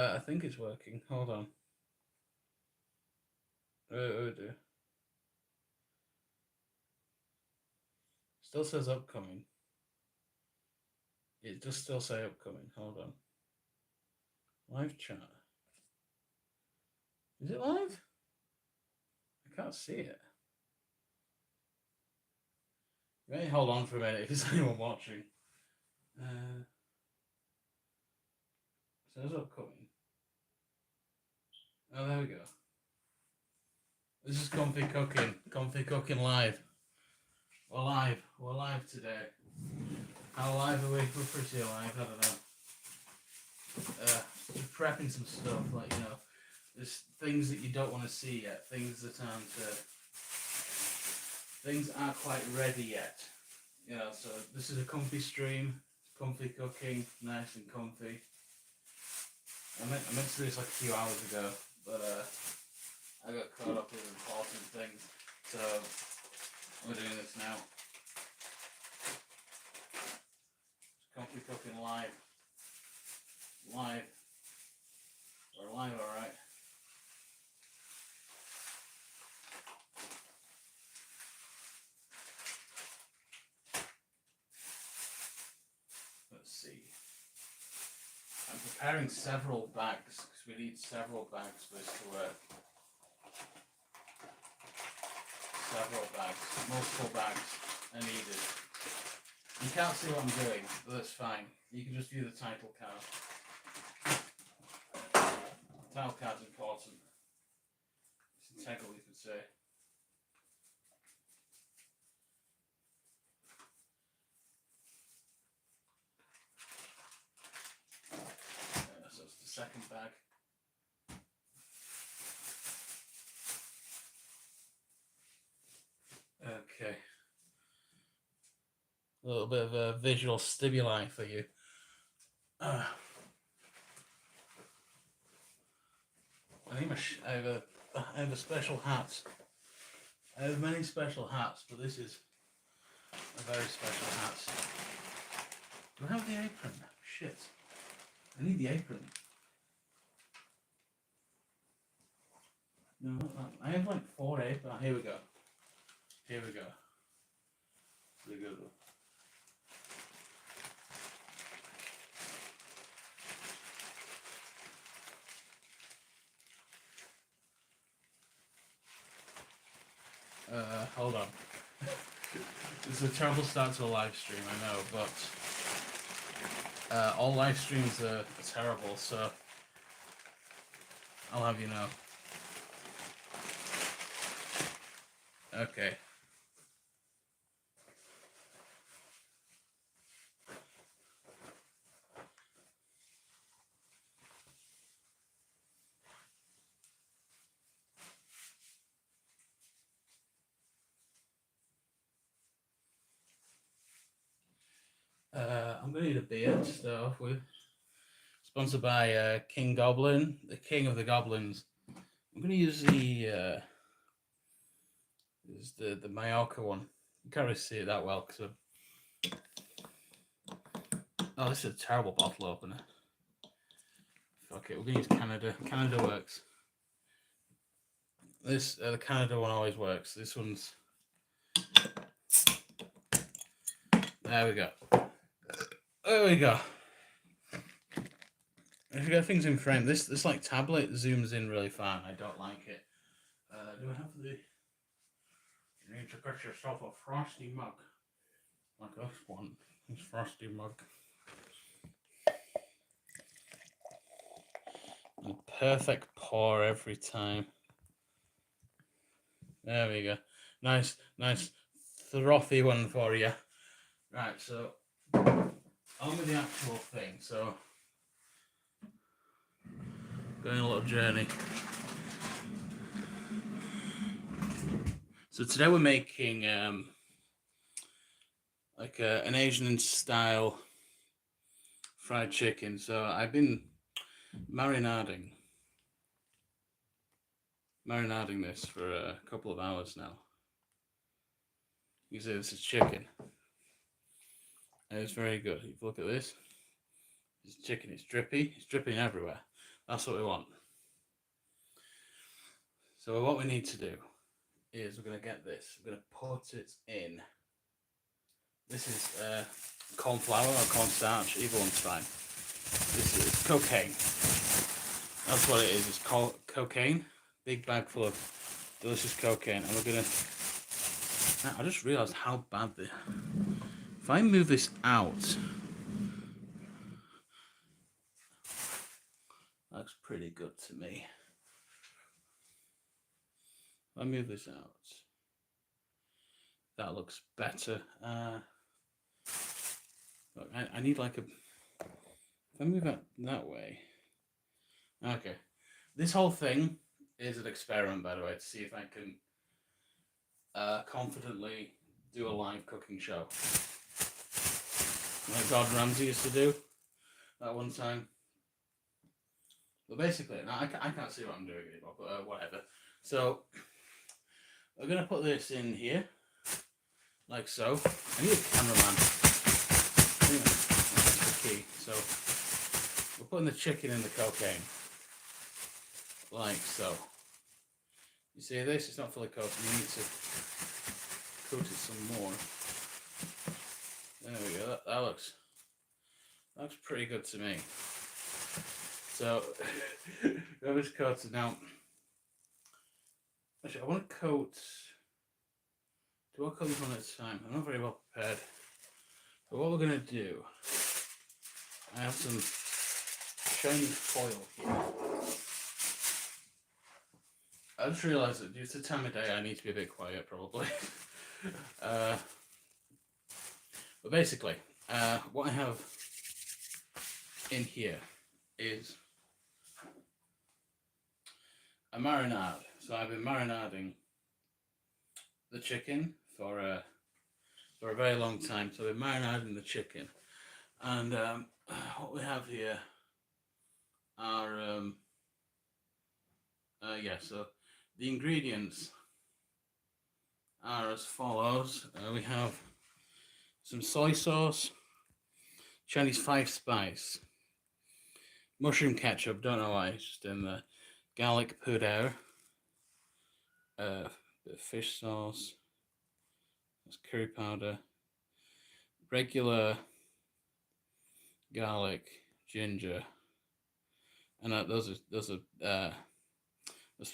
I think it's working. Hold on. Oh dear. Still says upcoming. It does still say upcoming. Hold on. Live chat. Is it live? I can't see it. You may hold on for a minute if there's anyone watching. Uh, says upcoming. Oh, there we go. This is Comfy Cooking. Comfy Cooking live. We're live. We're live today. How live are we? We're pretty alive. I don't know. Just prepping some stuff, like, you know, there's things that you don't want to see yet, things that aren't quite ready yet. You know, so this is a comfy stream, comfy cooking, nice and comfy. I meant to do this like a few hours ago, but I got caught up with important things, so we're doing this now. Comfy cooking live. Live. We're live, alright. Let's see. I'm preparing several bags because we need several bags for this to work. Several bags, multiple bags are needed. You can't see what I'm doing, but that's fine. You can just view the title card. The title card's important. It's integral, you could say. So it's the second bag. Okay. A little bit of a visual stimuli for you. I have a special hat. I have many special hats, but this is a very special hat. Do I have the apron? Shit. I need the apron. No, not that. I have like 4 aprons. Here we go. Here we go. Here we go. Hold on. This is a terrible start to a live stream, I know, but all live streams are terrible, so I'll have you know. Okay. I'm going to need a beer to start off with. Sponsored by King Goblin, the king of the goblins. I'm going to use the Mallorca one. You can't really see it that well because oh, this is a terrible bottle opener. Fuck it, we're going to use Canada. Canada works. This the Canada one always works. This one's there we go. There we go. If you get things in frame, this like tablet zooms in really far. I don't like it. Do I have the? You need to get yourself a frosty mug, like this one. This frosty mug. And perfect pour every time. There we go. Nice frothy one for you. Right, so on with the actual thing. So going a little journey. So today we're making like an Asian style fried chicken. So I've been marinading this for a couple of hours now. You see this is chicken. And it's very good. If you look at this, it's chicken. It's drippy. It's dripping everywhere. That's what we want. So what we need to do is we're going to get this. We're going to put it in. This is corn flour or cornstarch. Either one's fine. This is cocaine. That's what it is. It's cocaine. Big bag full of delicious cocaine. And we're going to... I just realised how bad this... If I move this out... Looks pretty good to me. If I move this out... That looks better. Look, I need like a... If I move it that way... Okay. This whole thing is an experiment, by the way, to see if I can confidently do a live cooking show. Like Gordon Ramsay used to do that one time. But basically, now I can't see what I'm doing anymore, but whatever. So, we're going to put this in here, like so. I need a cameraman. Anyway, that's the key. So, we're putting the chicken in the cocaine, like so. You see this? It's not fully coated. You need to coat it some more. There we go. That looks pretty good to me. So, that was coated. Now, actually, I want to coat. Do I coat this one at a time? I'm not very well prepared. But what we're going to do, I have some shiny foil here. I just realised that due to the time of day, I need to be a bit quiet, probably. But basically, what I have in here is a marinade. So I've been marinading the chicken for a very long time. So I've been marinading the chicken, and what we have here are so the ingredients are as follows. We have some soy sauce, Chinese 5 spice, mushroom ketchup, don't know why, it's just in there, garlic powder, bit of fish sauce, that's curry powder, regular garlic, ginger, and those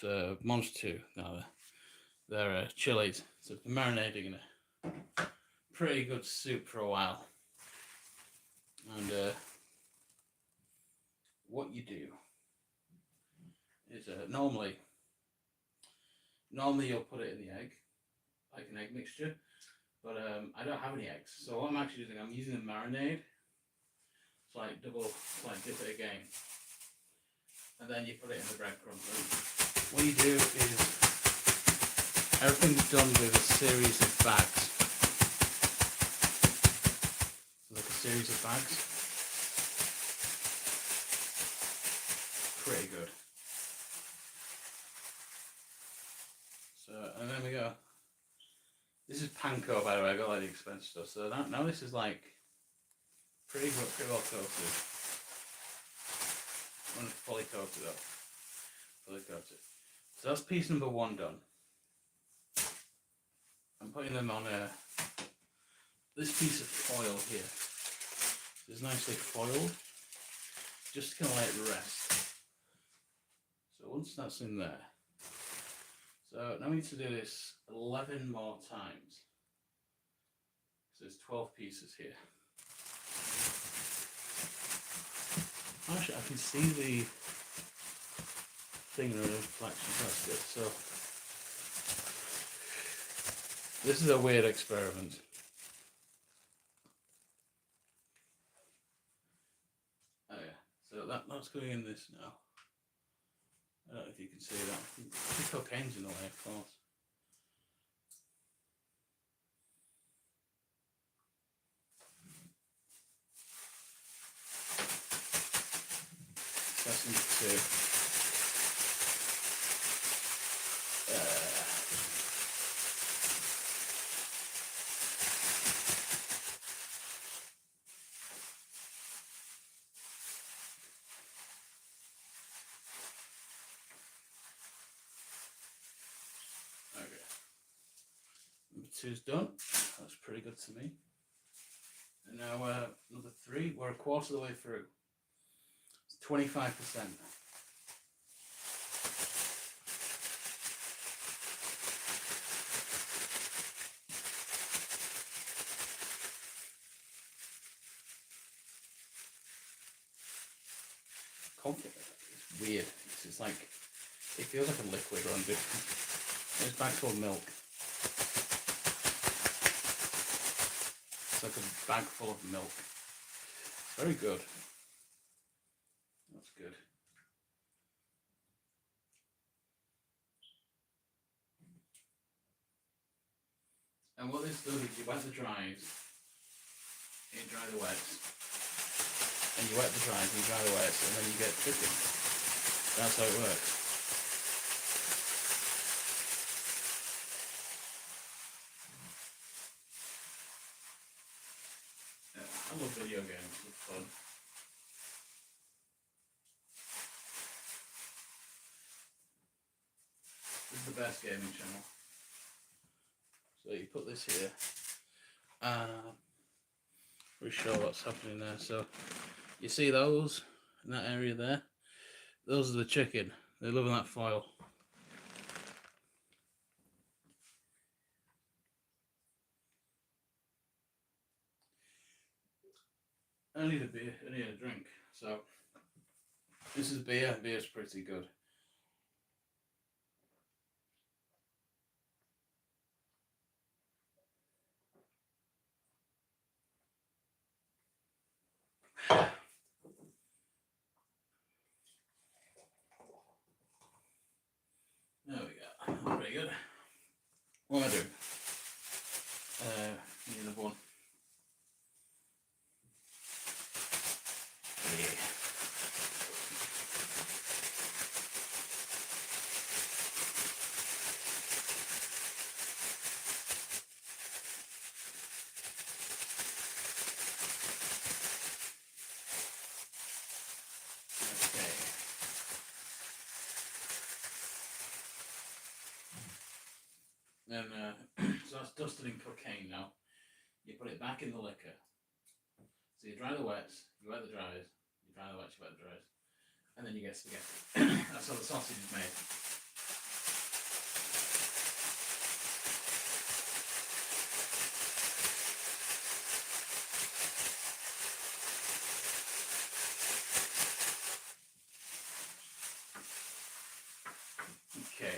are Monster 2. No, they're chilies. So it's been marinating in a pretty good soup for a while. And what you do is normally you'll put it in the egg, like an egg mixture. But I don't have any eggs, so what I'm actually doing, I'm using a marinade. It's like dip it again, and then you put it in the breadcrumbs. What you do is everything's done with a series of bags. Like a series of bags. Pretty good. So, and then we go. This is panko, by the way. I got like the expensive stuff. So now this is like pretty well coated. I'm gonna fully coat it up. Fully coat it. So that's piece number 1 done. I'm putting them on this piece of foil here. It's nicely foiled, just to kind of let it rest. So once that's in there, so now we need to do this 11 more times. So there's 12 pieces here. Actually, I can see the thing in a reflection. That's good. So this is a weird experiment. Oh yeah. So that's going in this now. I don't know if you can see that. The cocaine's in the way, of course. That's into two's done. Looks pretty good to me. And now number 3, we're a quarter of the way through. It's 25%. Confident. It's weird. It's like, it feels like a liquid or something. It's bags full of milk. It's like a bag full of milk. It's very good. That's good. And what this does is you wet the dries, and you dry the wets. And you wet the dries and you dry the wets, and then you get chicken. That's how it works. I love video games, it's fun. This is the best gaming channel. So you put this here. We'll show what's happening there. So you see those in that area there? Those are the chicken. They live in that foil. I need a beer. I need a drink. So this is beer. Beer's pretty good. There we go. That's pretty good. What am I doing? Need another one. Yeah. And so that's dusted in cocaine now. You put it back in the liquor. So you dry the wets, you wet the dries, you dry the wets, you wet the dries, and then you get spaghetti. That's how the sausage is made. Okay,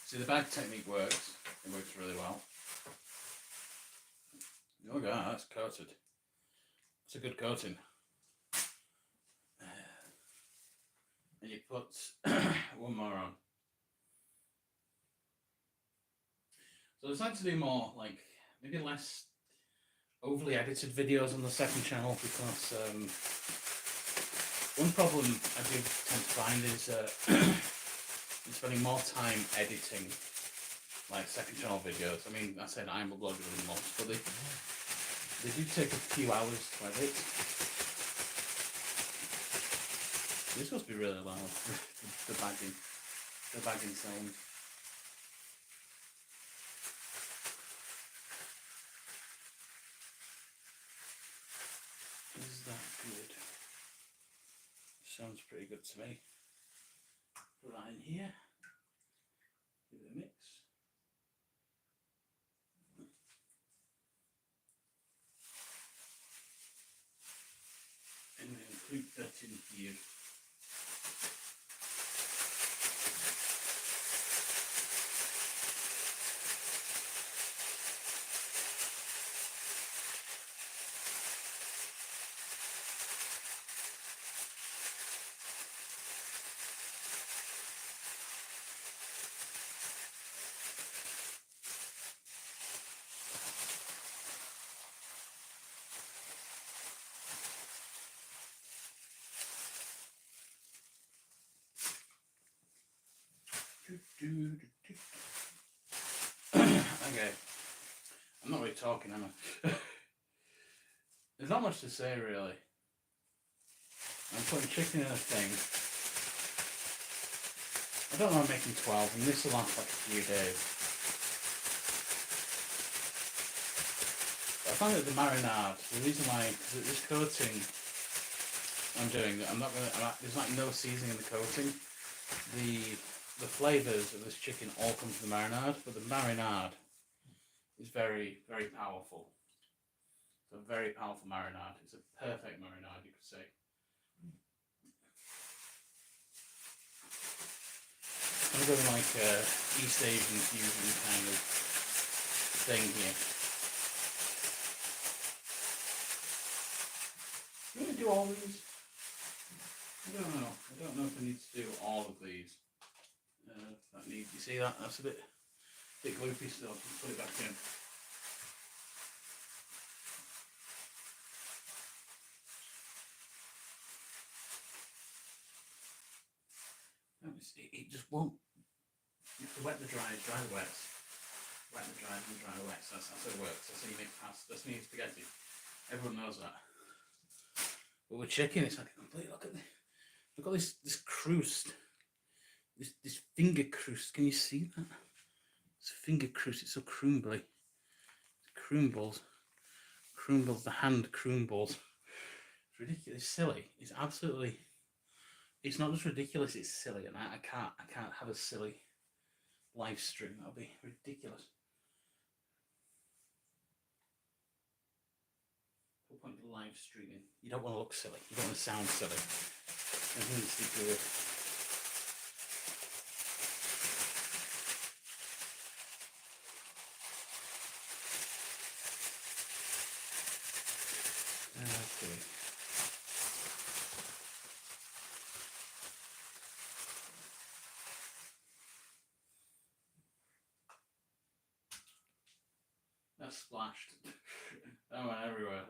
see the bag technique works. It works really well. Oh god, that's coated. It's a good coating. And you put one more on. So I decided to do more, like, maybe less overly edited videos on the second channel because one problem I do tend to find is I'm spending more time editing like second channel videos. I mean, I said I'm a blogger than most, but they do take a few hours to edit. This must be really loud. the bagging sound. Is that good? Sounds pretty good to me. Put that in here. Give it a mix. And then include that in here. Okay, I'm not really talking, am I? There's not much to say really. I'm putting chicken in a thing. I don't know, I'm making 12 and this will last like a few days. found that the marinade, the reason why, because this coating I'm doing, there's like no seasoning in the coating. The flavours of this chicken all come from the marinade, but the marinade is very, very powerful. It's a very powerful marinade. It's a perfect marinade, you could say. I'm going like East Asian fusion kind of thing here. I'm going to do all these. I don't know. I don't know if I need to do all of these. You see that? That's a bit gloopy still. Just put it back in. It just won't. You have to wet the dry the wets. Wet the dry and dry the wets. That's how it works. That's how you make pasta. That's how you make spaghetti. Everyone knows that. But with chicken, it's like a complete. Look at this crust. This finger crust. Can you see that? It's a finger crust. It's so crumbly. Crumbles. Crumbles. The hand crumbles. It's ridiculous. It's silly. It's absolutely. It's not just ridiculous. It's silly, and I can't have a silly live stream. That'll be ridiculous. No point in live streaming. You don't want to look silly. You don't want to sound silly. Everything needs to be good. Okay. That splashed. That went everywhere.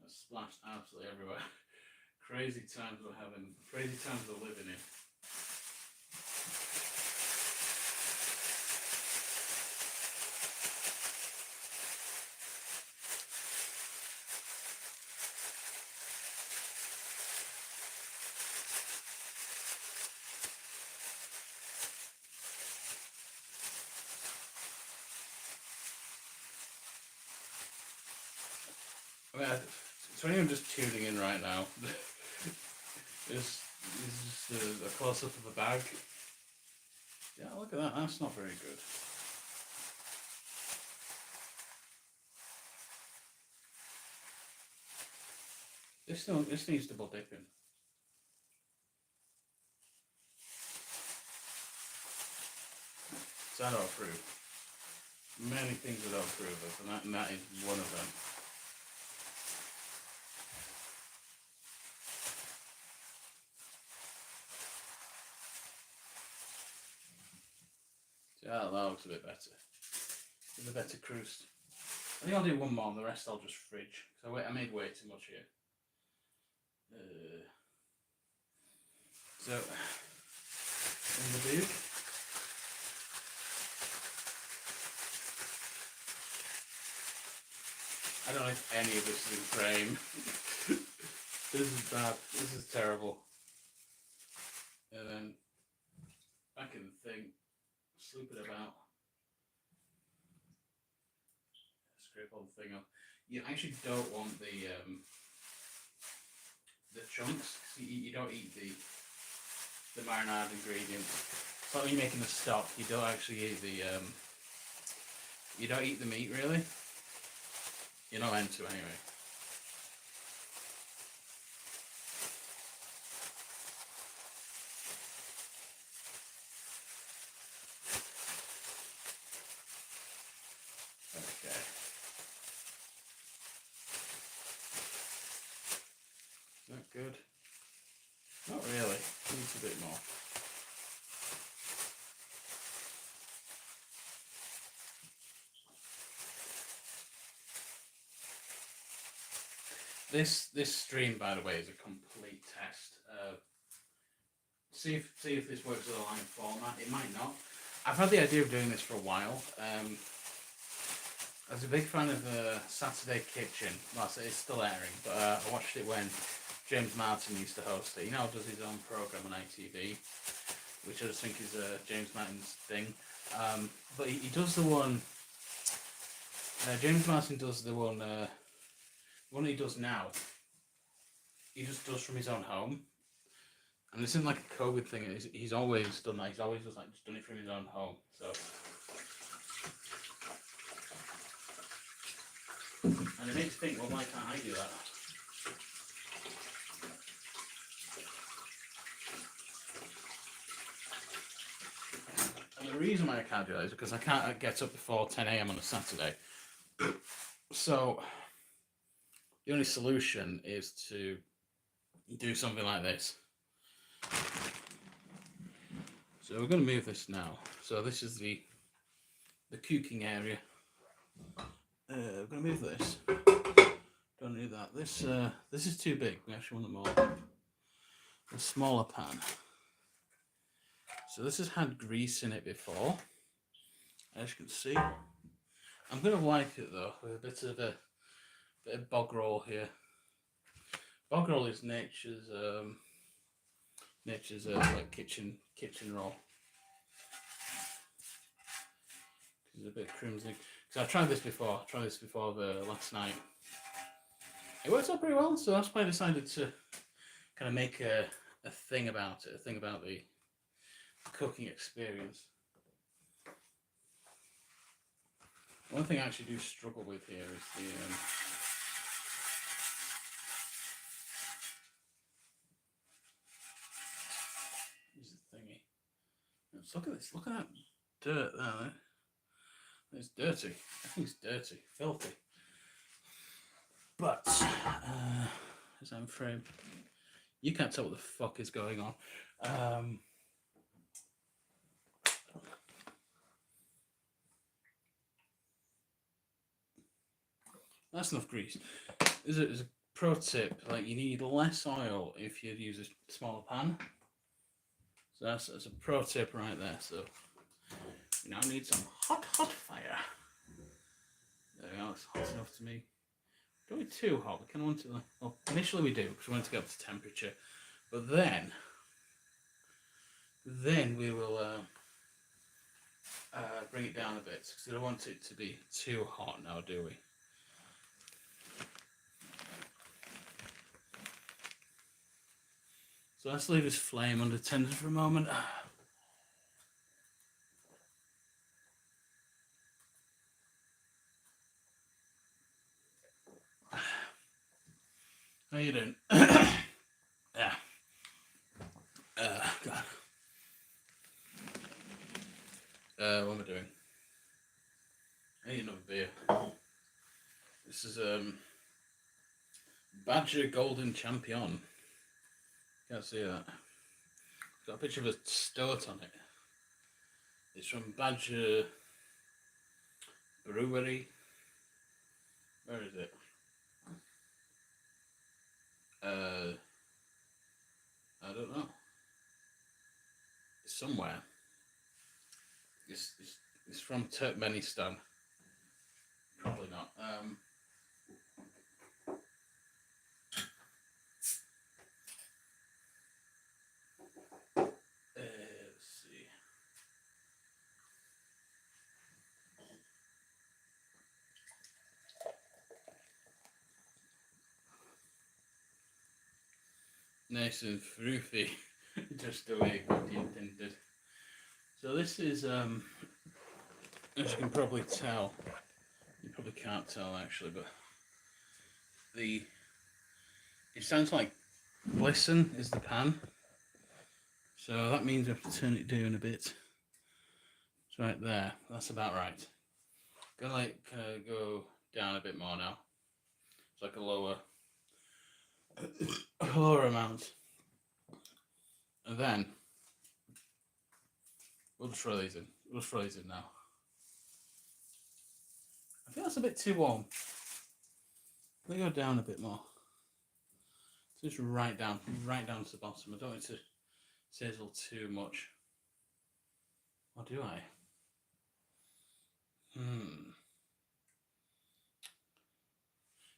That splashed absolutely everywhere. Crazy times we're having. Crazy times we're living in. I mean, so anyone just tuning in right now, is just a close-up of the bag. Yeah, look at that. That's not very good. This needs double dipping. So I don't approve. Many things I don't approve of, and that is one of them. Yeah, that looks a bit better. It's a better crust. I think I'll do one more, and the rest I'll just fridge. So I made way too much here. So, in the bag. I don't know if any of this is in frame. This is bad. This is terrible. And then back in the thing, sloop it about. Scrape all the thing up. You actually don't want the chunks. You don't eat the marinade ingredients. It's like when you're making the stock. You don't actually eat the you don't eat the meat really. You're not meant to anyway. Okay. Is that good? Not really. Needs a bit more. This stream, by the way, is a complete test. See if this works with a live format. It might not. I've had the idea of doing this for a while. I was a big fan of Saturday Kitchen. Well, it's still airing, but I watched it when James Martin used to host it. He now does his own program on ITV, which I just think is James Martin's thing. But he does the one James Martin does the one he does now. He just does from his own home, and this isn't like a COVID thing. He's always done that. He's always just done it from his own home. So, and it makes you think, well, why can't I do that? And the reason why I can't do that is because I can't get up before 10 a.m. on a Saturday. So the only solution is to do something like this. So we're going to move this now. So this is the cooking area. We're going to move this. Don't need that. This is too big. We actually want a smaller pan. So this has had grease in it before, as you can see. I'm going to wipe it though with a bit of bog roll here. Bog roll is nature's like kitchen roll. It's a bit crimson. Because I tried this before. Last night. It worked out pretty well, so that's why I decided to kind of make a thing about it, a thing about the cooking experience. One thing I actually do struggle with here is the thingy. Let's look at this. Look at that dirt there. It's dirty. I think it's dirty, filthy. But as I'm framed, you can't tell what the fuck is going on. That's enough grease. As a pro tip, like you need less oil if you use a smaller pan. So that's a pro tip right there. So we now need some hot fire. There we go. It's hot enough to me. Don't be too hot. We kind of want to. Well, initially we do because we want to get up to temperature, but then we will bring it down a bit because we don't want it to be too hot now, do we? So let's leave this flame unattended for a moment. How you doing? Yeah. God. What am I doing? I need another beer. This is Badger Golden Champion. Can't see that. It's got a picture of a stoat on it. It's from Badger Brewery. Where is it? I don't know. It's somewhere. It's from Turkmenistan. Probably not. Let's see. Nice and fruity, just the way God intended. So this is, as you can probably tell, you probably can't tell actually, but it sounds like glisten is the pan. So that means I have to turn it down a bit. It's right there. That's about right. Gonna like go down a bit more now. It's like a lower amount. And then we'll just throw these in. We'll just throw these in now. I think that's a bit too warm. Let me go down a bit more. Just right down to the bottom. I don't want it to sizzle too much. Or do I?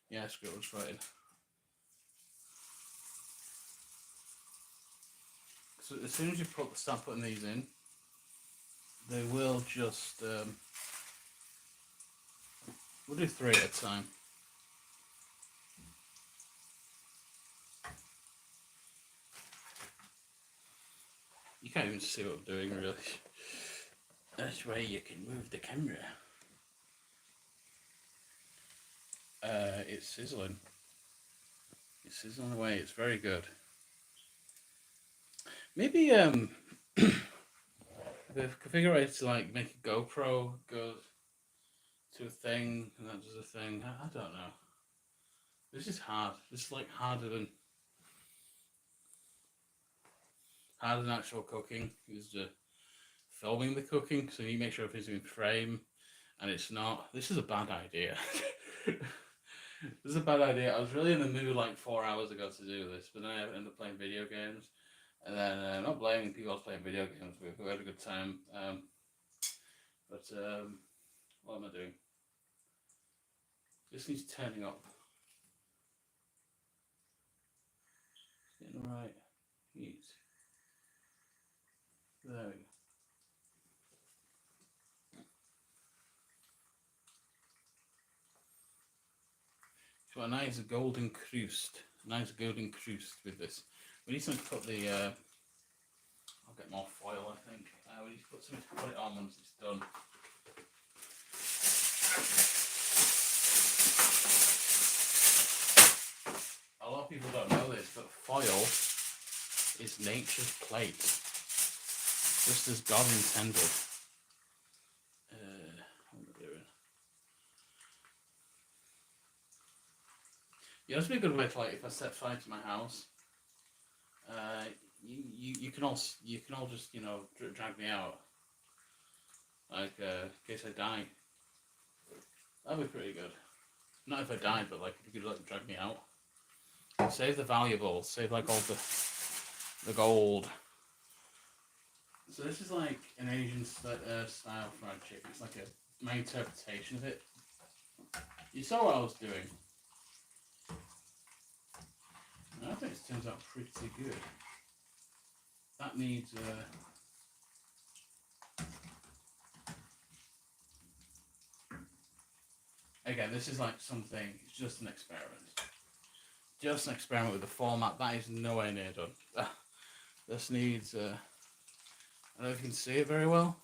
Yeah, screw it, just right in. So as soon as you start putting these in, they will just We'll do 3 at a time. You can't even see what I'm doing, really. That's why you can move the camera. It's sizzling. It's sizzling away. It's very good. Maybe the configurator to like make a GoPro go to a thing and that does a thing. I don't know. This is hard. This is like harder than actual cooking. Is the filming the cooking, so you make sure everything's in frame, and it's not. This is a bad idea. This is a bad idea. I was really in the mood like 4 hours ago to do this, but then I ended up playing video games, and then not blaming people else playing video games. We had a good time, but what am I doing? This needs turning up. Getting the right heat. There we go. So a nice golden crust. With this. We need something to put the. I'll get more foil, I think. We need to put something to put it on once it's done. A lot of people don't know this, but foil is nature's plate, just as God intended. What am I doing? Yeah, this would be a good way to, like, if I set fire to my house, you can all just, you know, drag me out, like in case I die. That'd be pretty good. Not if I died, but like if you could like drag me out. Save the valuables. Save like all the gold. So this is like an Asian style fried chicken. It's like my interpretation of it. You saw what I was doing. And I think it turns out pretty good. That needs again, this is like something, it's just an experiment. Just an experiment with the format. That is nowhere near done. This needs, I don't know if you can see it very well,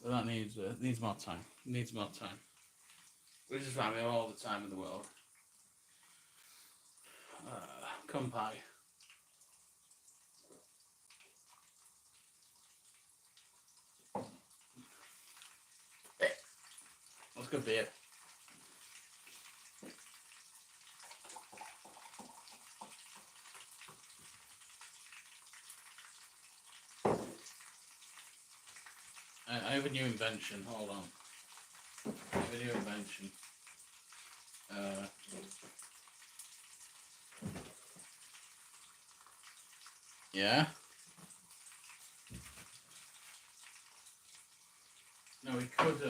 but that needs more time. Needs more time. Which is why we have all the time in the world. Kumpai. That's good beer. I have a new invention. Hold on. I have a new invention. Yeah. No, we could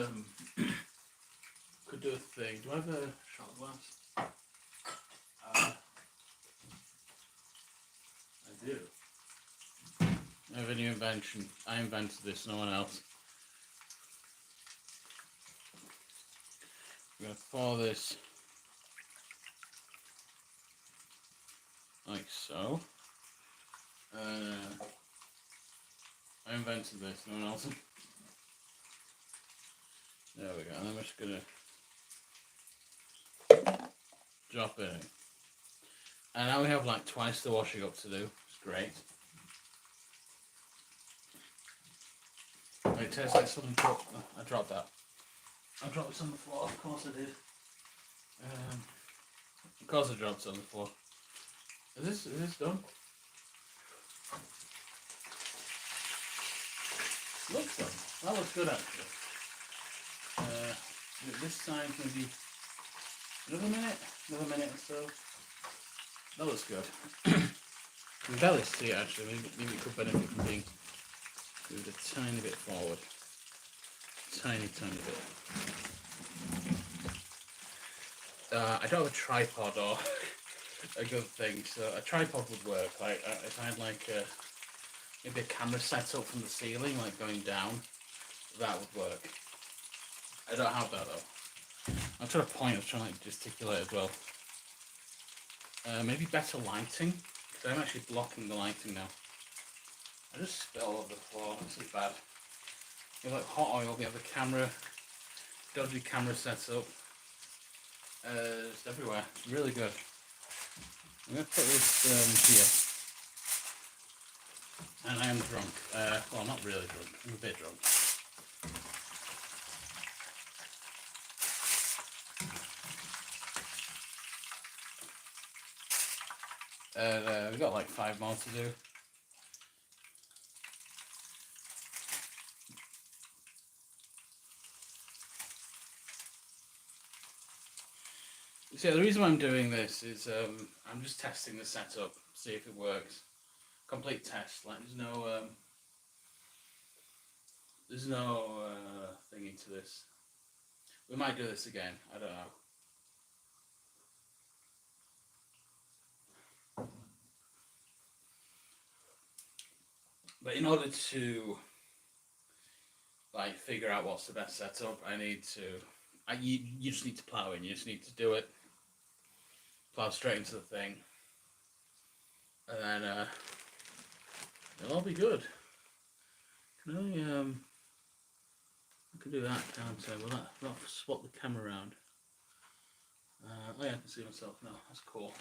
do a thing. Do I have a shot glass? I do. I have a new invention. I invented this, no one else. I'm going to pour this like so. I invented this, no one else. There we go, and I'm just going to drop it in. And now we have like twice the washing up to do. It's great. It tastes like something cooked. I dropped that. I dropped this on the floor, of course I did. Of course I dropped it on the floor. Is this done? Looks done. That looks good actually. This side maybe another minute or so. That looks good. You can barely see it actually. Maybe it could benefit from being moved a tiny bit forward. Tiny bit. I don't have a tripod or a good thing, so a tripod would work. Like if I had like maybe a camera set up from the ceiling, like going down, that would work. I don't have that though. I'm trying to point, I was trying to like gesticulate as well. Maybe better lighting, because I'm actually blocking the lighting now. I just spit all over the floor, this is bad. We have like hot oil, we have the camera, dodgy camera setup. It's everywhere, it's really good. I'm going to put this here. And I am drunk. Well, not really drunk, I'm a bit drunk. We've got like 5 more to do. So the reason why I'm doing this is I'm just testing the setup, see if it works. Complete test. Like there's no thing into this. We might do this again. I don't know. But in order to like figure out what's the best setup, you just need to plow in. You just need to do it. Plow straight into the thing, and then it'll all be good. Can I can do that, can't I? Will that swap the camera around? Oh yeah, I can see myself now. That's cool.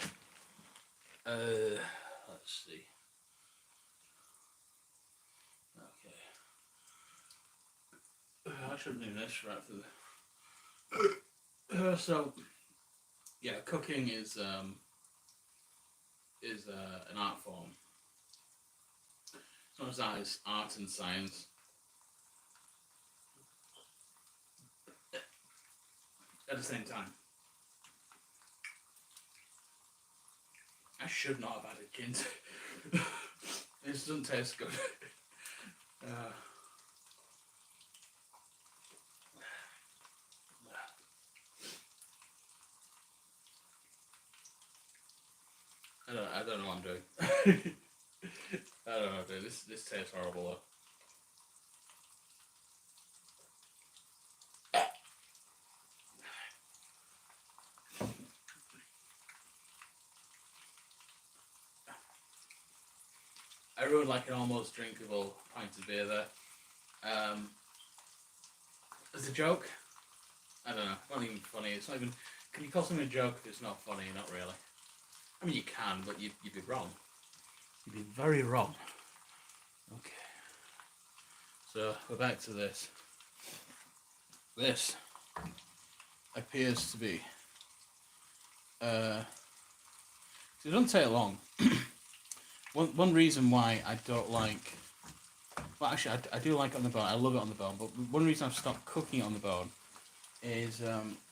Let's see. Okay. I should do this right for the. So, yeah, cooking is an art form. It's not as that as art and science. At the same time, I should not have added gin. This doesn't taste good. I don't know what I'm doing. I don't know what I'm doing. This tastes horrible though. I ruined like an almost drinkable pint of beer there. As a joke? I don't know. Not even funny. It's not even. Can you call something a joke if it's not funny? Not really. I mean, you can, but you'd be wrong. You'd be very wrong. Okay. So we're back to this. This appears to be. It doesn't take long. One reason why I don't like. Well, actually, I do like it on the bone. I love it on the bone. But one reason I've stopped cooking it on the bone is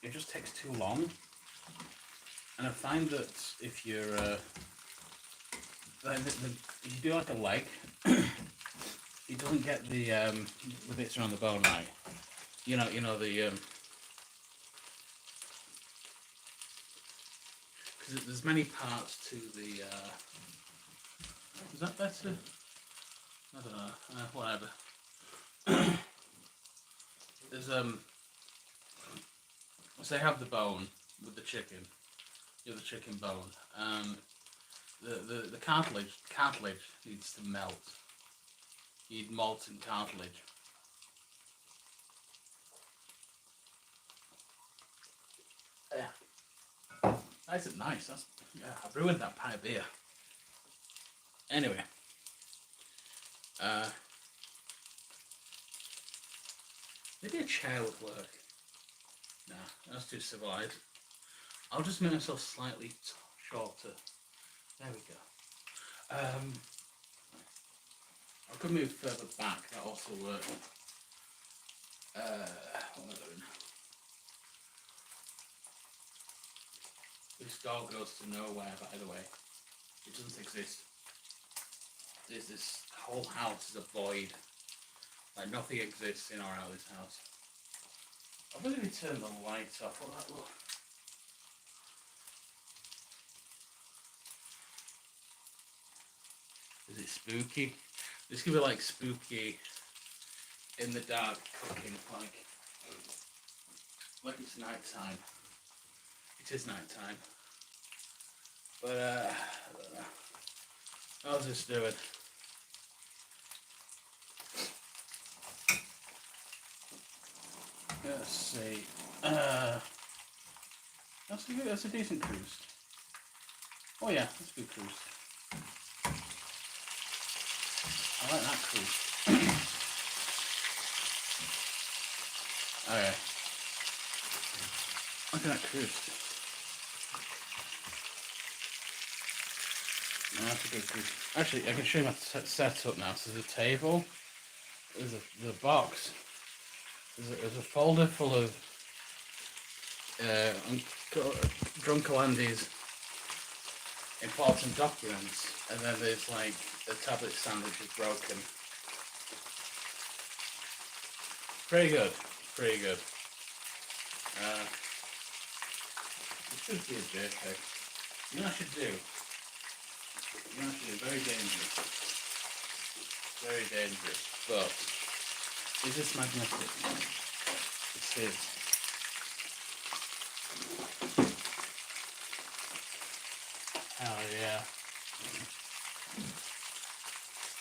it just takes too long. And I find that if you're if you do like a leg, it doesn't get the bits around the bone right. You know the because there's many parts to the. Is that better? I don't know. Whatever. There's so they have the bone with the chicken. You have the chicken bone, and the cartilage needs to melt. You need molten cartilage. Yeah. Nice and nice. That's I've ruined that pint of beer. Anyway. Maybe a chair would work. Nah, that's too civilized. I'll just make myself slightly shorter. There we go. I could move further back, that also works. What am I doing? This door goes to nowhere, by the way. It doesn't exist. This whole house is a void. Like nothing exists in or out of this house. I'm going to turn the lights off. What that look? Is it spooky? This could be like spooky in the dark cooking, like it's night time. It is night time. But, I don't know. How's this doing? Let's see. That's a decent cruise. Oh yeah, that's a good cruise. I like that cruise. Okay. Look at that cruise. No, that's a good cruise. Actually, I can show you my setup now. So there's a table. There's a box. There's a folder full of Drunko Andy's important documents, and then there's like a tablet stand which is broken. Pretty good, pretty good. It should be a JPEG. You know what I should do? You know what I should do? Very dangerous. Very dangerous. But is this magnetic? It is. Oh yeah.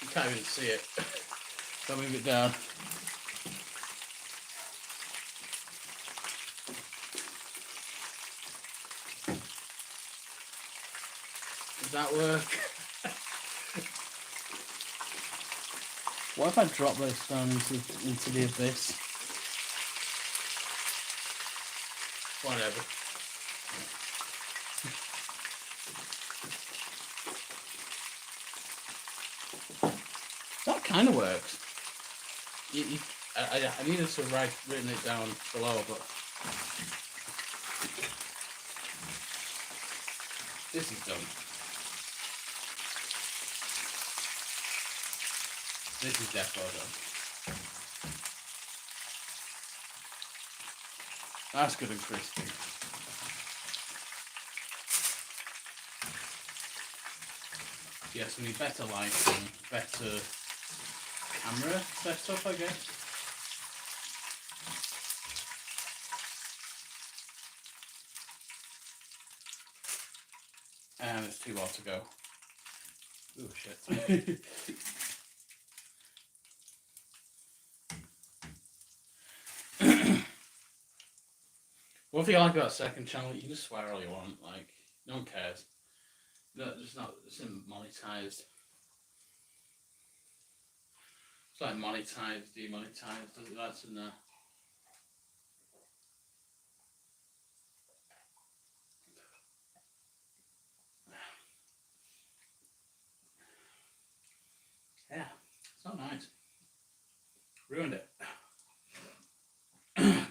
You can't even see it. Don't move it down. Does that work? What if I drop this down into the abyss? Whatever. That kind of works. I needed to written it down below, but this is done. This is definitely done. That's good and crispy. Yes, we need better lighting, better camera setup, I guess. And there's 2 more to go. Oh shit. One thing I like about second channel, you can just swear all you want, like, no one cares. No, it's not monetized. It's like monetized, demonetized, that's in there. Yeah, it's not nice. Ruined it.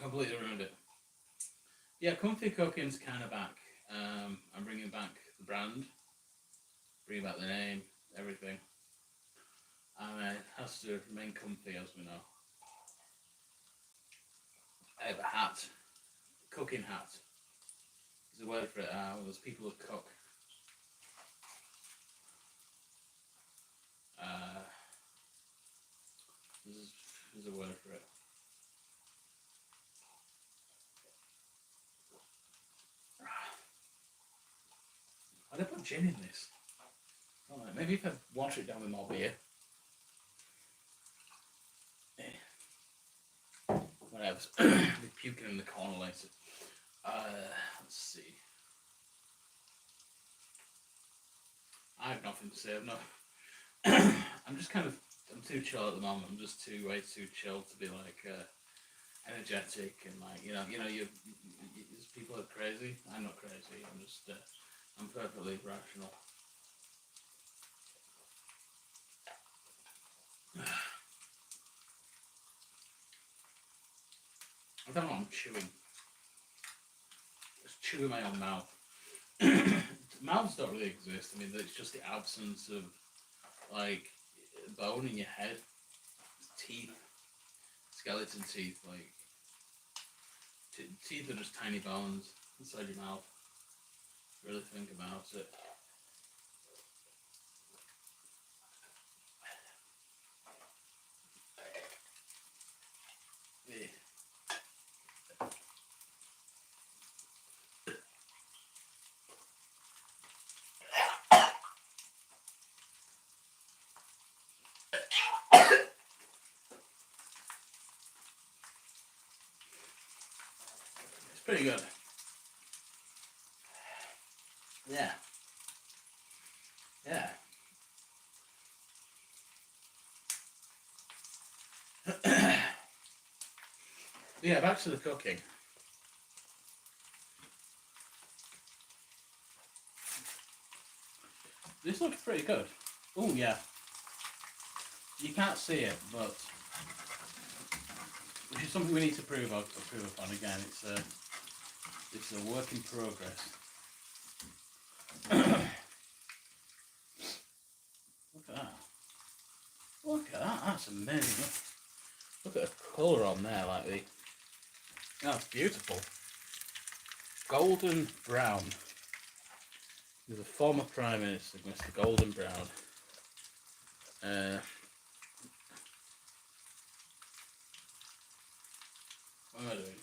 Completely ruined it. Yeah, Comfy Cooking's kind of back. I'm bringing back the brand, bringing back the name, everything. And it has to remain comfy, as we know. I have a hat, cooking hat. There's a word for it. There's people who cook. There's a word for it. Why did I put gin in this? Oh, maybe if I water it down with more beer. Whatever. I'll be puking in the corner later. Let's see. I have nothing to say. I'm just kind of. I'm too chill at the moment. I'm just way too chill to be like energetic and like you people are crazy. I'm not crazy. I'm just I'm perfectly rational. I don't know what I'm chewing. Just chewing my own mouth. Mouths don't really exist. I mean, it's just the absence of like bone in your head. Teeth, skeleton teeth. Like teeth are just tiny bones inside your mouth. Really think about it. pretty good. Yeah. Yeah. Yeah, back to the cooking. This looks pretty good. Oh yeah. You can't see it, but which is something we need to improve upon again. It's a work in progress. Look at that. Look at that. That's amazing. Look at the colour on there, like the. That's beautiful. Golden brown. There's a former Prime Minister, Mr. Golden Brown. What am I doing?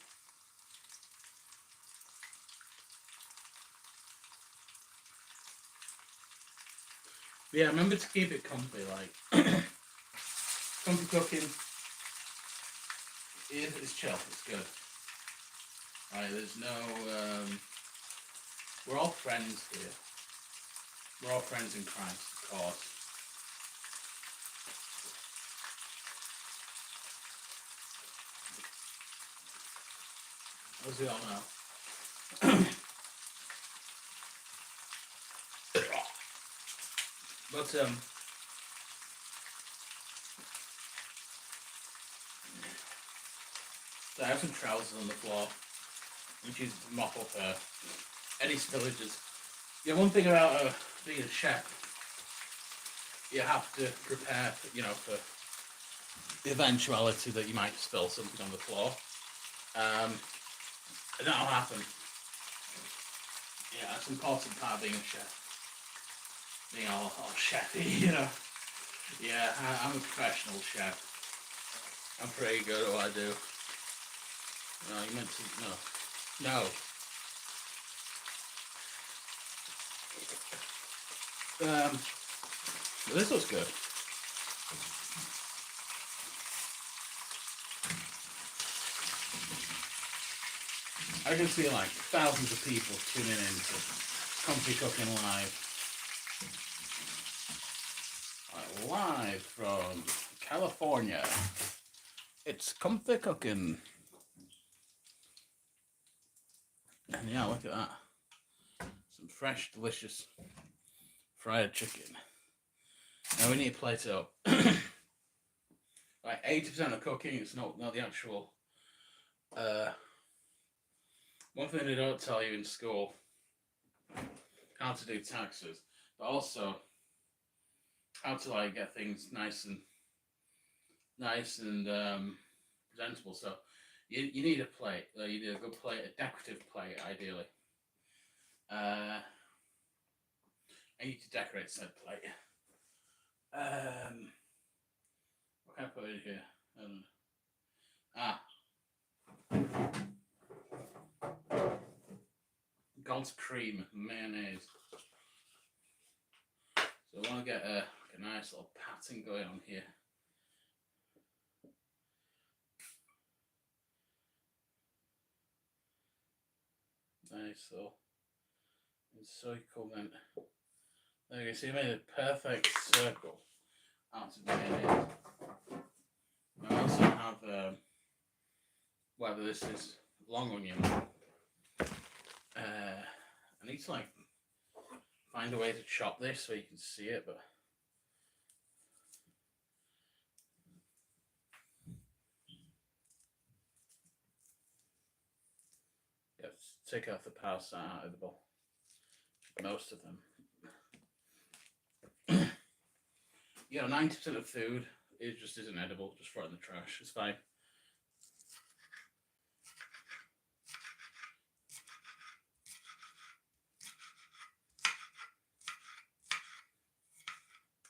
But yeah, remember to keep it comfy, like comfy cooking. It's chill. It's good. Right, there's no. We're all friends here. We're all friends in Christ, of course. As we all know. But so I have some trousers on the floor, which is mop up any spillages. Yeah, one thing about being a chef, you have to prepare, for the eventuality that you might spill something on the floor. And that'll happen. Yeah, that's an important part of being a chef. Being all chefy, Yeah, I'm a professional chef. I'm pretty good at what I do. No, you meant to. No. Well, this looks good. I can see like thousands of people tuning in to Comfy Cooking Live. Live from California. It's Comfy Cooking. And yeah, look at that. Some fresh, delicious fried chicken. Now we need to plate it up. Like 80% of cooking, it's not the actual. One thing they don't tell you in school, how to do taxes, but also how to like get things nice and presentable. So you need a plate. You need a good plate, a decorative plate, ideally. I need to decorate said plate. What can I put in here? God's cream mayonnaise. So I want to get a nice little pattern going on here. Nice little circle then. There you go. So you made a perfect circle out of mayonnaise. I also have whether this is long onion. I need to like find a way to chop this so you can see it, but yeah, take off the parasite out of the bowl. Most of them. 90% of food just isn't edible. Just throw it in the trash. It's fine.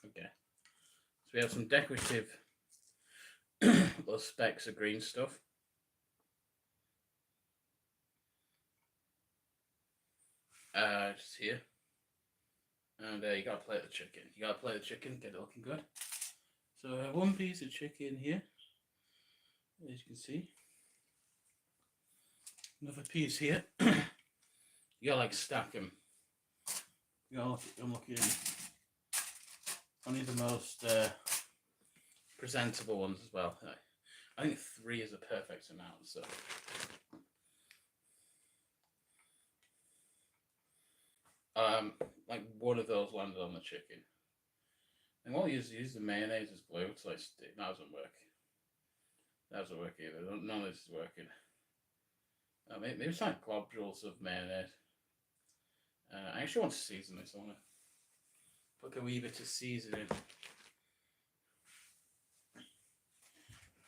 Okay. So we have some decorative little specks of green stuff. Just here. And you gotta plate the chicken. Get it looking good. So I have one piece of chicken here, as you can see. Another piece here. You gotta like stack them. You gotta look at them, look at them. Only the most presentable ones as well. I think 3 is a perfect amount. So like one of those landed on the chicken. And what we use the mayonnaise as glue to like stick. That doesn't work. That doesn't work either. None of this is working. Maybe it's like globules of mayonnaise. I actually want to season this. I want to put a wee bit of seasoning.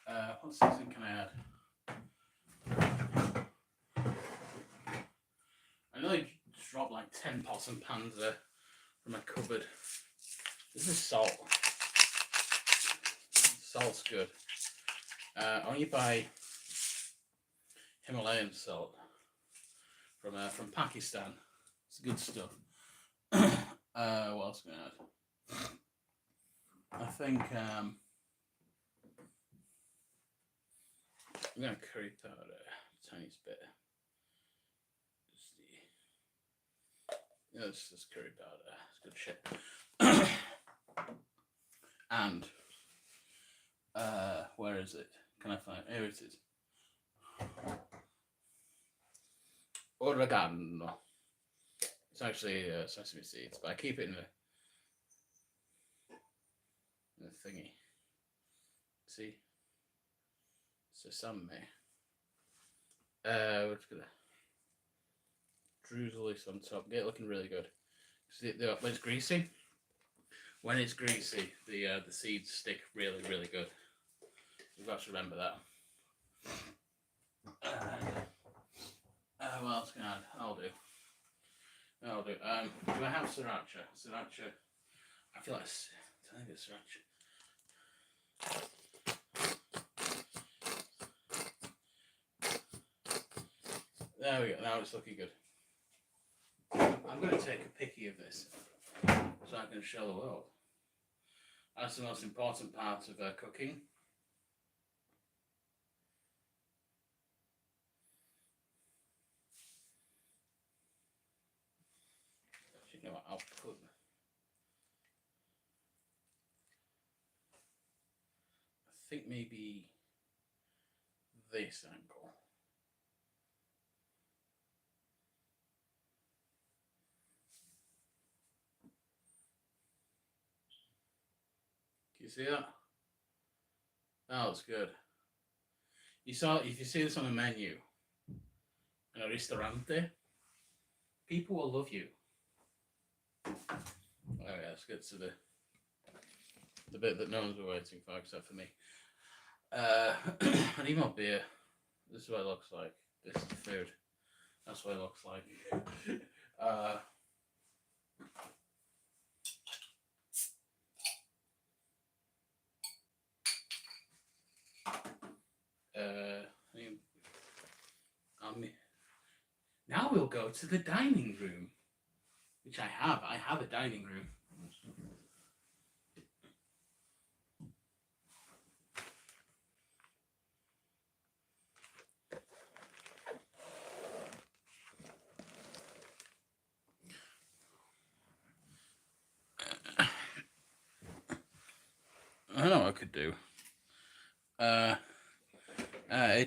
What seasoning can I add? I know I dropped like 10 pots and pans there from my cupboard. This is salt. Salt's good. I only buy Himalayan salt from Pakistan. It's good stuff. What else can I add? I think I'm gonna curry powder a tiny bit. This is curry powder. It's good shit. And where is it? Can I find it? Here it is. Oregano. It's actually sesame seeds, but I keep it in the thingy. See? Sesame. We're just gonna drizzle this on top. Get it looking really good. When it's greasy, the seeds stick really, really good. You've got to remember that. What else can I add? I'll do. Do I have sriracha? Sriracha. I feel like it's a tiny bit of sriracha. There we go. Now it's looking good. I'm going to take a picky of this so I can show the world. That's the most important part of cooking. You know what? I'll put. I think maybe this angle. Can you see that? That looks good. If you see this on a menu in a ristorante, people will love you. Okay, let's get to the bit that no one's waiting for except for me. I need more beer. This is what it looks like. This is the food. That's what it looks like. Now we'll go to the dining room, which I have. I have a dining room. I know what I could do. A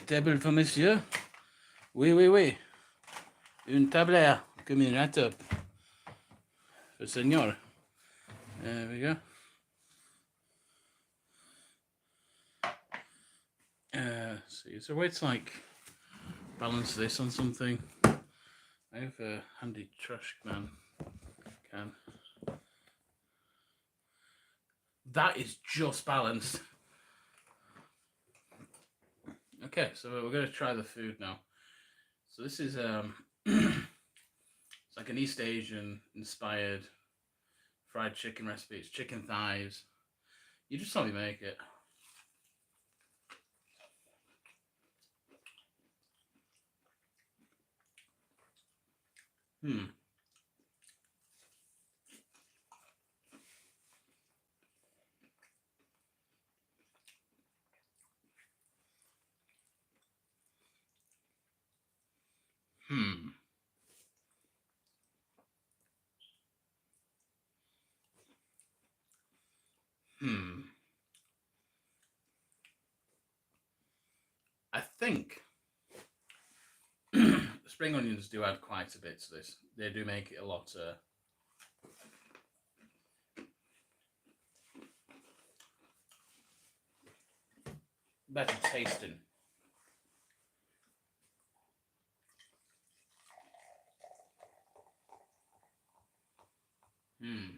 table for monsieur. Oui. Une tablère, comme une laptop. For senor. There we go. See, is there a way to like balance this on something? I have a handy trash can. That is just balanced. Okay, so we're going to try the food now. So this is it's like an East Asian inspired fried chicken recipe. It's chicken thighs. You just saw me make it. Hmm. Hmm. I think spring onions do add quite a bit to this. They do make it a lot better tasting. Hmm.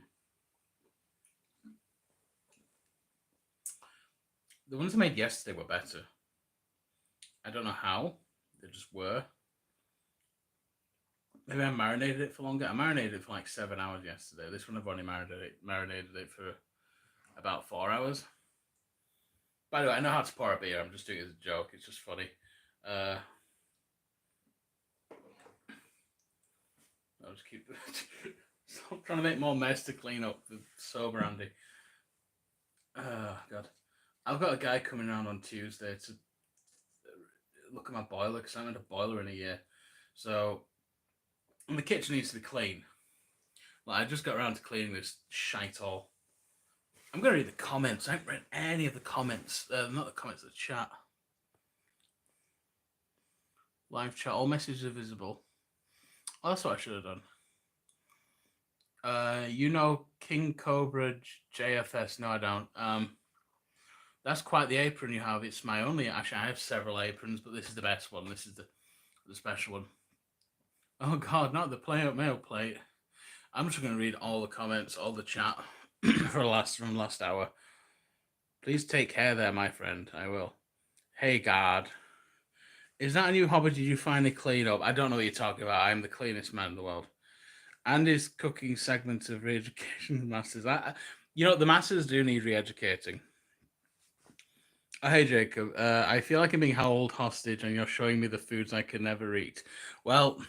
The ones I made yesterday were better. I don't know how. They just were. Maybe I marinated it for longer. I marinated it for like 7 hours yesterday. This one I've only marinated it for about 4 hours. By the way, I know how to pour a beer. I'm just doing it as a joke. It's just funny. Uh, I'll just keep. Stop trying to make more mess to clean up the sober Andy. Oh God, I've got a guy coming around on Tuesday to look at my boiler because I haven't had a boiler in a year. So the kitchen needs to be clean. Like I just got around to cleaning this shite hole. I'm gonna read the comments. I haven't read any of the comments. Not the comments, the chat. Live chat. All messages are visible. Oh, that's what I should have done. You know King Cobra JFS? No, I don't. That's quite the apron you have. It's my only. Actually, I have several aprons, but this is the best one. This is the special one. Oh God, not the Play Up Mail plate. I'm just going to read all the comments, all the chat from last hour. Please take care there, my friend. I will. Hey, God. Is that a new hobby? Did you finally clean up? I don't know what you're talking about. I'm the cleanest man in the world. Andy's cooking segment of re-education masters. The masters do need re-educating. Hey, Jacob. I feel like I'm being held hostage and you're showing me the foods I could never eat. Well,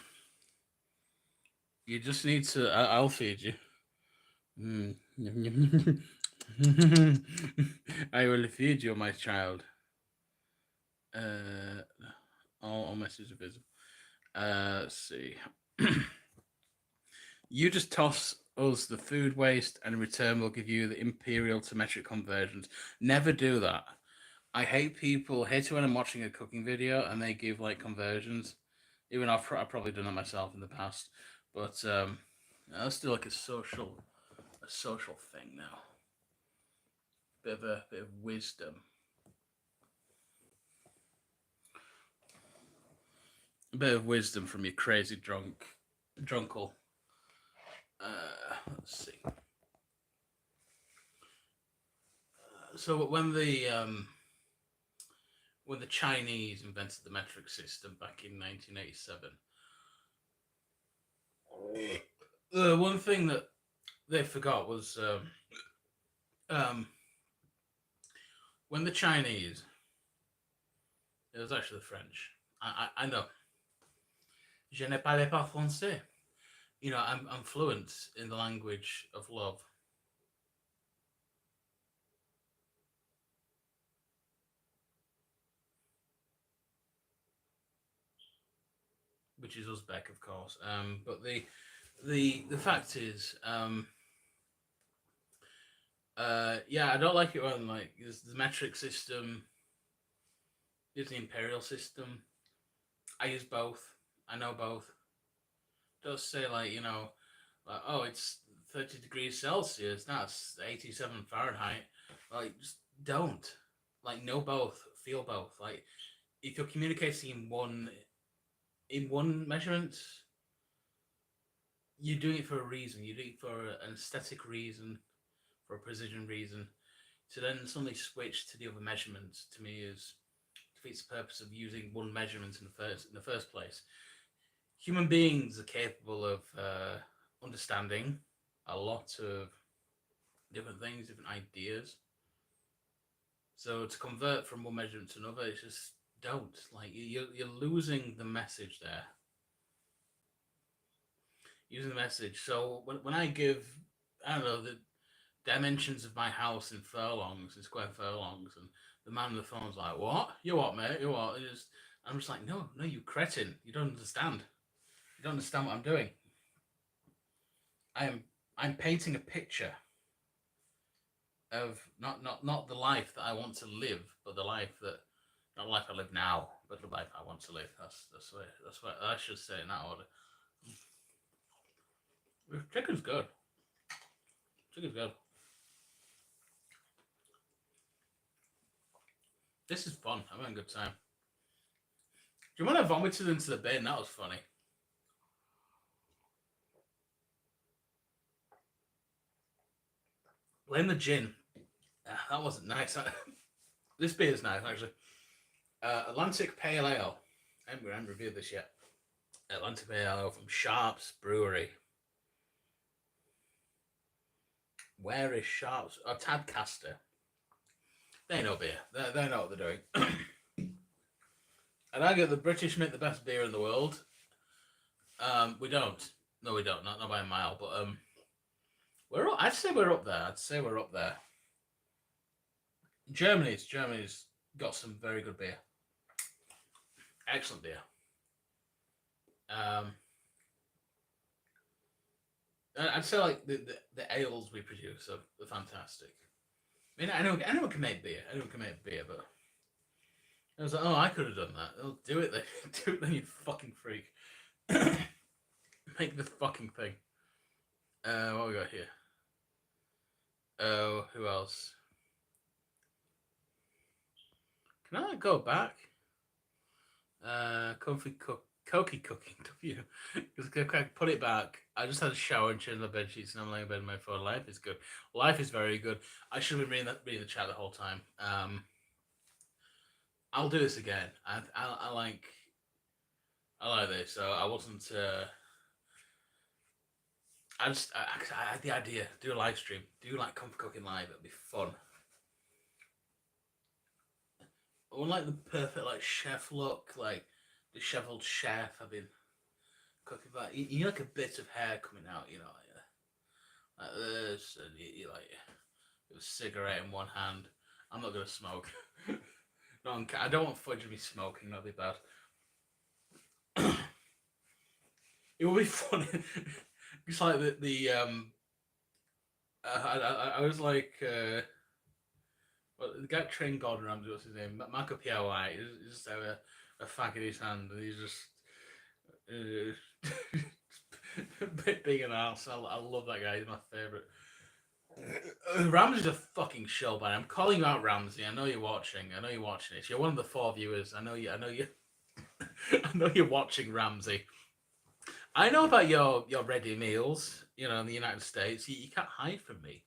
you just need to... I'll feed you. I will feed you, my child. All messages are visible. Let's see. You just toss us the food waste, and in return, we'll give you the imperial to metric conversions. Never do that. I hate people. Hate it when I'm watching a cooking video and they give like conversions. Even I've probably done it myself in the past, but let's do like a social thing now. Bit of wisdom. A bit of wisdom from your crazy drunkle. Let's see. So when the Chinese invented the metric system back in 1987, the one thing that they forgot was when the Chinese, it was actually the French. I know. Je ne parle pas français. I'm fluent in the language of love. Which is Uzbek, of course. But the fact is, I don't like it when like there's the metric system, there's the imperial system. I use both. I know both. Just say like, it's 30 degrees Celsius. That's 87 Fahrenheit. Like, just don't. Like, know both. Feel both. Like, if you're communicating in one measurement, you're doing it for a reason. You're doing it for an aesthetic reason, for a precision reason. To then suddenly switch to the other measurements, to me, is defeats the purpose of using one measurement in the first place. Human beings are capable of understanding a lot of different things, different ideas. So to convert from one measurement to another, it's just don't. Like you're losing the message there. Using the message. So when I give, I don't know, the dimensions of my house in furlongs, in square furlongs, and the man on the phone's like, "What? You what, mate? You what?" I'm just like, no, you cretin. You don't understand. You don't understand what I'm doing. I'm painting a picture of not the life that I want to live, but the life that not the life I live now, but the life I want to live. That's what I should say in that order. Chicken's good. Chicken's good. This is fun. I'm having a good time. Do you want to vomited into the bin? That was funny. Blame the gin. That wasn't nice. This beer is nice, actually. Atlantic Pale Ale. I haven't reviewed this yet. Atlantic Pale Ale from Sharps Brewery. Where is Sharps? Oh, Tadcaster. They know beer. They know what they're doing. And I get the British make the best beer in the world. We don't. No, we don't. Not by a mile. But I'd say we're up there. Germany's got some very good beer. Excellent beer. I'd say like the ales we produce are fantastic. I mean, anyone can make beer. But I was like, oh, I could have done that. Oh, do it then. Do it then, you fucking freak. Make the fucking thing. What we got here? Oh, who else? Can I go back? Comfy Koki cooking. Because I put it back. I just had a shower and changed my bed sheets, and I'm laying in bed on my phone. Life is good. Life is very good. I should have been reading the chat the whole time. I'll do this again. I like this. So I wasn't. I had the idea. Do a live stream. Do like comfy cooking live. It'll be fun. I want like the perfect like chef look, like disheveled chef. I've been cooking that. You like a bit of hair coming out, you know, like this, and you like a cigarette in one hand. I'm not gonna smoke. No, I don't want fudge of me smoking. That'd be bad. It would be funny. It's like I was like. Well, the guy trained Gordon Ramsay, what's his name? Michael Piawai. He just have a fag in his hand, and he's just a bit big and ass. I love that guy. He's my favorite. Ramsay's a fucking show, man. I'm calling you out, Ramsay. I know you're watching. It. You're one of the 4 viewers. I know you. I know you're watching, Ramsay. I know about your ready meals. You know, in the United States, you can't hide from me.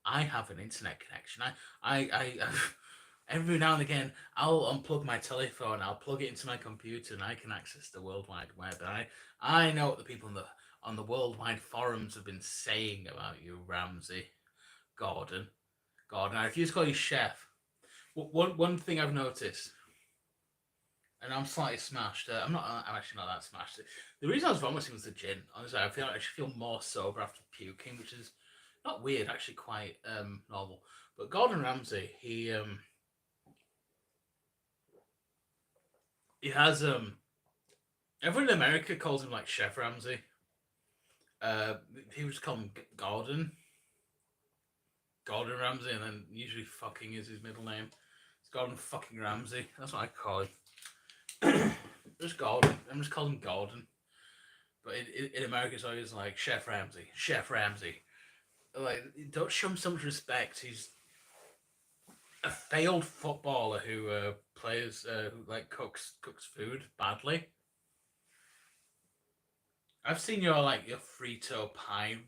I have an internet connection. I every now and again I'll unplug my telephone, I'll plug it into my computer, and I can access the World Wide Web. And I know what the people on the worldwide forums have been saying about you, Ramsay, Gordon. I refuse to call you chef. One thing I've noticed, and I'm slightly smashed. I'm actually not that smashed. The reason I was vomiting was the gin. Honestly, I should feel more sober after puking, which is not weird, actually quite normal. But Gordon Ramsay, he has everyone in America calls him like Chef Ramsay. People just call him Gordon Ramsay, and then usually fucking is his middle name. It's Gordon fucking Ramsay. That's what I call him. Just Gordon. I'm just calling him Gordon. But in America, it's always like Chef Ramsay. Like, don't show him so much respect. He's a failed footballer who plays who like cooks food badly. I've seen your Frito pie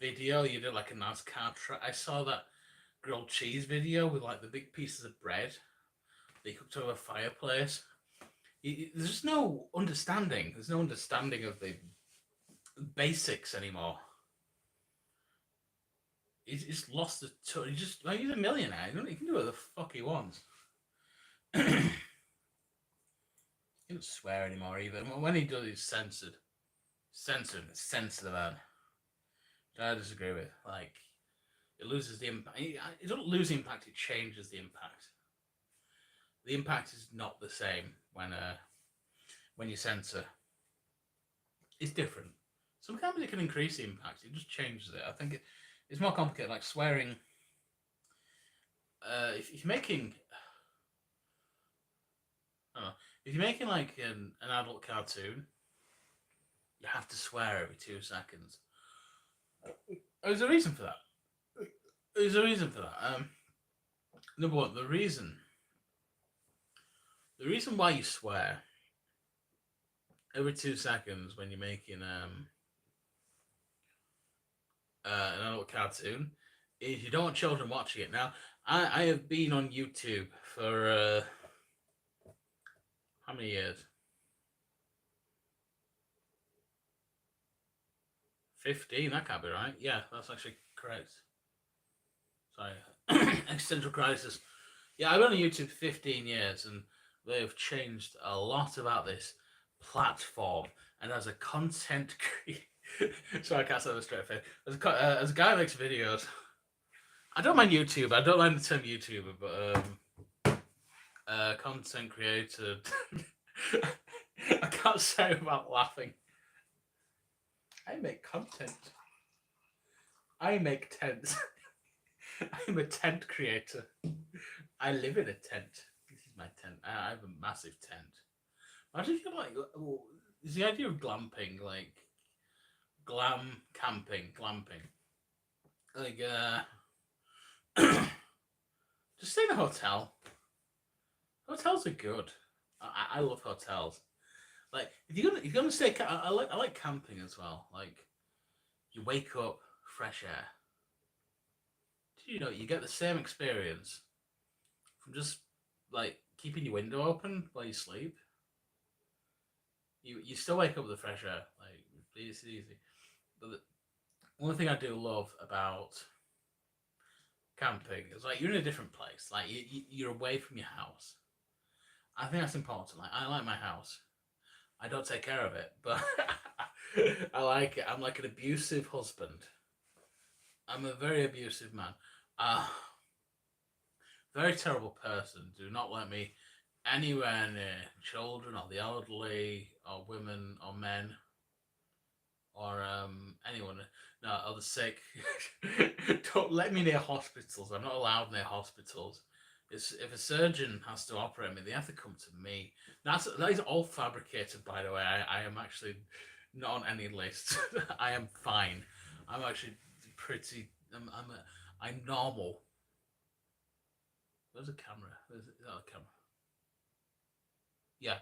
video. You did like a NASCAR track. I saw that grilled cheese video with like the big pieces of bread they cooked over a fireplace. There's no understanding. There's no understanding of the basics anymore. He's lost the touch. He's a millionaire. He can do what the fuck he wants. He doesn't swear anymore either. When he does, he's censored. Censored the man. I disagree with. Like, it loses the impact. It doesn't lose the impact. It changes the impact. The impact is not the same when you censor. it's different. Sometimes it can increase the impact. It just changes it. I think it's more complicated. Like swearing. If you're making, if you're making like an adult cartoon, you have to swear every 2 seconds. There's a reason for that. There's a reason for that. Number one, the reason why you swear every 2 seconds when you're making an adult cartoon is you don't want children watching it. Now, I have been on YouTube for how many years? 15. That can't be right. Yeah, that's actually correct. Sorry, existential crisis. Yeah, I've been on YouTube 15 years, and they have changed a lot about this platform. And as a content creator, sorry, I can't say that straight face. As a guy who makes videos, I don't mind YouTube. I don't mind the term YouTuber, but content creator. I can't say without laughing. I make content. I make tents. I'm a tent creator. I live in a tent. This is my tent. I have a massive tent. Imagine if you're like, is the idea of glamping like glam camping, glamping? Like, just stay in a hotel. Hotels are good. I love hotels. Like, if you're gonna stay, I like camping as well. Like, you wake up, fresh air. You get the same experience from just like keeping your window open while you sleep. You still wake up with the fresh air. Like, it's easy. But the one thing I do love about camping is like you're in a different place. Like you're away from your house. I think that's important. Like I like my house. I don't take care of it, but I like it. I'm like an abusive husband. I'm a very abusive man. Uh, very terrible person. Do not let me anywhere near children or the elderly or women or men or anyone. No, or the sick. Don't let me near hospitals. I'm not allowed near hospitals. If a surgeon has to operate me, they have to come to me. That is all fabricated, by the way. I am actually not on any list. I am fine. I'm actually pretty. I'm normal. Where's the camera? Is that the camera? Yeah,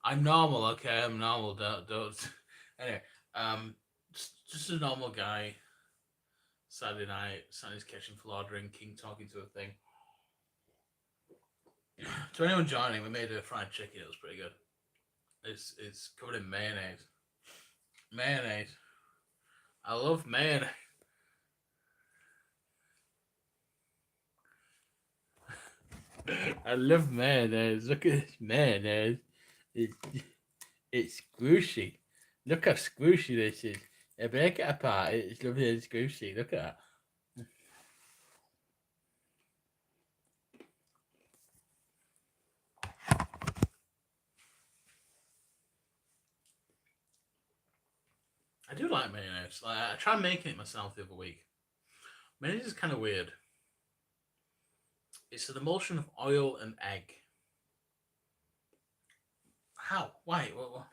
I'm normal. Okay, I'm normal. Don't. Anyway, just a normal guy. Saturday night, sat in his kitchen floor drinking, talking to a thing. To anyone joining, we made a fried chicken. It was pretty good. It's covered in mayonnaise. Mayonnaise. I love mayonnaise. I love mayonnaise. Look at this mayonnaise. It, it's squishy. Look how squishy this is. I break it apart. It's lovely and squishy. Look at that. I do like mayonnaise. Like, I tried making it myself the other week. Mayonnaise is kind of weird. It's an emulsion of oil and egg. How? Why? Well,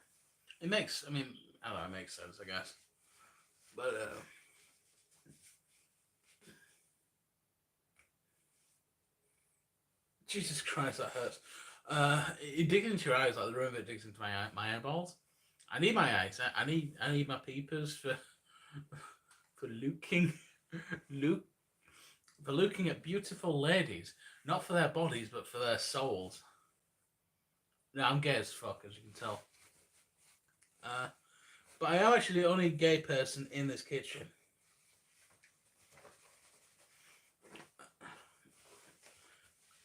it makes. I mean, I don't know. It makes sense, I guess. But Jesus Christ, that hurts. It digs into your eyes like the room of it digs into my eyeballs. I need my eyes. I need my peepers for looking, look for looking at beautiful ladies, not for their bodies but for their souls. No, I'm gay as fuck, as you can tell. Uh, but I am actually the only gay person in this kitchen.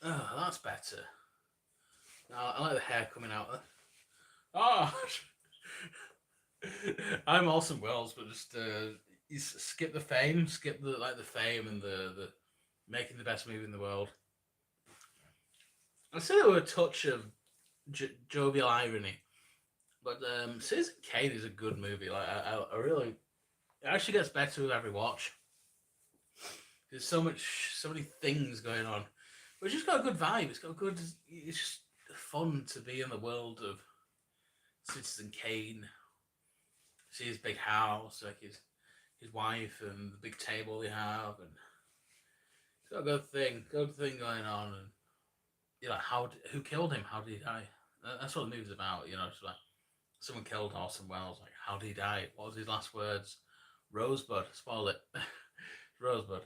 Oh, that's better. Now, I like the hair coming out. Oh, I'm Orson Welles, but just skip the fame, skip the fame and the making the best movie in the world. I said it with a touch of jovial irony, But Citizen Kane is a good movie. Like I really, it actually gets better with every watch. There's so many things going on, but it's just got a good vibe. It's got a good. It's just fun to be in the world of Citizen Kane. See his big house, like his wife, and the big table they have, and it's got a good thing going on. And you're like, who killed him? How did he die? That's what the movie's about. You know, it's like someone killed Orson Welles. Like, how did he die? What was his last words? Rosebud. Spoil it. Rosebud.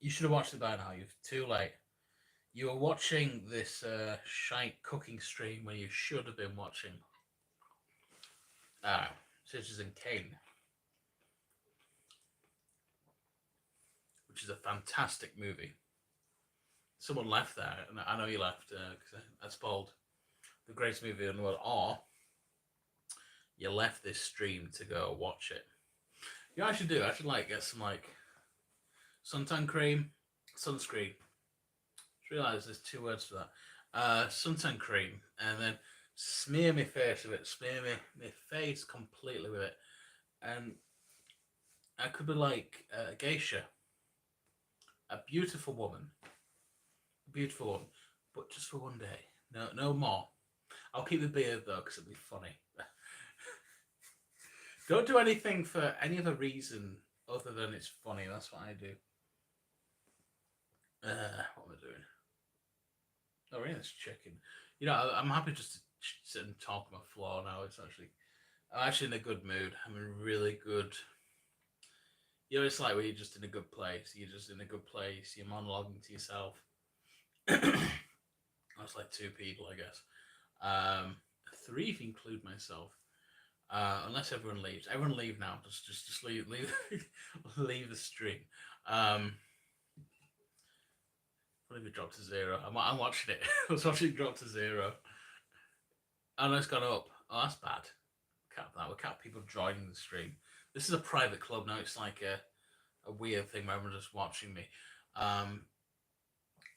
You should have watched it by now. You're too late. You were watching this shite cooking stream when you should have been watching Citizen Kane, which is a fantastic movie. Someone left there, and I know you left because I spoiled the greatest movie in the world, or you left this stream to go watch it. You know what I should do? I should get some suntan cream, sunscreen. Just realised there's 2 words for that. Suntan cream, and then smear my face with it. Smear my face completely with it, and I could be like a geisha, a beautiful woman, but just for one day. No more. I'll keep the beard though, because it'll be funny. Don't do anything for any other reason other than it's funny. That's what I do. What am I doing? Oh, really? It's chicken. You know, I'm happy just to sit and talk on the floor now. I'm actually in a good mood. I'm in a really good. You know, it's like when you're just in a good place. You're just in a good place. You're monologuing to yourself. That's like 2 people, I guess. 3 if you include myself. Unless everyone leaves. Everyone leave now. Just leave leave the stream. I believe it dropped to 0. I'm watching it. I was watching it drop to 0. And it's gone up. Oh, that's bad. We can't people joining the stream. This is a private club now. It's like a weird thing where everyone's just watching me.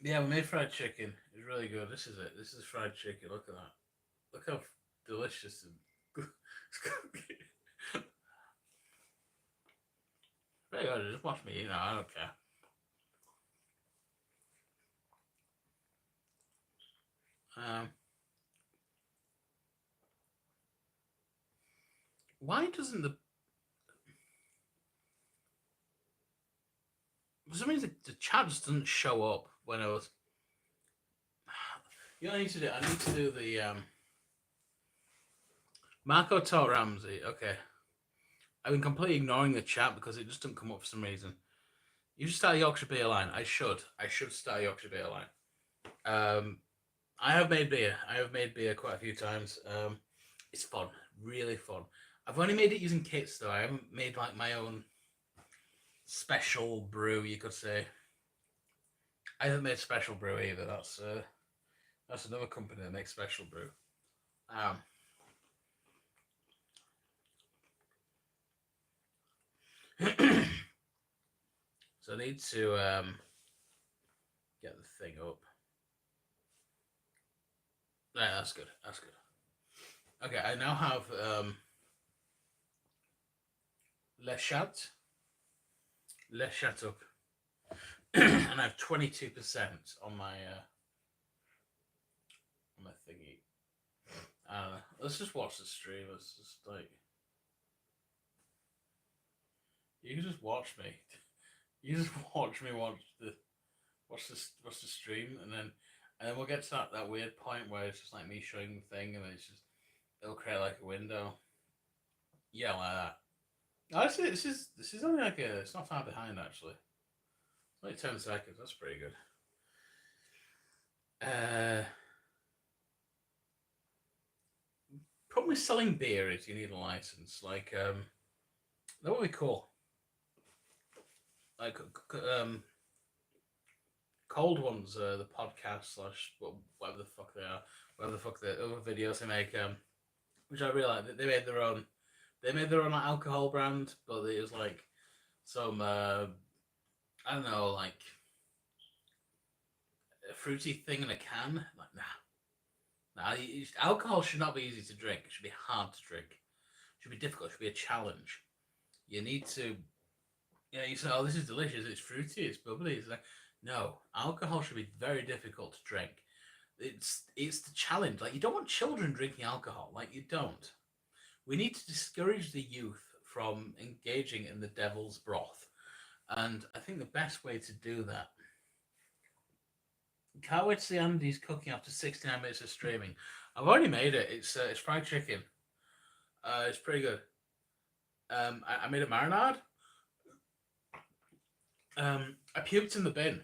Yeah, we made fried chicken. It's really good. This is it. This is fried chicken. Look at that. Look how delicious and very good. Just watch me eat now. I don't care. Why doesn't for some reason the chat just doesn't show up when I was. You know what I need to do? I need to do the Marco taught Ramsey. Okay. I've been completely ignoring the chat because it just didn't come up for some reason. You should start a Yorkshire beer line. I should start a Yorkshire beer line. I have made beer. Quite a few times. It's fun, really fun. I've only made it using kits though. I haven't made like my own special brew, you could say. I haven't made special brew either. That's another company that makes special brew. So I need to get the thing up. Yeah, that's good. Okay, I now have Le Chat up, and I have 22% on my thingy. Let's just watch the stream. Let's just you can just watch me. You just watch me watch the stream, and then we'll get to that weird point where it's just like me showing the thing, and it'll create like a window. Yeah, like that. Actually, this is only it's not far behind actually. It's like 10 seconds. That's pretty good. Probably selling beer is you need a license. Like that would be cool. Like Cold Ones, the podcast / whatever the fuck they are, whatever the fuck the other videos they make, which I really like. They made their own. They made their own alcohol brand, but it was like some I don't know, like a fruity thing in a can. Like, nah, Now, alcohol should not be easy to drink. It should be hard to drink. It should be difficult. It should be a challenge. You need to, you say, oh, this is delicious. It's fruity. It's bubbly. It's like, no, alcohol should be very difficult to drink. It's the challenge. Like, you don't want children drinking alcohol. Like, you don't. We need to discourage the youth from engaging in the devil's broth. And I think the best way to do that. Can't wait to see Andy's cooking after 69 minutes of streaming. I've already made it. It's fried chicken. It's pretty good. I made a marinade. I puked in the bin.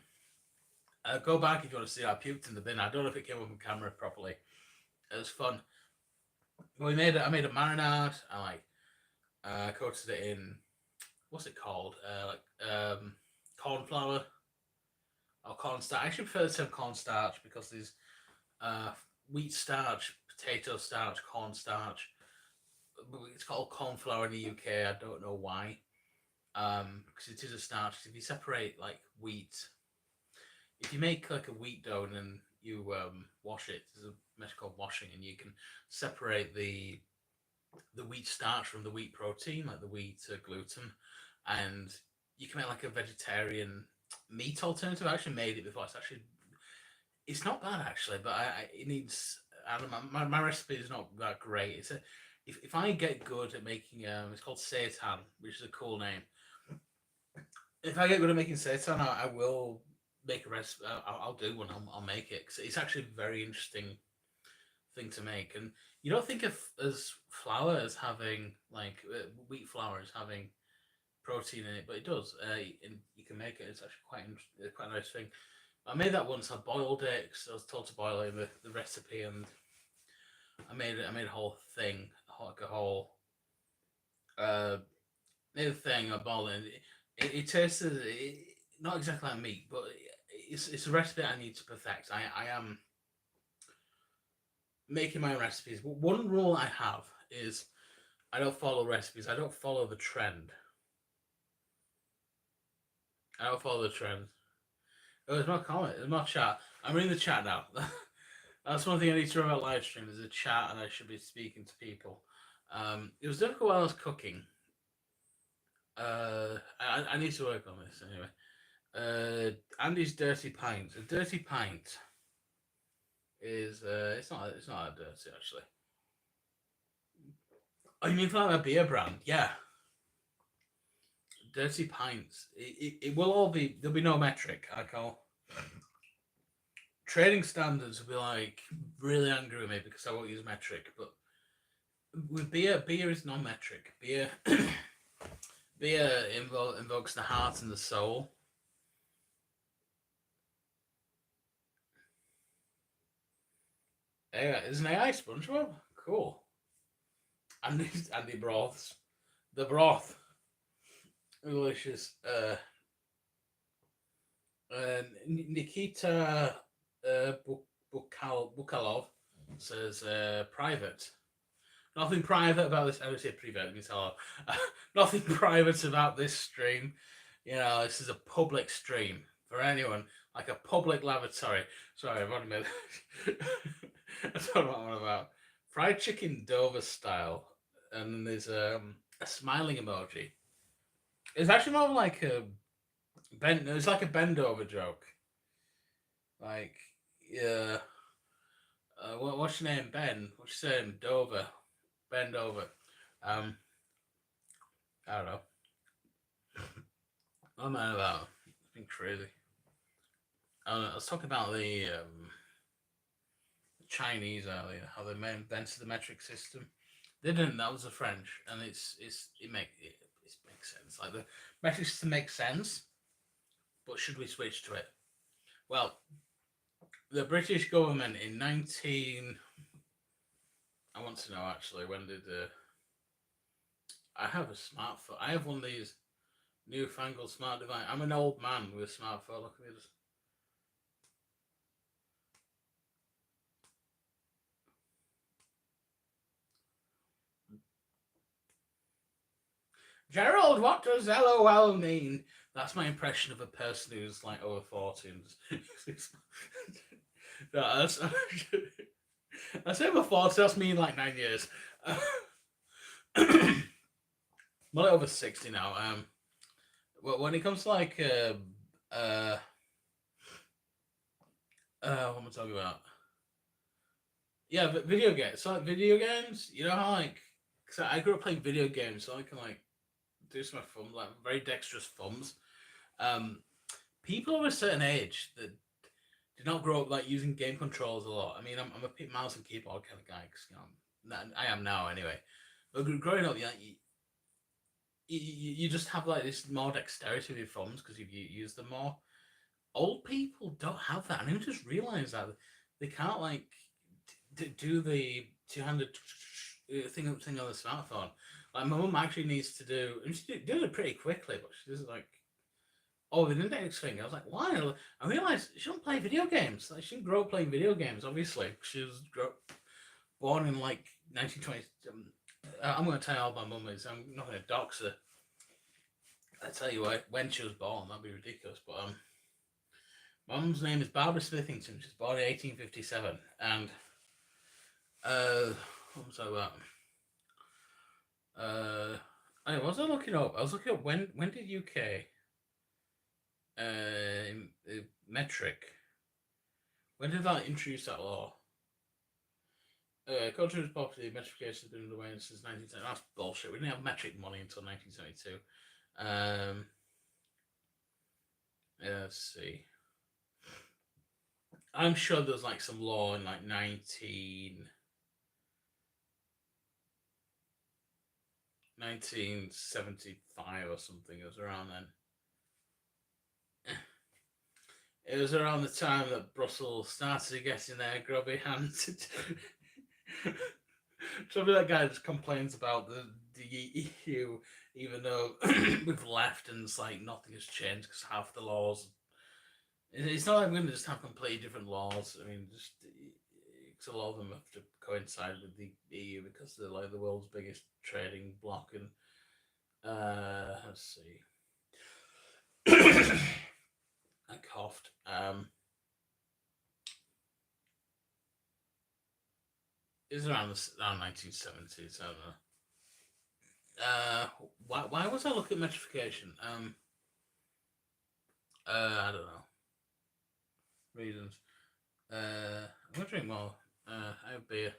Go back if you want to see it. I puked in the bin. I don't know if it came up on camera properly. It was fun. Well, I made a marinade. I coated it in, what's it called? Corn flour or cornstarch. I actually prefer the term cornstarch because there's wheat starch, potato starch, cornstarch. It's called corn flour in the UK. I don't know why. Because it is a starch. If you separate like wheat, if you make like a wheat dough and then you wash it, there's a method called washing, and you can separate the wheat starch from the wheat protein, like the wheat gluten, and you can make like a vegetarian meat alternative. I actually made it before. It's not bad actually, but it needs. I don't know, my recipe is not that great. If I get good at making it's called seitan, which is a cool name. If I get good at making seitan, I will make a recipe. I'll do one. I'll make it because it's actually a very interesting thing to make. And you don't think of as flour as having like wheat flour as having protein in it, but it does. And you can make it. It's actually quite a nice thing. I made that once. I boiled it because I was told to boil it in the recipe, and I made it. I made a whole thing, like a whole made a thing. I boiled it. It tasted not exactly like meat, but it's a recipe I need to perfect. I am making my own recipes. One rule I have is I don't follow recipes. I don't follow the trend. I don't follow the trend. Oh, there's my comment. There's my chat. I'm in the chat now. That's one thing I need to remember about live stream. There's a chat, and I should be speaking to people. It was difficult while I was cooking. I need to work on this anyway. Andy's dirty pint. A dirty pint is it's not that dirty actually. Oh, you mean for like a beer brand? Yeah. Dirty pints. It will all be. There'll be no metric. I call. Trading standards will be like really angry with me because I won't use metric. But with beer is non-metric. Beer invokes the heart and the soul. Yeah, is an AI SpongeBob? Cool. Andy broths. The broth. Delicious. Nikita Bukalov says private. Nothing private about this. I would say private. Nothing private about this stream. You know, this is a public stream for anyone, like a public lavatory. Sorry, I've already made. I don't know what I'm about. Fried chicken Dover style, and then there's a smiling emoji. It's actually more like a bend. It's like a bend over joke. Like, yeah. What's your name, Ben? What's your name, Dover? Bend over. I don't know. What am I about? It's been crazy. I was talking about the Chinese earlier, how they invented the metric system. They didn't. That was the French, and it makes sense. Like the metric system makes sense, but should we switch to it? Well, the British government in 19. I want to know actually when did I have a smartphone. I have one of these newfangled smart device. I'm an old man with a smartphone. Look at this. Gerald, what does LOL mean? That's my impression of a person who's like over 40. I say before, so that's me in like 9 years. I'm a little over 60 now. When it comes to like uh what am I talking about? Yeah, but video games. So like video games, you know how like, cause I grew up playing video games, so I can like do some thumbs, like very dexterous thumbs. Um, People of a certain age that did not grow up like using game controls a lot. I mean, I'm a mouse and keyboard kind of guy, cause you know, I am now anyway. But growing up, yeah, you just have like this more dexterity with your thumbs because you use them more. Old people don't have that. I didn't just realize that they can't like do the two-handed thing on the smartphone. Like my mum actually needs to do, and she does it pretty quickly, but she does it like, oh, the index finger. I was like, why? I realized she don't play video games. Like she didn't grow up playing video games. Obviously, she was born in like 1920. I'm going to tell you all my mum is. I'm not going to dox her. I tell you what, when she was born, that'd be ridiculous. But mum's name is Barbara Smithington. She's born in 1857, and what was I about? What was I looking up? I was looking up when did UK metric, when did that introduce that law? Culture is property, metrification has been underway since 1970. That's bullshit. We didn't have metric money until 1972. Let's see. I'm sure there's like some law in like 1975 or something. It was around then. It was around the time that Brussels started getting their grubby hands. So that guy just complains about the EU, even though we've left and it's like nothing has changed because half the laws. It's not like we're going to just have completely different laws. I mean, just because a lot of them have to coincide with the EU because they're like the world's biggest trading bloc. And let's see. I coughed. It's around 1970s. I don't know. Why was I looking at metrification? I don't know. Reasons. I'm gonna drink more. I have beer.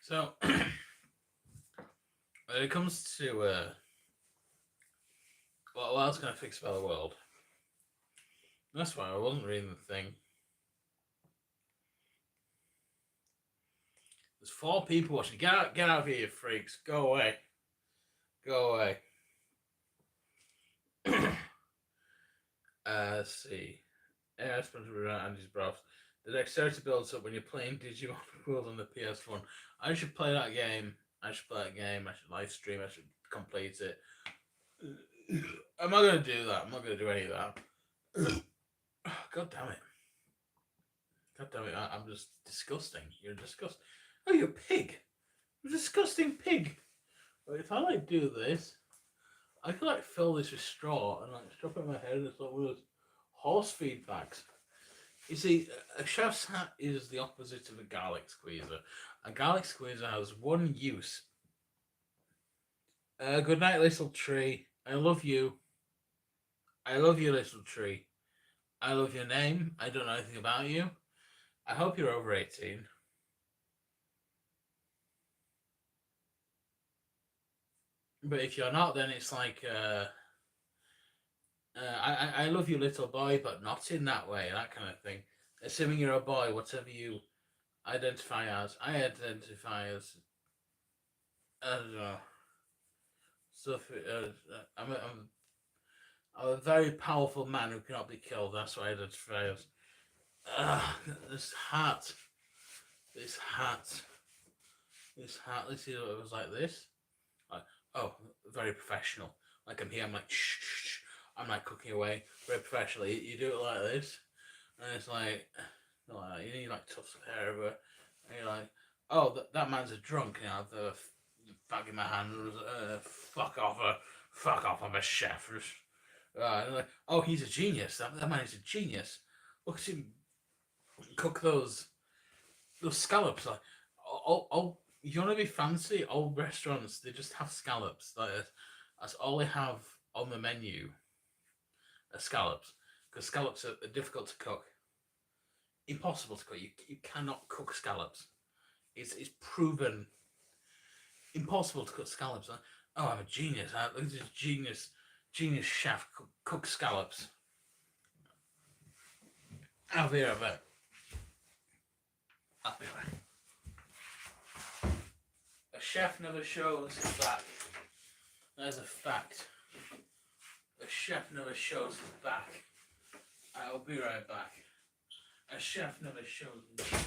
So, when it comes to what else can I fix about the world? That's why I wasn't reading the thing. There's 4 people watching. Get out of here, you freaks. Go away. Go away. Let's see. Yeah, Andy's broths. The dexterity builds up when you're playing Digimon World on the PS1. I should play that game. I should live stream. I should complete it. I'm not going to do that. I'm not going to do any of that. God damn it. God damn it. I'm just disgusting. You're disgusting. Oh, you're a pig. You're a disgusting pig. But if I like do this, I could like fill this with straw and like strap it in my head and it's like one of those horse feed bags. You see, a chef's hat is the opposite of a garlic squeezer. A garlic squeezer has one use. Good night, little tree. I love you. I love you, little tree. I love your name. I don't know anything about you. I hope you're over 18. But if you're not, then it's like, I love you, little boy, but not in that way, that kind of thing. Assuming you're a boy, whatever you identify as. I identify as, I don't know. So I'm a very powerful man who cannot be killed. That's what I identify as. This hat. Let's see what it was like this. Like, oh, very professional. Like I'm here, I'm like, shh. I'm like cooking away. Very professionally. You do it like this. And it's like you need like tufts of hair everywhere. And you're like, oh, that man's a drunk. You know, the fuck in my hand. Fuck off. I'm a chef. Like, oh, he's a genius. That man is a genius. Look at him cook those scallops. Like, you want to be fancy? Old restaurants, they just have scallops. Like, that's all they have on the menu. Are scallops, because scallops are difficult to cook. Impossible to cook. You cannot cook scallops. It's proven impossible to cook scallops. Oh, I'm a genius. Look at this genius chef cook scallops. I'll be right back. I'll be right back. A chef never shows his back. That's a fact. A chef never shows his back. I'll be right back. A chef never shows his back.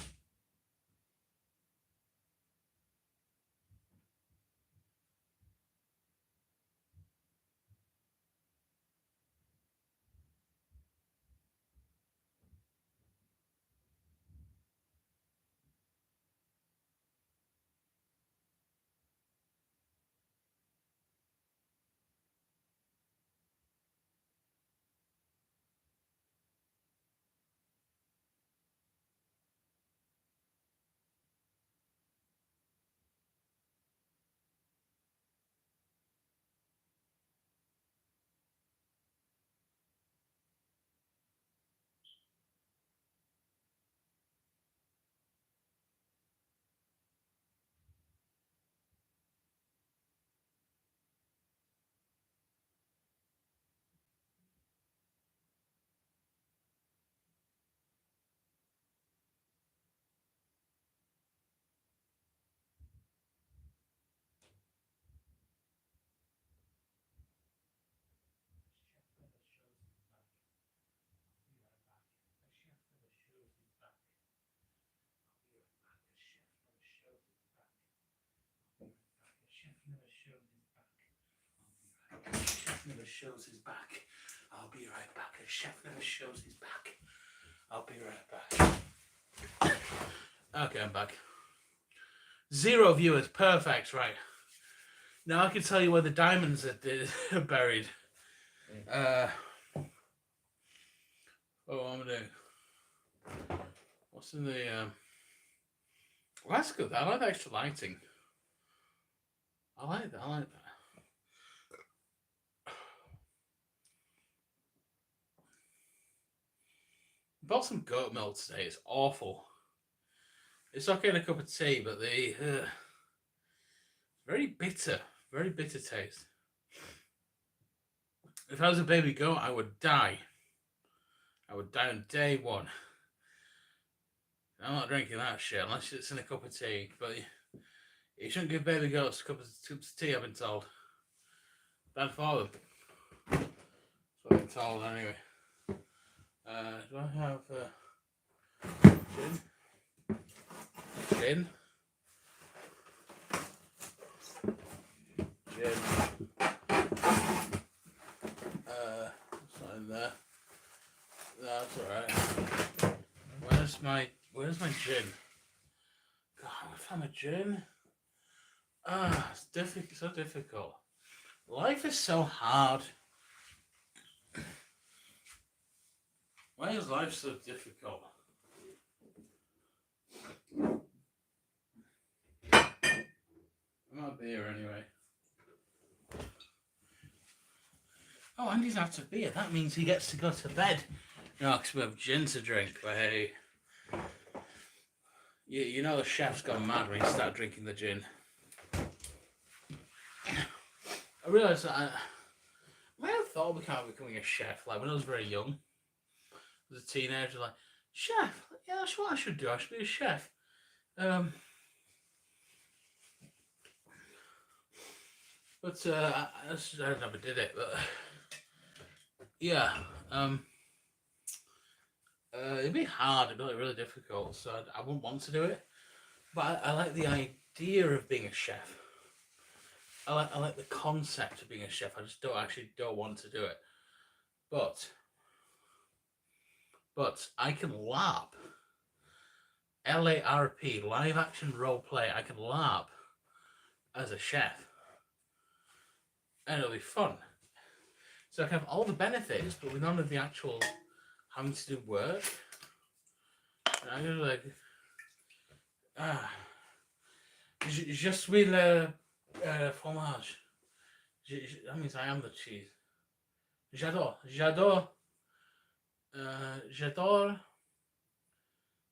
Never shows his back. I'll be right back. A chef never shows his back. I'll be right back. Okay, I'm back. 0 viewers. Perfect. Right. Now I can tell you where the diamonds are buried. What I'm gonna do? What's in the? Well, that's good. I like the extra lighting. I like that. Bought some goat milk today. It's awful. It's okay in a cup of tea, but very bitter taste. If I was a baby goat, I would die. I would die on day one. I'm not drinking that shit unless it's in a cup of tea. But you shouldn't give baby goats cups of tea, I've been told. Bad for them. That's what I've been told anyway. Do I have gin? Gin? It's not in there. That's alright. Where's my gin? God, I found a gin. It's so difficult. Life is so hard. Why is life so difficult? I'm not beer anyway. Oh, Andy's out of beer. That means he gets to go to bed. No, because we have gin to drink. But hey, you know the chef's gone mad when he started drinking the gin. I realised that I have thought about becoming a chef. Like when I was very young, as a teenager, like chef. Yeah, that's what I should do. I should be a chef. But I never did it. But yeah, it'd be hard. It'd be like really difficult. So I wouldn't want to do it. But I like the idea of being a chef. I like the concept of being a chef. I just don't want to do it. But I can lap LARP, live action role play. I can LARP as a chef, and it'll be fun. So I can have all the benefits, but with none of the actual having to do work. And I'm gonna like, ah, je suis le fromage. That means I am the cheese. J'adore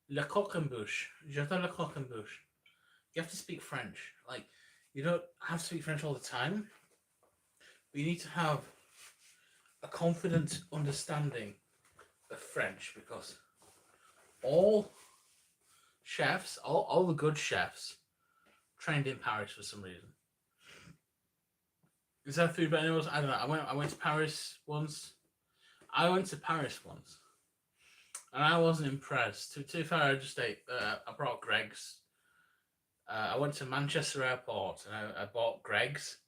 le croquembouche. J'adore le croquembouche. You have to speak French. Like, you don't have to speak French all the time, but you need to have a confident understanding of French, because all chefs, all the good chefs, trained in Paris for some reason. Is that food but anyone? I don't know. I went to Paris once. And I wasn't impressed. To be fair, I just ate. I brought Greggs. I went to Manchester Airport and I bought Greggs.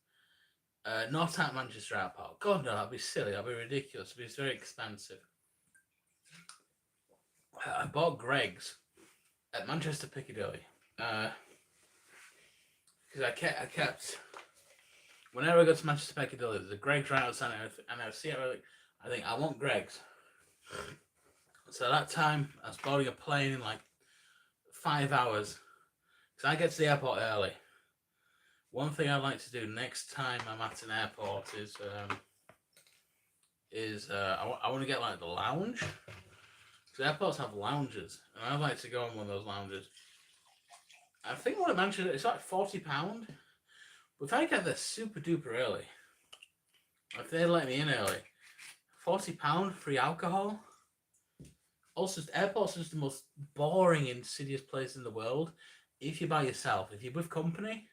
Not at Manchester Airport. God no, that'd be silly. That'd be ridiculous. It'd be very expensive. I bought Greggs at Manchester Piccadilly. Because I kept. Whenever I go to Manchester Piccadilly, there's a Greggs right outside, and I see it. I think I want Greggs. So that time, I was boarding a plane in like 5 hours. Because I get to the airport early. One thing I'd like to do next time I'm at an airport is I want to get like the lounge. Because airports have lounges, and I'd like to go on one of those lounges. I think one at Manchester, it's like £40. But if I get there super duper early, if they let me in early, £40 free alcohol. Also, airports are just the most boring, insidious place in the world. If you're by yourself, if you're with company,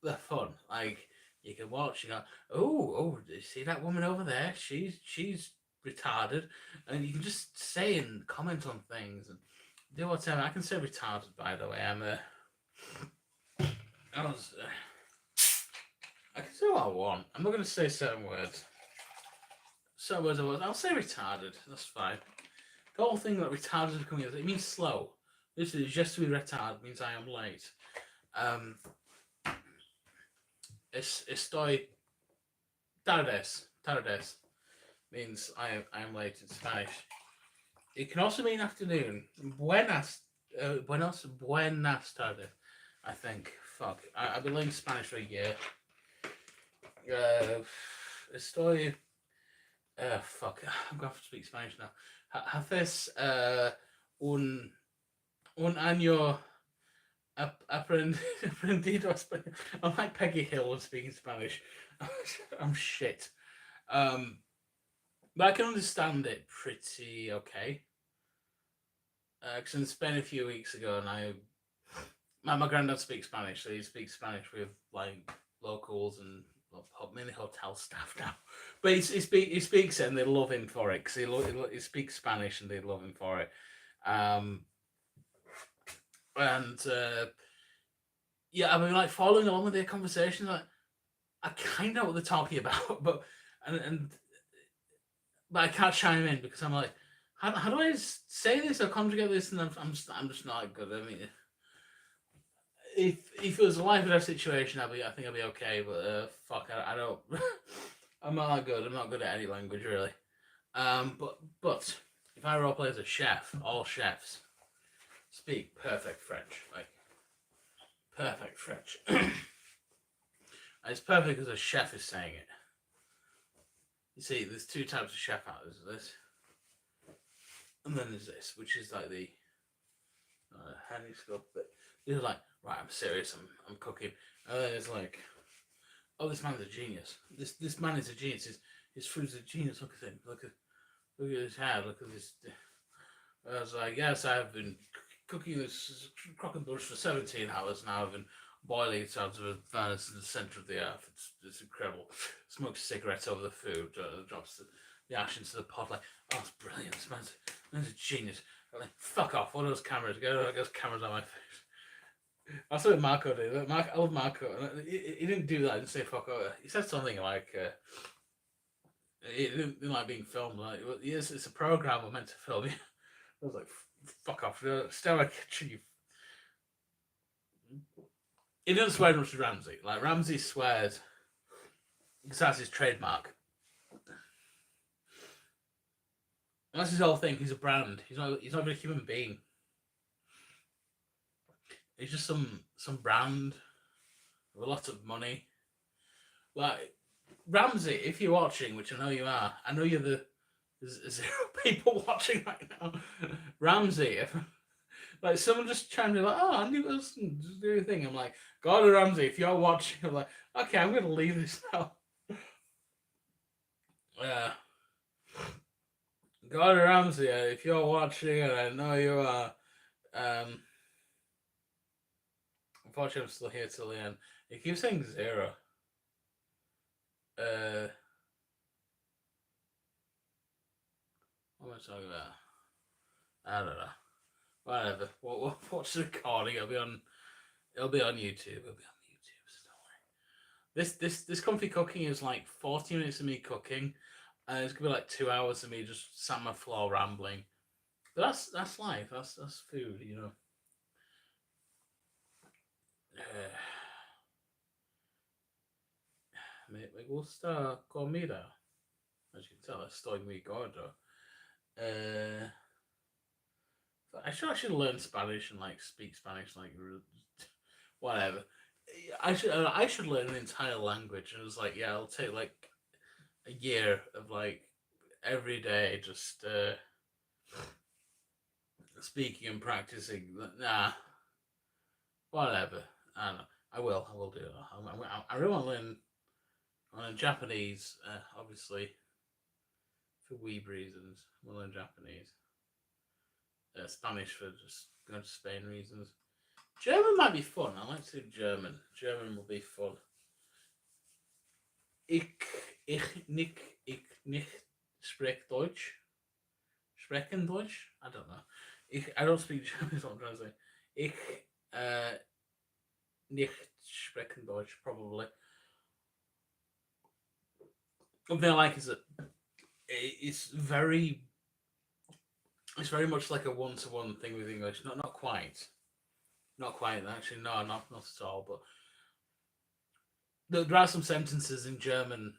they're fun. Like, you can watch, you go, oh, you see that woman over there? She's retarded. And you can just say and comment on things and do whatever. I can say retarded, by the way. I can say what I want. I'm not going to say certain words. I'll say retarded. That's fine. The whole thing that retarded is coming out, it means slow. This is just to be retarded means I am late. Estoy tardes means I am late in Spanish. It can also mean afternoon. Buenas tardes. I think. Fuck. I've been learning Spanish for a year. Estoy. Fuck. I'm going to have to speak Spanish now. Haces un año aprendido español. I'm like Peggy Hill when speaking Spanish. I'm shit. But I can understand it pretty okay. Because I spent a few weeks ago, and my granddad speaks Spanish, so he speaks Spanish with like locals and mainly hotel staff now. But he speaks it, and they love him for it, because he speaks Spanish, and they love him for it. Yeah, I mean, like, following along with their conversations, like, I kind of know what they're talking about, but I can't chime in because I'm like, how do I say this or conjugate this? And I'm just not good. I mean, if it was a life or death situation, I think I'd be okay. But fuck, I don't. I'm not that good. I'm not good at any language really. But if I roleplay as a chef, all chefs speak perfect French, like perfect French. And it's perfect because a chef is saying it. You see, there's two types of chef out. There's this, and then there's this, which is like the handy stuff. But they're like, right, I'm serious. I'm cooking. And then it's like, oh, this man's a genius. This man is a genius. His food's a genius. Look at him. Look at his hair. Look at this. I was like, yes, I've been cooking this croquembouche for 17 hours now. I've been boiling it out of a furnace in the centre of the earth. It's incredible. Smokes cigarettes over the food, drops the ash into the pot. Like, oh, it's brilliant. This man's a genius. I'm like, fuck off. What are those cameras? Get those cameras on my face. That's what Marco did. I love Marco. He didn't do that. He didn't say fuck off. He said something like, he didn't like being filmed. Like, well, yes, it's a program we're meant to film. I was like, Fuck off. Stay out of my kitchen, you. He doesn't swear as much as Ramsay. Like, Ramsay swears because that's his trademark. That's his whole thing. He's a brand. He's not even a human being. He's just some brand with a lot of money. Like, Ramsay, if you're watching, which I know you are, I know you're there's 0 people watching right now. Ramsay, if like someone just chimed in like, oh, Andy Wilson, just do your thing. I'm like, Gordon Ramsay, if you're watching, I'm like, okay, I'm gonna leave this now. Gordon Ramsay, if you're watching, and I know you are, unfortunately, I'm still here till the end. You keep saying 0. What am I talking about? I don't know. Whatever. We'll watch the recording. It'll be on YouTube. It'll be on YouTube. So don't worry. This comfy cooking is like 40 minutes of me cooking, and it's gonna be like 2 hours of me just sat on my floor rambling. But that's life. That's food, you know. Me gusta comida. As you can tell, estoy muy gordo. I should learn Spanish and like speak Spanish, like whatever. I should learn an entire language, and it was like, yeah, I'll take like a year of like every day just speaking and practicing. Nah, whatever. I don't know. I will do it. I really want to learn Japanese, obviously, for weeb reasons. We'll learn Japanese. Spanish for just going to Spain reasons. German might be fun. I like to do German. German will be fun. Ich nicht sprech Deutsch. Sprechen Deutsch? I don't know. I don't speak German, is what I'm trying to say. Ich nicht sprechen Deutsch, probably. One thing I like is that it's very much like a one-to-one thing with English. Not quite. Not quite. Actually, no, not at all. But there are some sentences in German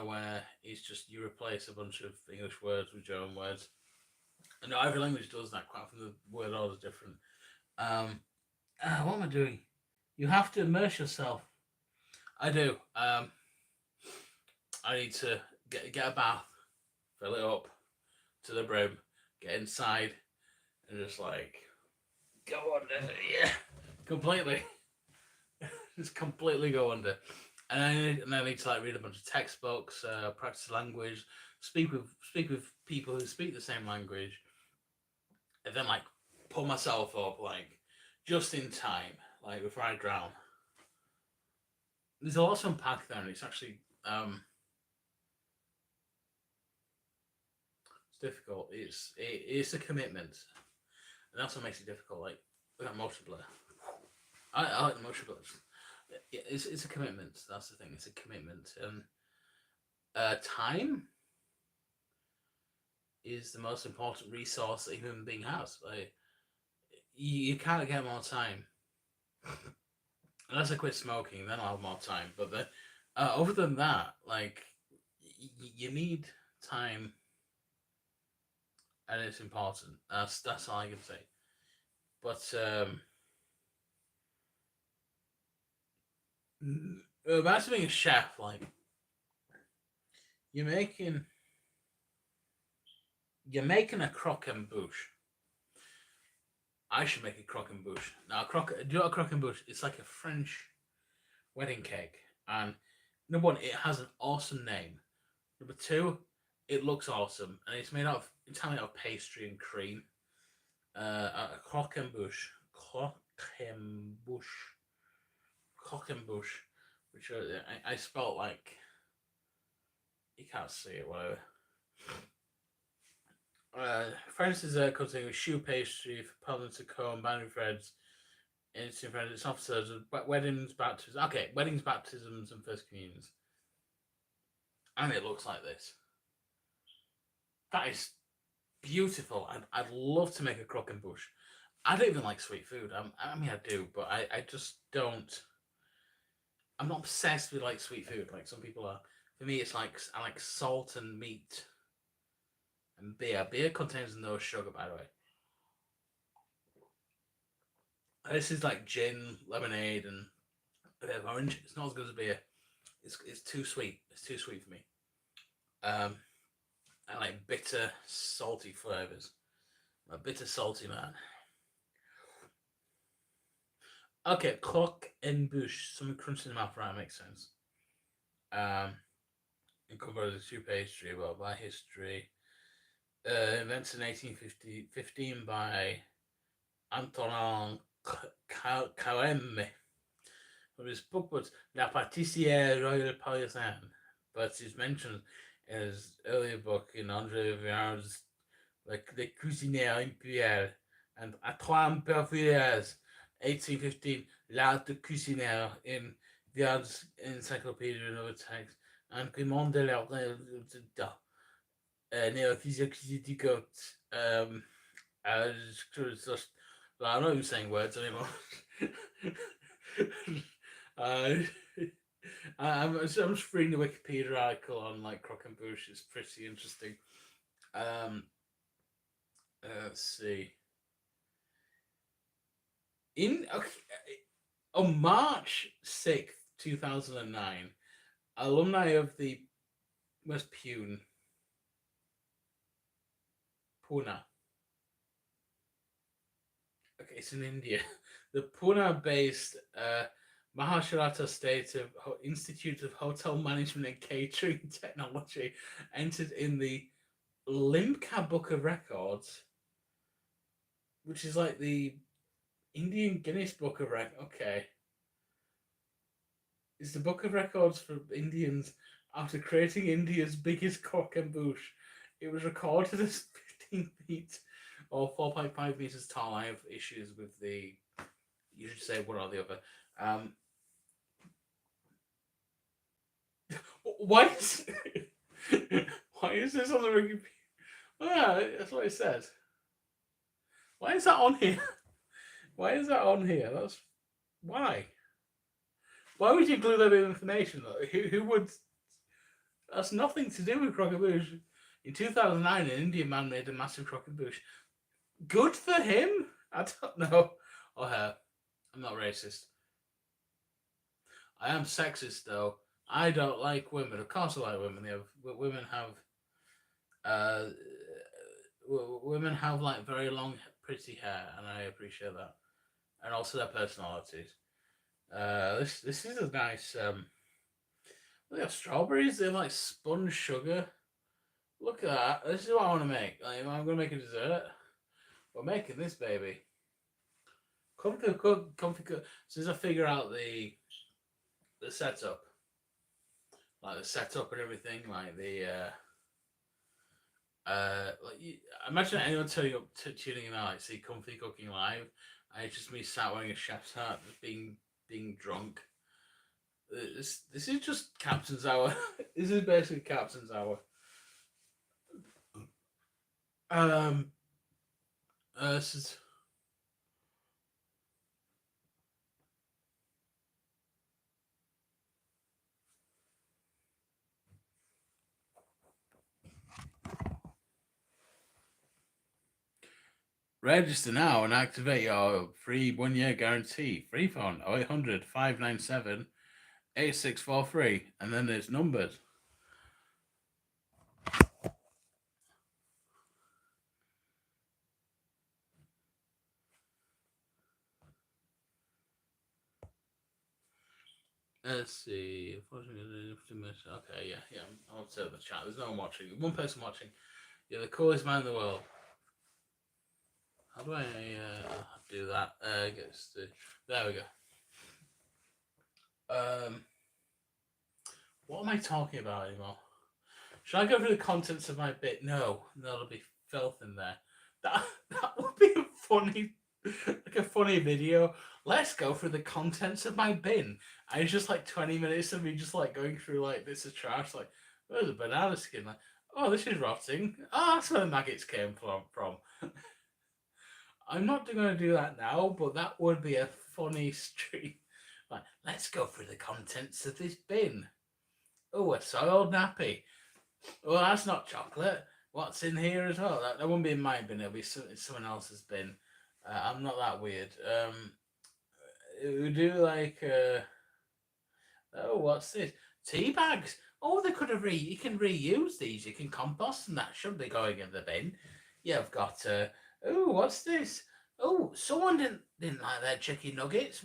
where it's just you replace a bunch of English words with German words. And every language does that. Quite often the word order is different. What am I doing? You have to immerse yourself. I do. I need to get a bath, fill it up to the brim, get inside, and just like go under. Yeah, completely. Just completely go under. And I need to like read a bunch of textbooks, practice language, speak with people who speak the same language, and then like pull myself up like just in time, like before I drown. There's a lot to unpack there, and it's actually it's difficult. It's a commitment, and that's what makes it difficult. Like look at motion blur. I like the motion blur. It's a commitment. That's the thing. It's a commitment, and time is the most important resource a human being has. Like you can't get more time unless I quit smoking. Then I'll have more time. But other than that, like you need time, and it's important. That's all I can say. But imagine being a chef, like you're making a croquembouche. I should make a croquembouche. Now, do you know what a croquembouche? It's like a French wedding cake. And number one, it has an awesome name. Number two, it looks awesome, and it's made out of entirely out of pastry and cream. A croquembouche, which I spelt like you can't see it, whatever. France is containing choux pastry, parliament of comb, binary threads, instant friends, it's officers, weddings, baptisms. Okay, weddings, baptisms, and first communions. And it looks like this. That is beautiful. I'd love to make a croquembouche. I don't even like sweet food. I mean, I do, but I just don't. I'm not obsessed with like sweet food like some people are. For me, it's like I like salt and meat and beer. Beer contains no sugar, by the way. This is like gin, lemonade, and a bit of orange. It's not as good as beer. It's too sweet. It's too sweet for me. Um, I like bitter, salty flavors. I'm a bitter, salty man. Okay, croque and bouche. Something crunchy in the mouth, right? Makes sense. Um, it covers a two pastry about by history. Invented in 1815 by Antonin Carême. From his book was La Pâtissière Royale Parisienne, but it's mentioned in his earlier book in André Viard's like Les Cuisinières Impériales and Antoine Perfières, 1815, L'Art de Cuisinière in Viard's Encyclopedia and other texts, and Clément de la Néophysique du Goat. Just, I'm not even saying words anymore. uh, I'm just reading the Wikipedia article on like croquembouche. It's pretty interesting. Um, let's see. On March 6th, 2009, alumni of the West Pune, Pune. Okay, it's in India. The Pune-based Maharashtra State Institute of Hotel Management and Catering Technology entered in the Limca Book of Records, which is like the Indian Guinness Book of Records. Okay. It's the Book of Records for Indians after creating India's biggest croquembouche. It was recorded as 15 feet or 4.5 meters tall. I have issues with the. You should say one or the other. Why is why is this on the Wikipedia? Yeah, that's what it says. Why is that on here? Why is that on here? That's why. Why would you glue that in information though? Who would? That's nothing to do with croquembouche. In 2009, an Indian man made a massive croquembouche. Good for him. I don't know. Or her. I'm not racist. I am sexist though. I don't like women. Of course, I like women. Women have like very long, pretty hair, and I appreciate that, and also their personalities. This is a nice. They have strawberries. They have like spun sugar. Look at that. This is what I want to make. Like, I'm gonna make a dessert. We're making this baby. Comfy cook. As soon as I figure out the setup, like the setup and everything, like the imagine anyone tuning in now, like see Comfy Cooking Live, and it's just me sat wearing a chef's hat, just being drunk. This is just Captain's Hour. This is basically Captain's Hour. This is. Register now and activate your free 1-year guarantee. Free phone 0800 597 8643. And then there's numbers. Let's see. Okay, yeah. I'll observe the chat. There's no one watching. One person watching. You're the coolest man in the world. How do I do that? There we go. What am I talking about anymore? Should I go through the contents of my bit? No, that'll be filth in there. That would be a funny video. Let's go through the contents of my bin. And it's just like 20 minutes of me just like going through like bits of trash. Like, there's a banana skin. Like, Oh, this is rotting. Oh, that's where the maggots came from. I'm not going to do that now, but that would be a funny stream. Like, let's go through the contents of this bin. Oh, a soiled nappy. Well, that's not chocolate. What's in here as well? That won't be in my bin. It'll be someone else's bin. I'm not that weird. We do like. Oh, what's this? Tea bags. Oh, they could have you can reuse these. You can compost and that shouldn't be going in the bin. You've got oh, what's this? Oh, someone didn't like their chicken nuggets.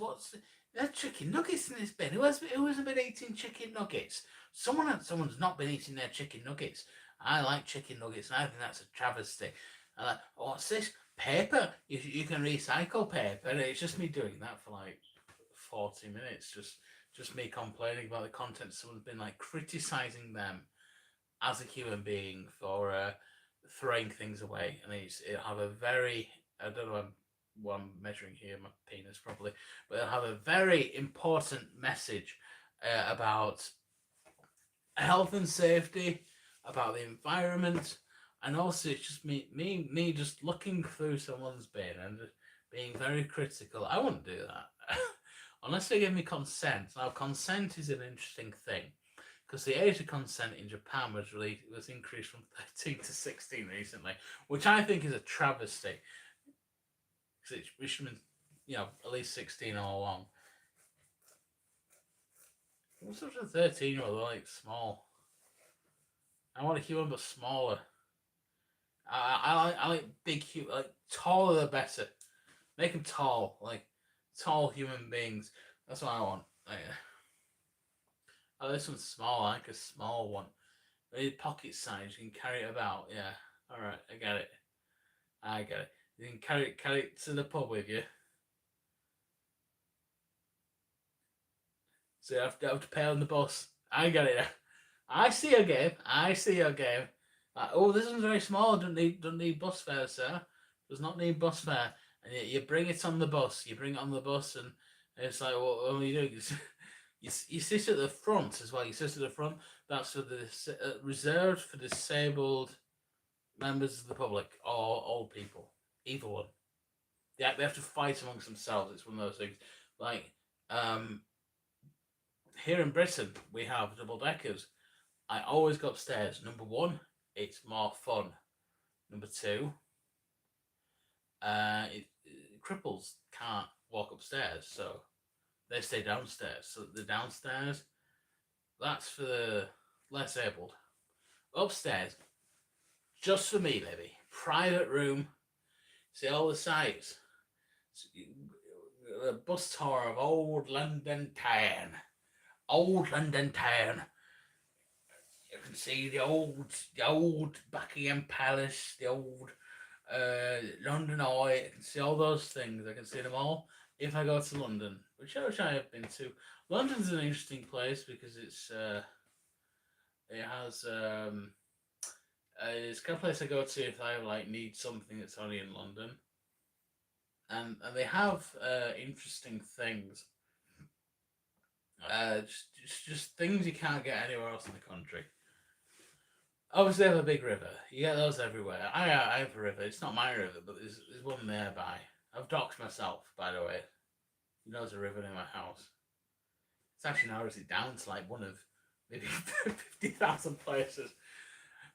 There's chicken nuggets in this bin? Who has been eating chicken nuggets? Someone's not been eating their chicken nuggets. I like chicken nuggets, and I think that's a travesty. What's this? Paper. You can recycle paper. It's just me doing that for like 40 minutes. Just me complaining about the content. Someone's been like criticizing them as a human being for throwing things away, and it'll have a very, I don't know what I'm measuring here, my penis probably, but it'll have a very important message about health and safety, about the environment, and also it's just me just looking through someone's bin and just being very critical. I wouldn't do that. Unless they give me consent. Now, consent is an interesting thing because the age of consent in Japan was increased from 13 to 16 recently, which I think is a travesty. Because it should have been, at least 16 all along. What's such a 13-year-old? They're like small. I want a human but smaller. I like big human, like taller the better. Make them tall, like tall human beings. That's what I want. Oh, this one's small. I like a small one. Maybe pocket size. You can carry it about. Yeah. All right. I get it. You can carry it to the pub with you. So you have to pay on the bus. I get it. I see your game. Oh, this one's very small. Don't need bus fare, sir. Does not need bus fare. And you bring it on the bus. You bring it on the bus, and it's like, what are you doing? You sit at the front as well. You sit at the front. That's for the reserved for disabled members of the public or old people. Either one. Yeah, they have to fight amongst themselves. It's one of those things. Like here in Britain, we have double deckers. I always go upstairs. Number one, it's more fun. Number two, cripples can't walk upstairs, so they stay downstairs. So the downstairs, that's for the less abled. Upstairs, just for me, baby. Private room. See all the sights. The bus tour of old London town. Old London town. You can see the old Buckingham Palace, the old London Eye. I can see all those things. I can see them all if I go to London, which I have been to. London's an interesting place because it has it's the kind of place I go to if I like need something that's only in London, and they have interesting things. Just things you can't get anywhere else in the country. Obviously, they have a big river. You get those everywhere. I have a river. It's not my river, but there's one nearby. I've docked myself, by the way. You know there's a river near my house. It's actually narrowed down to like one of maybe 50,000 places.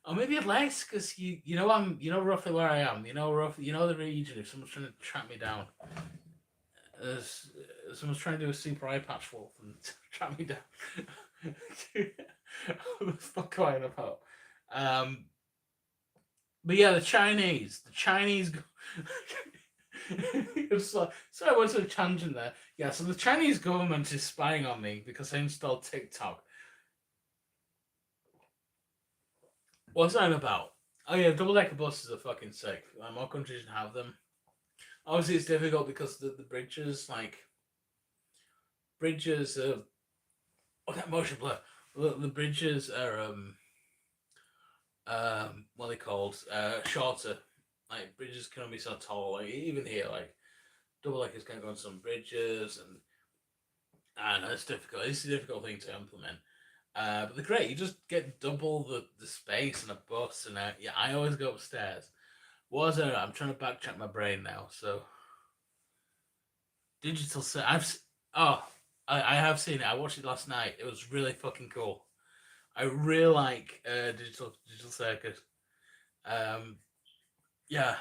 Or maybe less, because you know roughly where I am. You know the region. If someone's trying to track me down, someone's trying to do a super eye patch wolf and track me down. What the fuck am I on about? But yeah, the Chinese. Sorry, I went to a tangent there. Yeah, so the Chinese government is spying on me because I installed TikTok. What's that about? Oh yeah, double-decker buses are fucking sick. More countries have them. Obviously, it's difficult because the bridges, are... Oh, that motion blur. The bridges are, what are they called? Shorter. Like, bridges can only be so tall. Like, even here, like, double-deckers can go on some bridges, and I know it's difficult. It's a difficult thing to implement. But they're great. You just get double the space in a bus, and yeah, I always go upstairs. Was it? I'm trying to backtrack my brain now. So digital set. I have seen it. I watched it last night. It was really fucking cool. I really like digital circus. Yeah,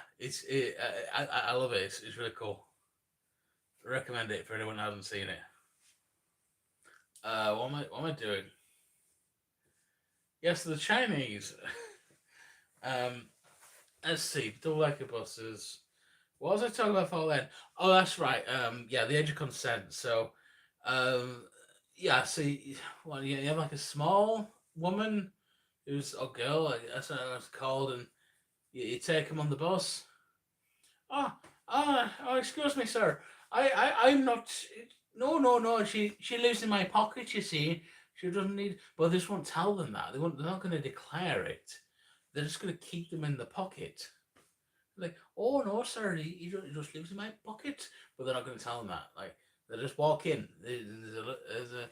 I love it. It's really cool. I recommend it for anyone who hasn't seen it. What am I doing? Yes, the Chinese. Let's see, double decker buses. What was I talking about for then? Oh, that's right. Yeah, the age of consent. So, yeah. So, you have like a small woman who's a girl. That's what it's called, and you take them on the bus. Oh, excuse me, sir. I'm not. No, no, no. She lives in my pocket. You see, she doesn't need. But this won't tell them that. They're not going to declare it. They're just going to keep them in the pocket. Like, oh no, sir, he just lives in my pocket. But they're not going to tell them that. Like, they just walk in. There's a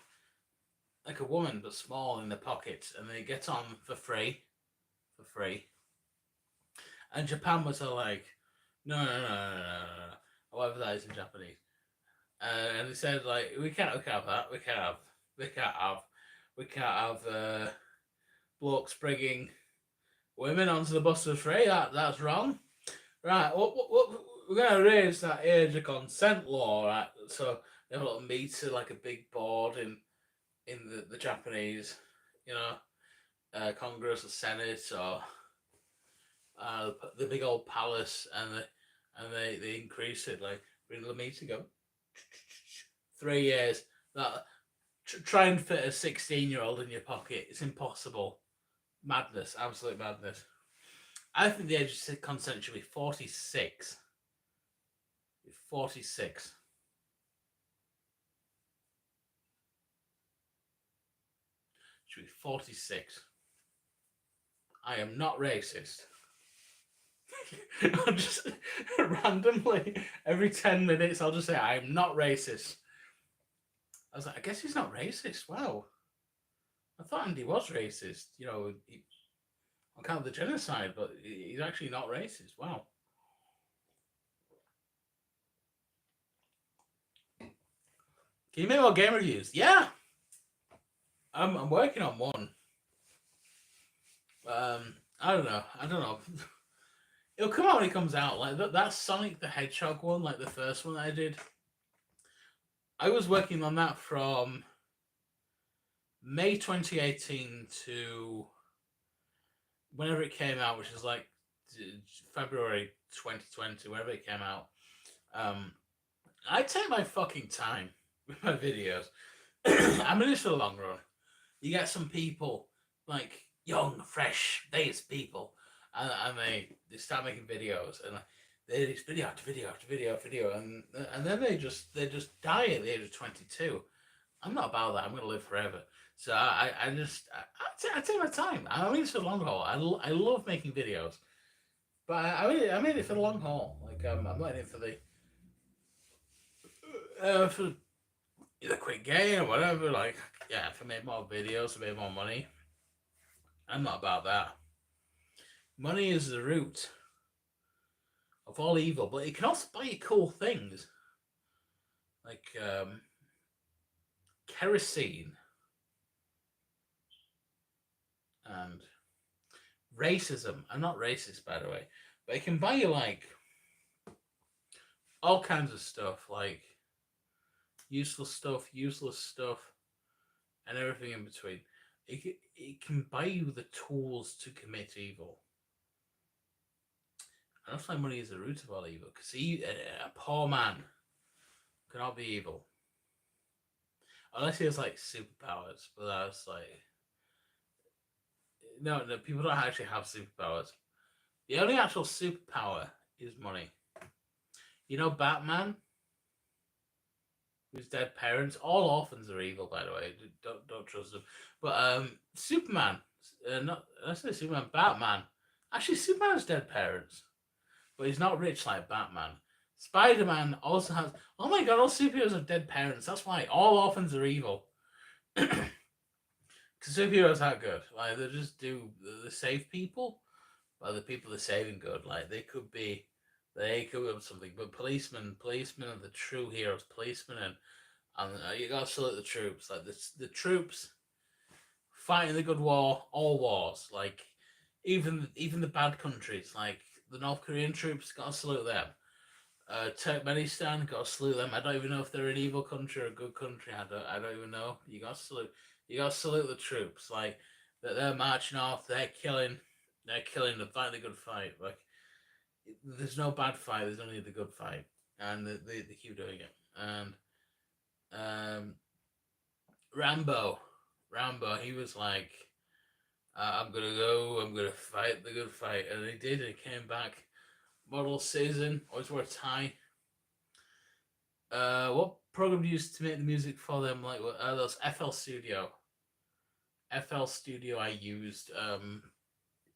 like a woman, but small in the pocket, and they get on for free. And Japan was like, no. Whatever that is in Japanese. And they said like, we can't have that. We can't have blokes bringing women onto the bus for free. That's wrong. Right. What we're gonna raise that age of consent law, right? So they have a little meter, like a big board in the Japanese, Congress or Senate or the big old palace, and they increase it, like bring the meter, go 3 years. That try and fit a 16-year-old in your pocket. It's impossible. Madness, absolute madness. I think the age of consent should be 46. 46. Should be 46. I am not racist. I'll just randomly every 10 minutes I'll just say I'm not racist. I was like, I guess he's not racist. Wow. I thought Andy was racist, on account of the genocide, but he's actually not racist. Wow. Can you make more game reviews? Yeah. I'm working on one. I don't know. It'll come out when it comes out. Like that Sonic the Hedgehog one, like the first one that I did. I was working on that from May 2018 to whenever it came out, which is like February 2020, whenever it came out. I take my fucking time with my videos. I'm in this for the long run. You get some people, like young, fresh, faced people, and they start making videos, and they do video after video, and then they just die at the age of 22. I'm not about that. I'm gonna live forever. So I take my time. I'm in this for the long haul. I love making videos, but I'm in it for the long haul. Like I'm not in it for the quick gain or whatever. Like, yeah, if I made more videos, I made more money. I'm not about that. Money is the root of all evil, but it can also buy you cool things. Like kerosene and racism. I'm not racist, by the way, but it can buy you like all kinds of stuff, like useful stuff, useless stuff, and everything in between. It can buy you the tools to commit evil. And that's why money is the root of all evil. Because a poor man cannot be evil. Unless he has like superpowers. But that's like... No, people don't actually have superpowers. The only actual superpower is money. You know Batman? Whose dead parents, all orphans are evil, by the way. Don't trust them. But Superman, let's say Superman, Batman. Actually, Superman's dead parents, but he's not rich like Batman. Spider-Man also has. Oh my god, all superheroes have dead parents. That's why all orphans are evil. superheroes aren't good. Like they just do they save people, but the people they're saving good. Like they could be something. But policemen are the true heroes. Policemen and you gotta salute the troops. Like the troops fighting the good war, all wars. Like even the bad countries, like the North Korean troops, gotta salute them. Turkmenistan, gotta salute them. I don't even know if they're an evil country or a good country. I don't even know. You gotta salute the troops. Like that they're marching off, they're killing, they're fighting a good fight. Like there's no bad fight, there's only the good fight, and they keep doing it. And um, Rambo, Rambo, he was like, I'm gonna go, I'm gonna fight the good fight, and he did. And he came back, model citizen, always wore a tie. What program do you use to make the music for them? Like those FL Studio. FL Studio. I used. Yeah,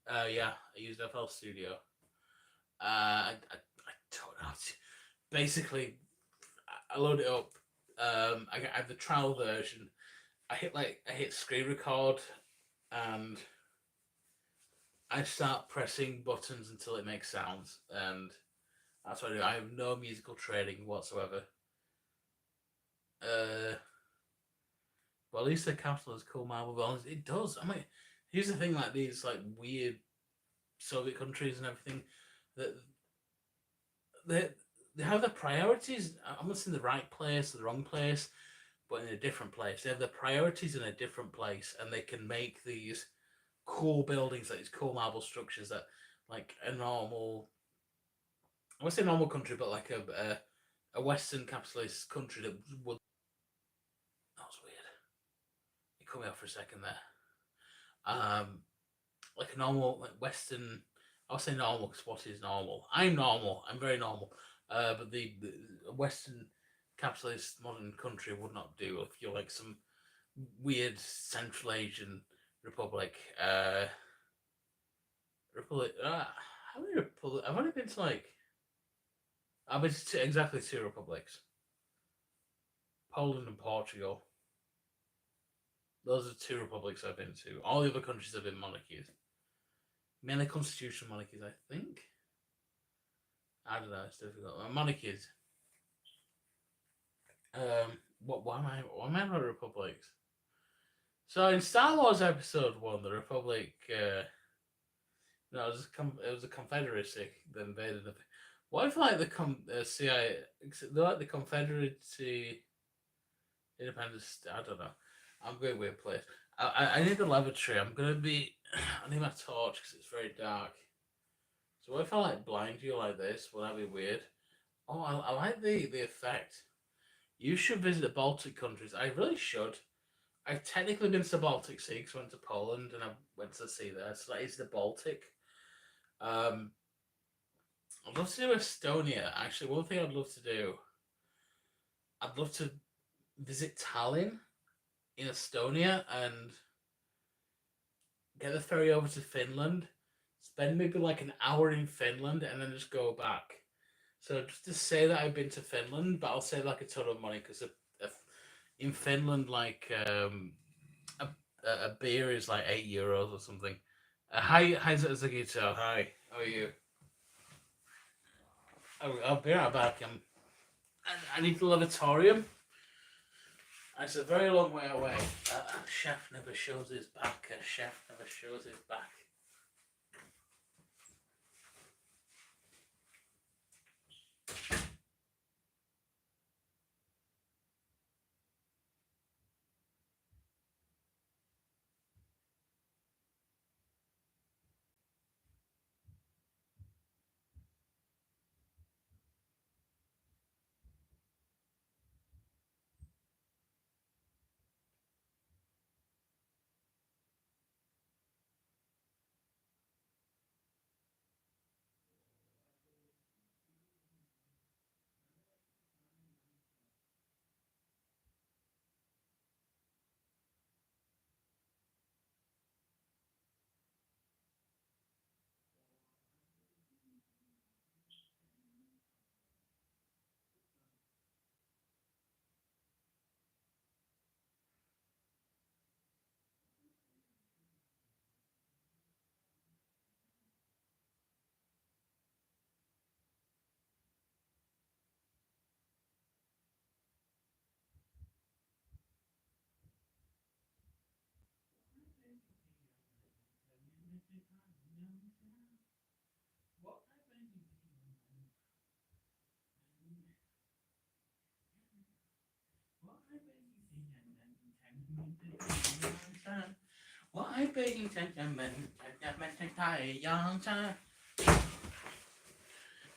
I used FL Studio. I don't know. Basically, I load it up. I have the trial version. I hit screen record, and I start pressing buttons until it makes sounds, and that's what I do. I have no musical training whatsoever. But at least the capital is cool marble balls. It does. I mean, here's the thing: like these like weird Soviet countries and everything, that they have their priorities. I'm not in the right place or the wrong place, but in a different place. They have their priorities in a different place, and they can make these cool buildings, like these cool marble structures that, like a normal, I would say normal country, but like a Western capitalist country that would. That was weird. It cut me off for a second there. Like a normal, like Western. I'll say normal because what is normal? I'm normal. I'm very normal. But the Western capitalist modern country would not do if you're like some weird Central Asian republic. Republic. How many republic? I've only been to like. I've been to exactly two republics. Poland and Portugal. Those are two republics I've been to. All the other countries have been monarchies. Mainly constitutional monarchies, I think. I don't know. It's difficult. Monarchies. Why am I not republics? So in Star Wars Episode 1, the Republic. No, it was a Confederacy that invaded the. What if like the CIA? They're like the Confederacy. Independence. I don't know. I'm going weird place. I need the lavatory. I'm gonna be. I need my torch because it's very dark. So what if I like blind you like this? Will that be weird? Oh, I like the effect. You should visit the Baltic countries. I really should. I've technically been to the Baltic Sea because I went to Poland and I went to the sea there. So that is the Baltic. Um, I'd love to do Estonia. Actually, one thing I'd love to do, I'd love to visit Tallinn in Estonia and get the ferry over to Finland. Spend maybe like an hour in Finland and then just go back. So just to say that I've been to Finland, but I'll save like a ton of money because in Finland, like a beer is like €8 or something. Hi, Zagito. Hi, how are you? I'll be right back. I need the lavatorium. It's a very long way away. A chef never shows his back. A chef never shows his back.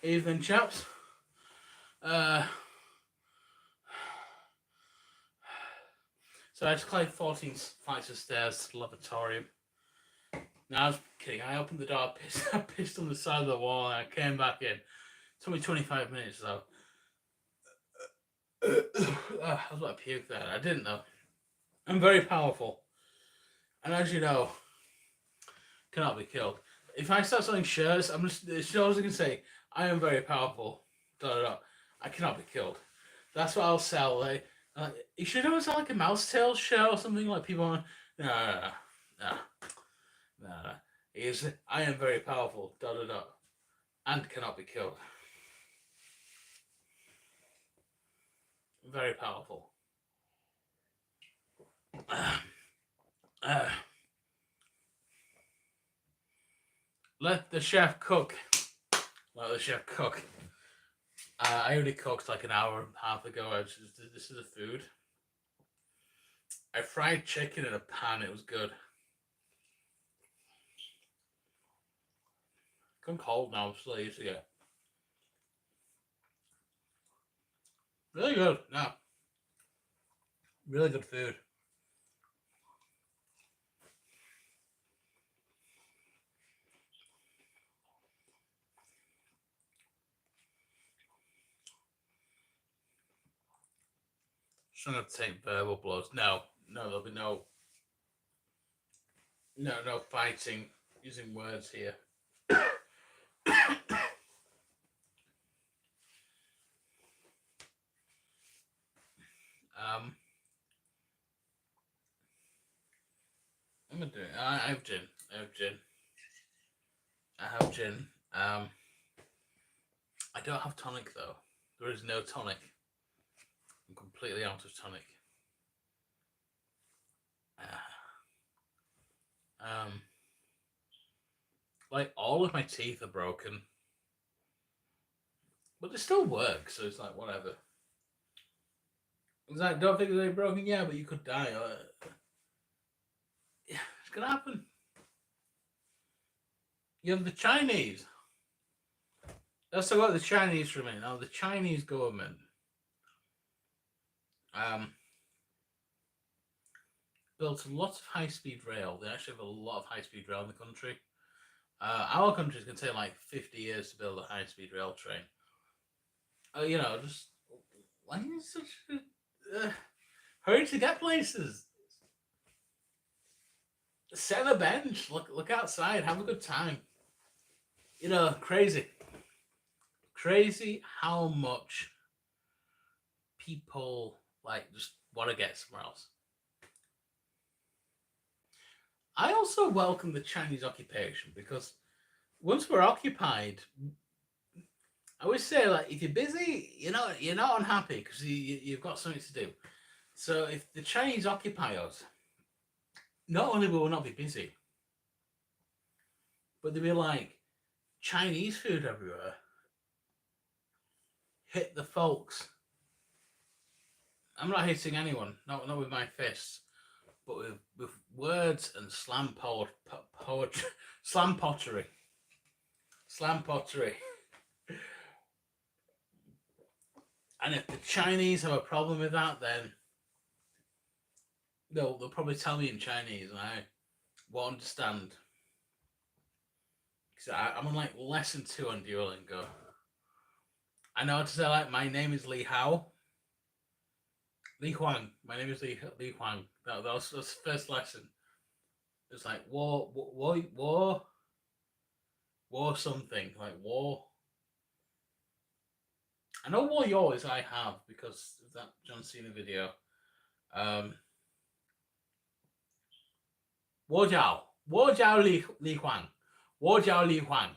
Evening, chaps. So I just climbed 14 flights of stairs to the lavatory. Now I was kidding. I opened the door, I pissed on the side of the wall, and I came back in. It took me 25 minutes though. I was about to puke there. I didn't though. I'm very powerful, and as you know, cannot be killed. If I start selling shirts, I'm just gonna say I am very powerful. I cannot be killed. That's what I'll sell. Like, you should always sell like a mouse tail shirt or something. Like people want. No. I am very powerful. And cannot be killed. Very powerful. Let the chef cook. Let the chef cook. I only cooked like an hour and a half ago. This is the food. I fried chicken in a pan. It was good. I'm cold now. I'm still used to it. Really good. No. Really good food. I'm gonna take verbal blows. No, there'll be no fighting using words here. I'm gonna do it. I have gin. I don't have tonic though. There is no tonic. I'm completely out of tonic. Like all of my teeth are broken, but they still work. So it's like whatever. It's like, don't think they're broken. Yeah, but you could die. Yeah, it's gonna happen. You have the Chinese. Let's talk about the Chinese for a minute. Now, the Chinese government built a lot of high-speed rail. They actually have a lot of high-speed rail in the country. Our country is going to take like 50 years to build a high-speed rail train. Just why is such a hurry to get places? Set a bench. Look outside. Have a good time. Crazy how much people just want to get somewhere else. I also welcome the Chinese occupation because once we're occupied, I always say if you're busy, you're not unhappy because you've got something to do. So if the Chinese occupy us, not only will we not be busy, but there'll be Chinese food everywhere. Hit the folks. I'm not hitting anyone, not with my fists, but with words and slam poetry, slam pottery. And if the Chinese have a problem with that, then they'll probably tell me in Chinese, and I won't understand. Because I'm on lesson 2 on Duolingo. I know how to say my name is Li Hao. Li Huang. My name is Li Huang. That was the first lesson. It's war something, war. I know war yours I have because of that John Cena video. Wo Jiao Li Huang. Wo Jiao Li Huang.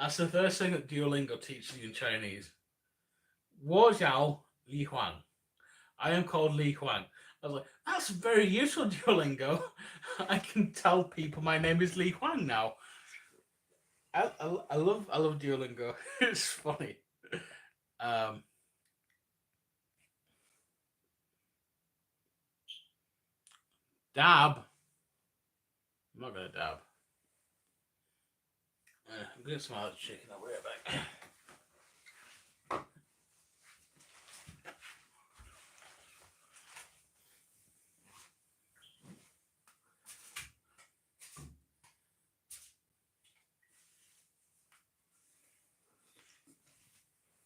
That's the first thing that Duolingo teaches you in Chinese. Wo Jiao Li Huang. I am called Li Huang. I was like, that's very useful, Duolingo. I can tell people my name is Li Huang now. I love Duolingo. It's funny. Um, dab. I'm not gonna dab. I'm gonna smell the chicken. I'll be right back.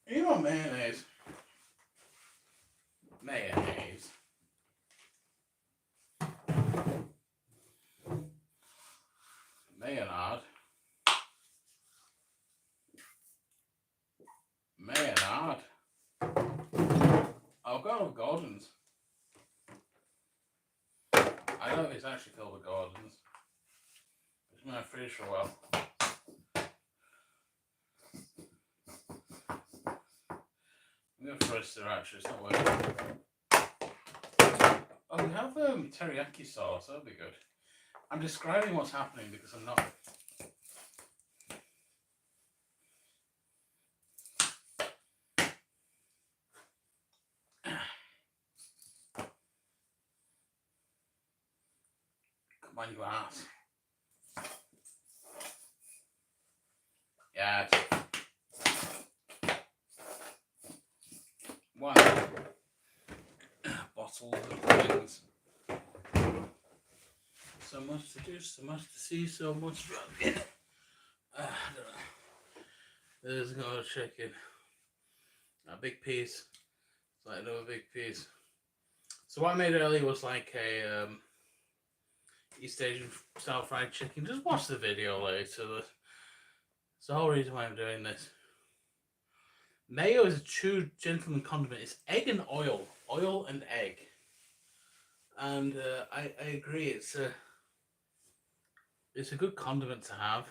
You want mayonnaise? Mayonnaise. Maynard. Maynard. I'll go with Gordon's. I don't know if it's actually called the Gordon's. It's been in my fridge for a while. I'm going to throw this actually, it's not working. Oh, we have teriyaki sauce, that'll be good. I'm describing what's happening because I'm not. Come on, you ass. Yeah. One bottle of things. So much to do, so much to see, so much drunk. I don't know. There's no chicken. A big piece. It's like another big piece. So what I made earlier was like a East Asian style fried chicken. Just watch the video later. It's the whole reason why I'm doing this. Mayo is a true gentleman condiment. It's egg and oil. Oil and egg. And I agree. It's a good condiment to have.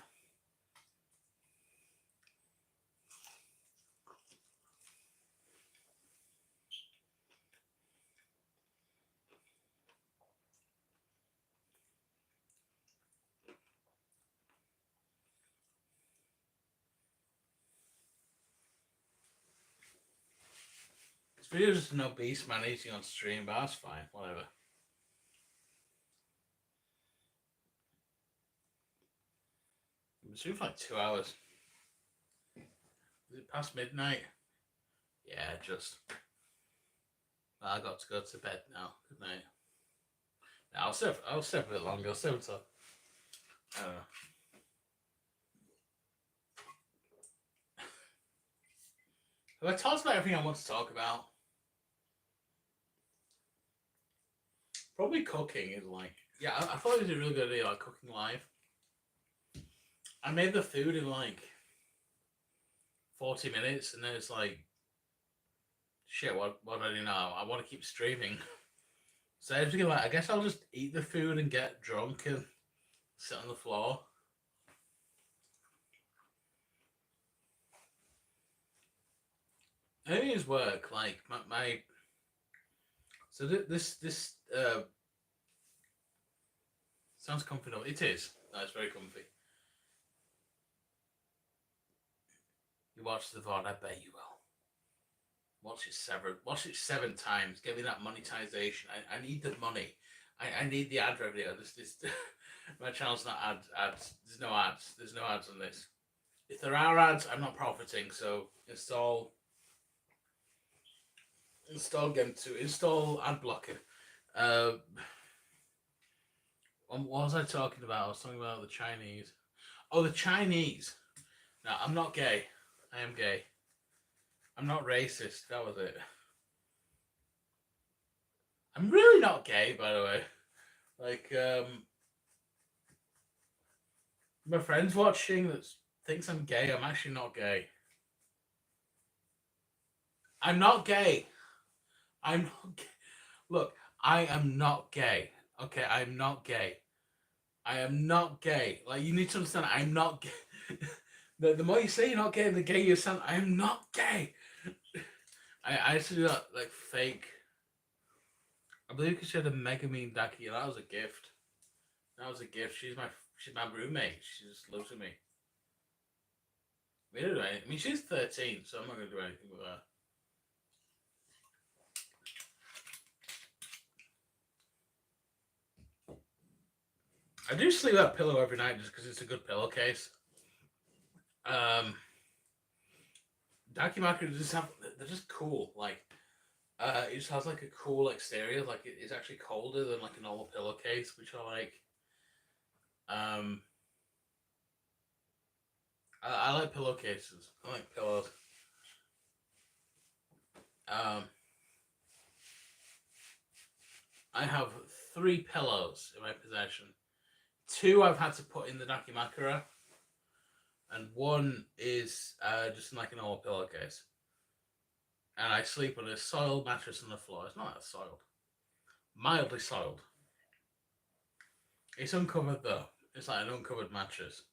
This video is just an obese man eating on stream, but that's fine. Whatever. It's been for like 2 hours. Is it past midnight? Yeah, just. I got to go to bed now. Good night. I'll stay a bit longer. I'll stay until. I don't know. Have I talked about everything I want to talk about? Probably cooking is like. Yeah, I thought it was a really good idea, like cooking live. I made the food in like 40 minutes, and then it's like, shit, what do I do now? I want to keep streaming. So I was thinking, like, I guess I'll just eat the food and get drunk and sit on the floor. I think it's work. Like my so this sounds comfy though. It is. No, it's very comfy. You watch the VOD, I bet you will. Watch it 7 times. Get me that monetization. I need the money. I need the ad revenue. This my channel's not ads. There's no ads. There's no ads on this. If there are ads, I'm not profiting. So install ad blocker. What was I talking about? I was talking about the Chinese. Oh, the Chinese. No, I'm not gay. I am gay. I'm not racist. That was it. I'm really not gay, by the way. Like, my friend's watching that thinks I'm gay. I'm actually not gay. I'm not gay. I'm not gay. Look, I am not gay. Okay, I'm not gay. I am not gay. Like, you need to understand, I'm not gay. The more you say you're not gay, the gayer you sound. I am not gay. I used to do that, like, fake. I believe because she had a Megamine Daki, and that was a gift. That was a gift. She's my roommate. She just lives with me. We don't do anything. I mean, she's 13, so I'm not going to do anything with her. I do sleep that pillow every night just because it's a good pillowcase. Dakimaka they're just cool. Like, it just has like a cool exterior. Like, it's actually colder than like a normal pillowcase, which I like. I like pillowcases. I like pillows. I have 3 pillows in my possession. 2 I've had to put in the Dakimakura, and 1 is just like an old pillowcase. And I sleep on a soiled mattress on the floor. It's not that soiled. Mildly soiled. It's uncovered though. It's like an uncovered mattress.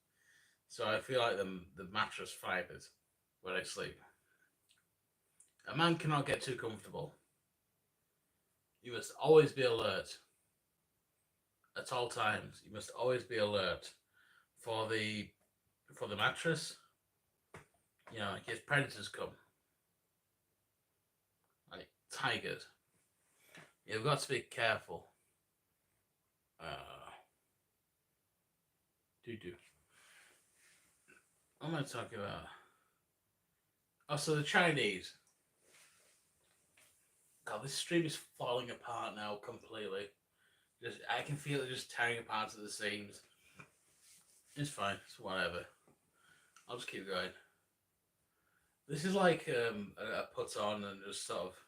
So I feel like the mattress fibers when I sleep. A man cannot get too comfortable. You must always be alert. At all times, you must always be alert for the mattress. You know, in case predators come, like tigers. You've got to be careful. What am I talking about? Oh, so the Chinese. God, this stream is falling apart now completely. I can feel it just tearing apart at the seams. It's fine. It's whatever. I'll just keep going. This is like a put on and just sort of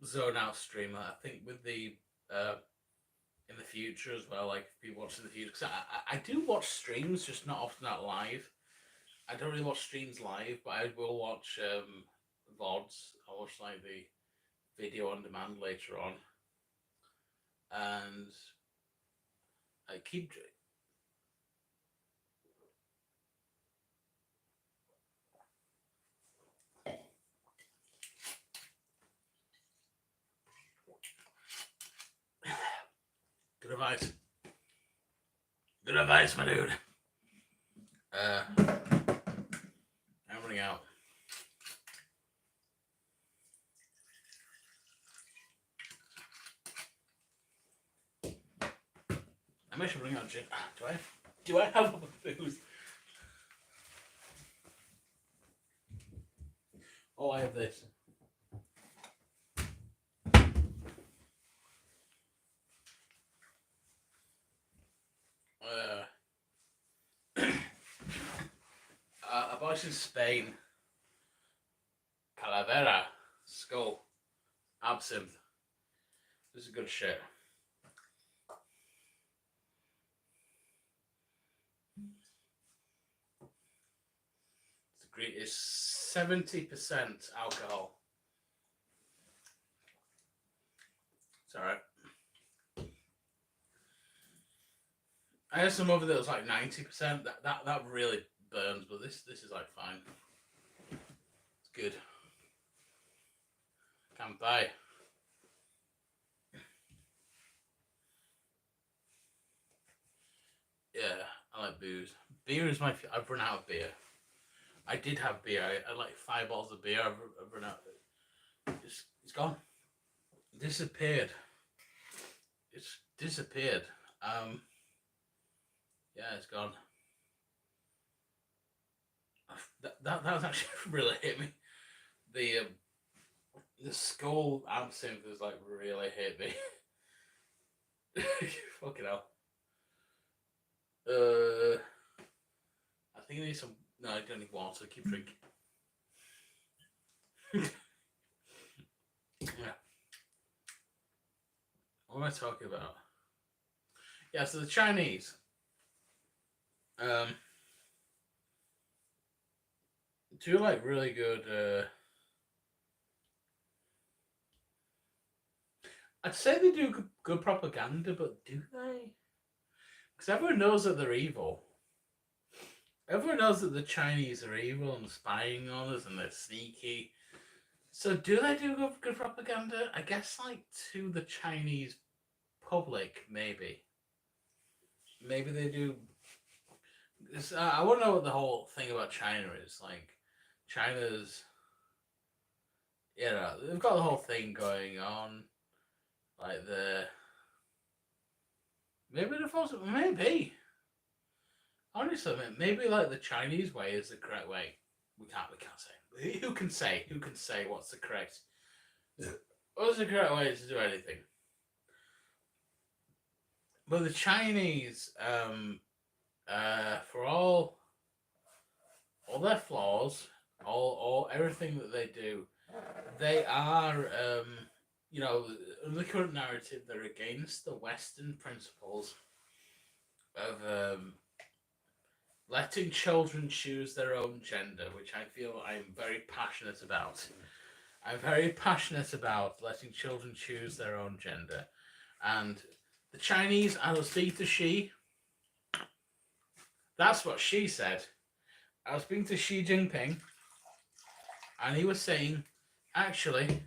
zone out streamer. I think with the in the future as well, like people watching the future, because I do watch streams, just not often out live. I don't really watch streams live, but I will watch VODs. I'll watch like the video on demand later on, and I keep. Good advice. Good advice, my dude. I'm running out. I'm actually running out of gin. Do I have other booze? Oh, I have this. A box in Spain. Calavera. Skull. Absinthe. This is good shit. It's 70% alcohol. It's alright. I had some over that was like 90%. That really burns, but this is like fine. It's good. Can't buy. Yeah, I like booze. Beer is I've run out of beer. I did have beer. I had like 5 bottles of beer. I've run out. It's gone. Disappeared. It's disappeared. Yeah, it's gone. That was actually really hit me. The skull absinthe has like really hit me. Fucking hell. I think I need some. No, I don't need water. Keep drinking. Yeah. What am I talking about? Yeah, so the Chinese. Do like really good. I'd say they do good propaganda, but do they? Because everyone knows that they're evil. Everyone knows that the Chinese are evil and spying on us and they're sneaky. So do they do good propaganda? I guess like to the Chinese public, maybe. Maybe they do I want to know what the whole thing about China is. Like, China's, they've got the whole thing going on. Like, maybe the first, maybe. Honestly, maybe like the Chinese way is the correct way. We can't say. Who can say? Who can say what's the correct? What's the correct way to do anything? But the Chinese, for all their flaws, all everything that they do, they are, the current narrative, they're against the Western principles of letting children choose their own gender, which I feel I'm very passionate about. I'm very passionate about letting children choose their own gender. And the Chinese, I was speaking to Xi. That's what Xi said. I was speaking to Xi Jinping, and he was saying, actually,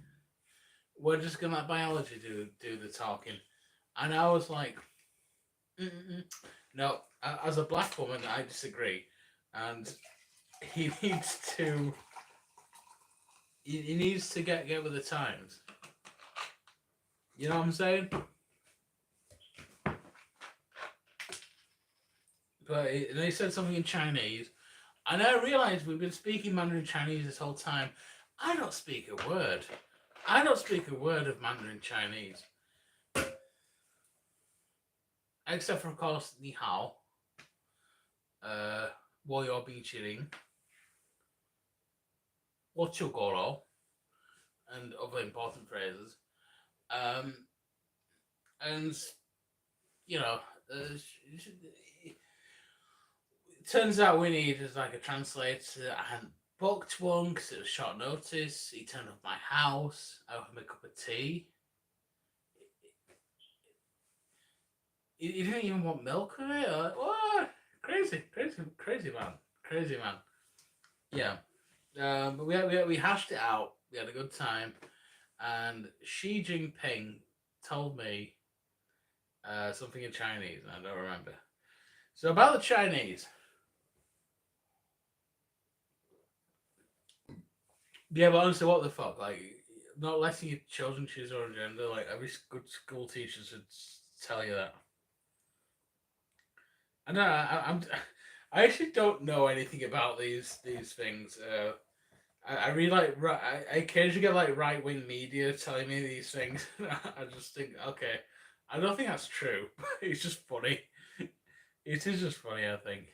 we're just going to let biology do the talking. And I was like, no, as a black woman, I disagree. And he needs to get with the times. You know what I'm saying? But he said something in Chinese, and I realized we've been speaking Mandarin Chinese this whole time. I don't speak a word. I don't speak a word of Mandarin Chinese. Except for, of course, Ni Hao, Wo Yo Bing Qiling, Wo Qiu Goro, and other important phrases. And, it turns out we needed like a translator. I hadn't booked one because it was short notice. He turned up my house. I offered him a cup of tea. He didn't even want milk with it. What? Crazy man. Yeah. But we hashed it out. We had a good time. And Xi Jinping told me something in Chinese, and I don't remember. So about the Chinese. Yeah, but honestly, what the fuck? Like, not letting your children choose their own gender. Like, every good school teacher should tell you that. I know. I actually don't know anything about these things. I really like. I occasionally get like right wing media telling me these things. I just think, okay, I don't think that's true. It's just funny. It is just funny, I think.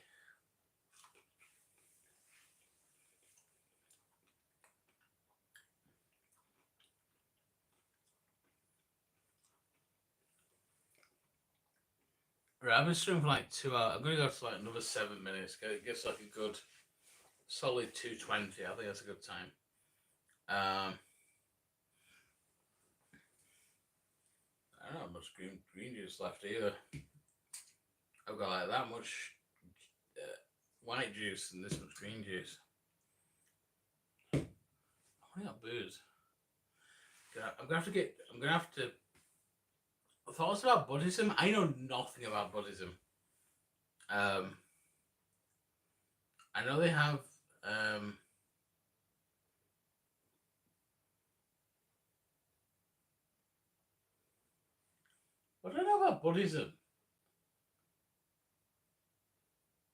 Right, I've been streaming for like 2 hours. I'm gonna go to like another 7 minutes. It gets like a good, solid 2:20. I think that's a good time. I don't have much green juice left either. I've got like that much white juice and this much green juice. I only got booze. I'm gonna have to. Thoughts about Buddhism? I know nothing about Buddhism. I know they have. What do I know about Buddhism?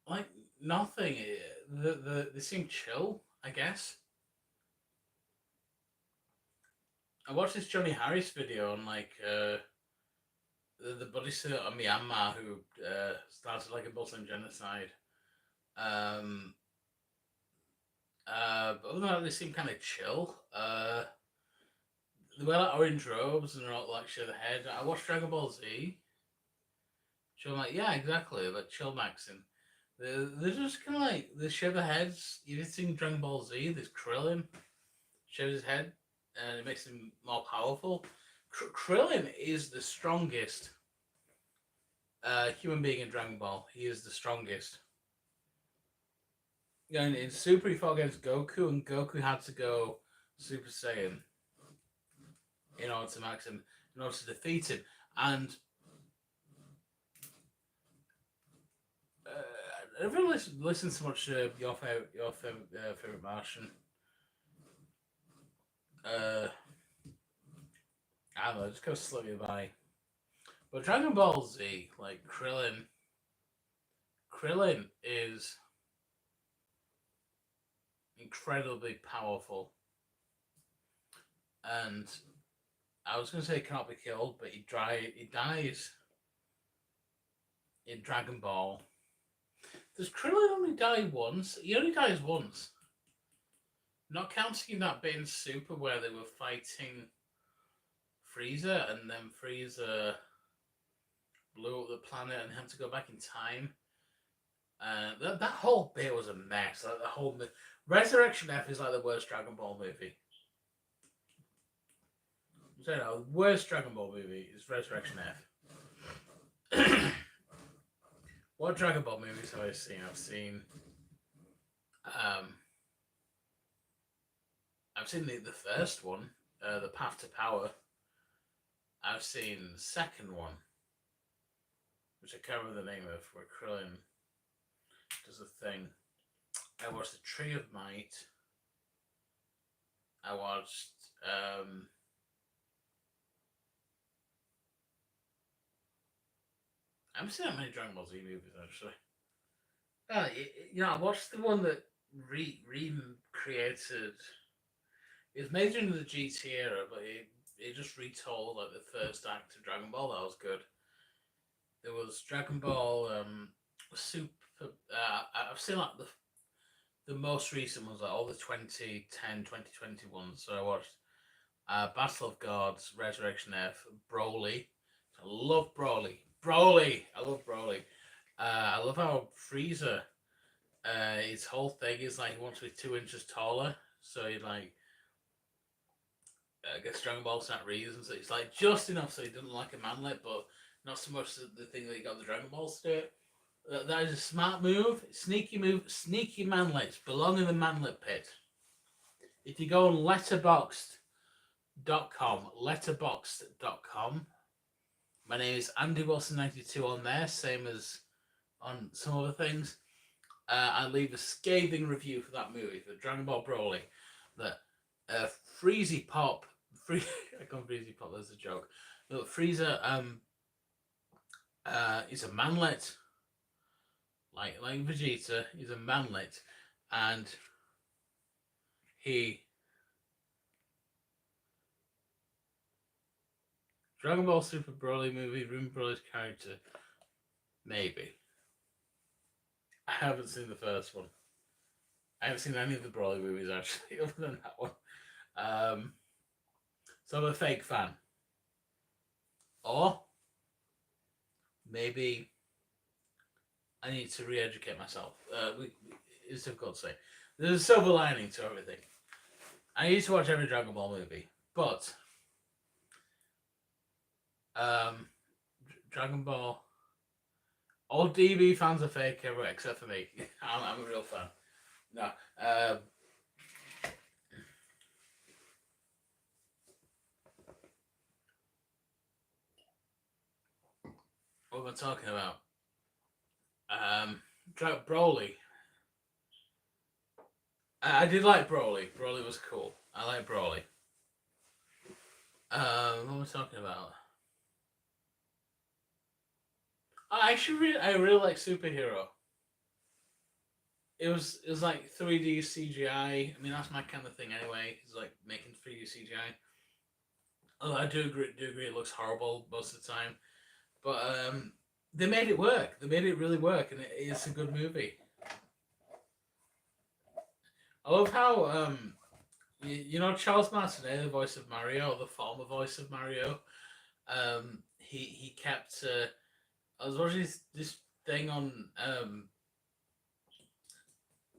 Like nothing. They seem chill, I guess. I watched this Johnny Harris video on like the Buddhists of Myanmar who started like a Muslim genocide. But other than that, they seem kind of chill. They wear like orange robes and they're all like shave the head. I watched Dragon Ball Z. So I'm like, yeah, exactly, like chill maxing. They're just kind of like they shave their heads. You've seen Dragon Ball Z. There's Krillin shaves his head, and it makes him more powerful. Krillin is the strongest human being in Dragon Ball. He is the strongest. And in Super, he fought against Goku, and Goku had to go Super Saiyan in order to max him, in order to defeat him. And I've really listened to much favorite Martian. I don't know, just go slowly by. But Dragon Ball Z, like Krillin is incredibly powerful, and I was gonna say he cannot be killed, but he dies in Dragon Ball. Does Krillin only die once? He only dies once. Not counting that bit in Super where they were fighting Frieza, and then Frieza blew up the planet and had to go back in time. That whole bit was a mess. Like the whole Resurrection F is like the worst Dragon Ball movie. So no, the worst Dragon Ball movie is Resurrection F. What Dragon Ball movies have I seen? I've seen the first one, The Path to Power. I've seen the second one, which I can't remember the name of, where Krillin does a thing. I watched The Tree of Might. I watched I haven't seen that many Dragon Ball Z movies actually. I watched the one that recreated. It was made during the GT era, but it just retold like the first act of Dragon Ball. That was good. There was Dragon Ball Super. I've seen like the most recent ones, like all the 2010, 2020 ones. So I watched Battle of Gods, Resurrection F, Broly. I love Broly. I love Broly. I love how Frieza, his whole thing is like he wants to be 2 inches taller. So he like gets Dragon Ball for that reason. So it's like just enough so he doesn't like a manlet, but not so much the thing that he got the Dragon Balls to do. That is a smart move, sneaky manlets belong in the manlet pit. If you go on letterboxd.com, my name is Andy Wilson92 on there, same as on some other things. I leave a scathing review for that movie, for Dragon Ball Broly. That Freezy Pop, I can't Freezy Pop. That's a joke. No, Frieza is a manlet. Like Vegeta, he's a manlet, and Dragon Ball Super Broly movie, ruined Broly's character. Maybe. I haven't seen the first one. I haven't seen any of the Broly movies actually, other than that one. So I'm a fake fan. Or maybe I need to re-educate myself. It's difficult to say. There's a silver lining to everything. I need to watch every Dragon Ball movie, but Dragon Ball. All DB fans are fake, except for me. I'm a real fan. No. What am I talking about? Broly. I did like Broly. Broly was cool. I like Broly. What am I talking about? I really like Superhero. It was like 3D CGI. I mean, that's my kind of thing anyway. It's like making 3D CGI. Although I do agree it looks horrible most of the time. But they made it work. They made it really work, and it's a good movie. I love how you know Charles Martinet, the voice of Mario, the former voice of Mario. He kept. I was watching this thing on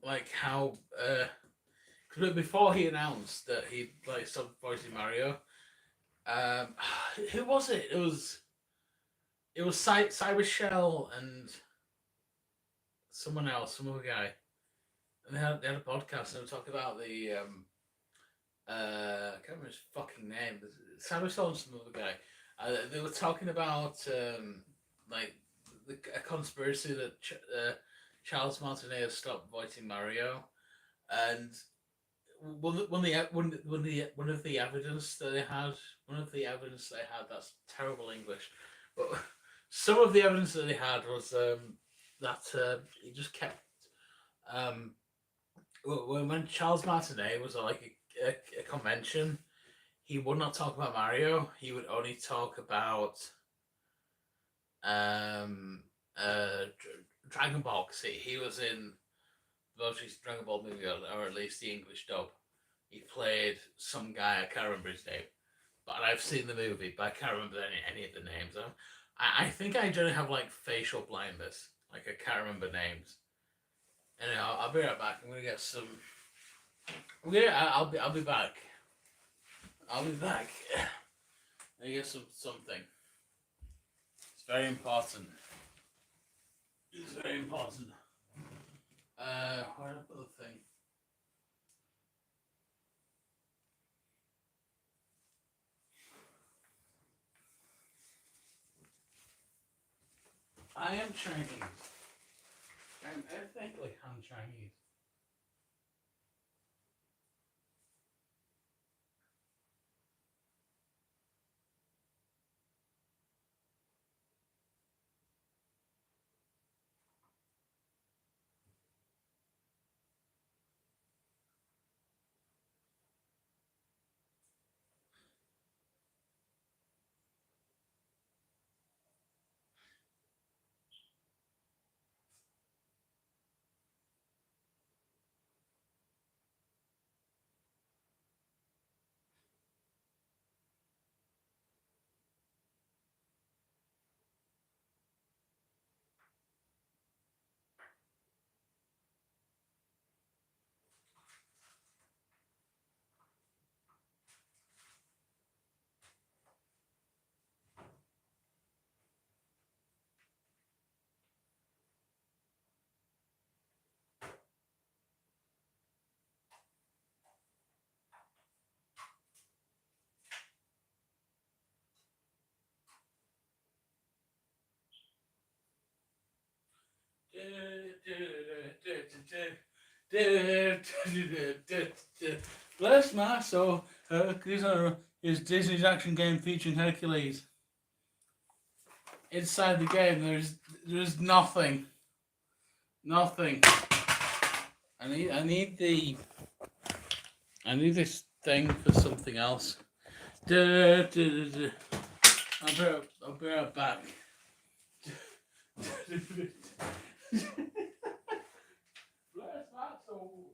like how before he announced that he like stopped voicing Mario. Who was it? It was Cyber Shell and someone else, some other guy. And they had a podcast and they were talking about the I can't remember his fucking name. Cyber Shell and some other guy. They were talking about like a conspiracy that Charles Martinet has stopped voicing Mario, and one of the evidence that they had, that's terrible English, but some of the evidence that they had was that he just kept um, when Charles Martinet was at like a convention, he would not talk about Mario. He would only talk about um, Dragon Ball. Cause he was in the most recent Dragon Ball movie, or at least the English dub. He played some guy, I can't remember his name, but I've seen the movie, but I can't remember any of the names. I think I generally have like facial blindness, like I can't remember names. Anyway, I'll be right back. I'm gonna get some. I'll be back. I'll be back. I get something. It's very important. It's very important. Where did I put the thing? I am Chinese. I'm ethnically Han Chinese. Bless my soul. Hercules is Disney's action game featuring Hercules. Inside the game, there's nothing. Nothing. I need this thing for something else. I'll be right back. Bless my soul.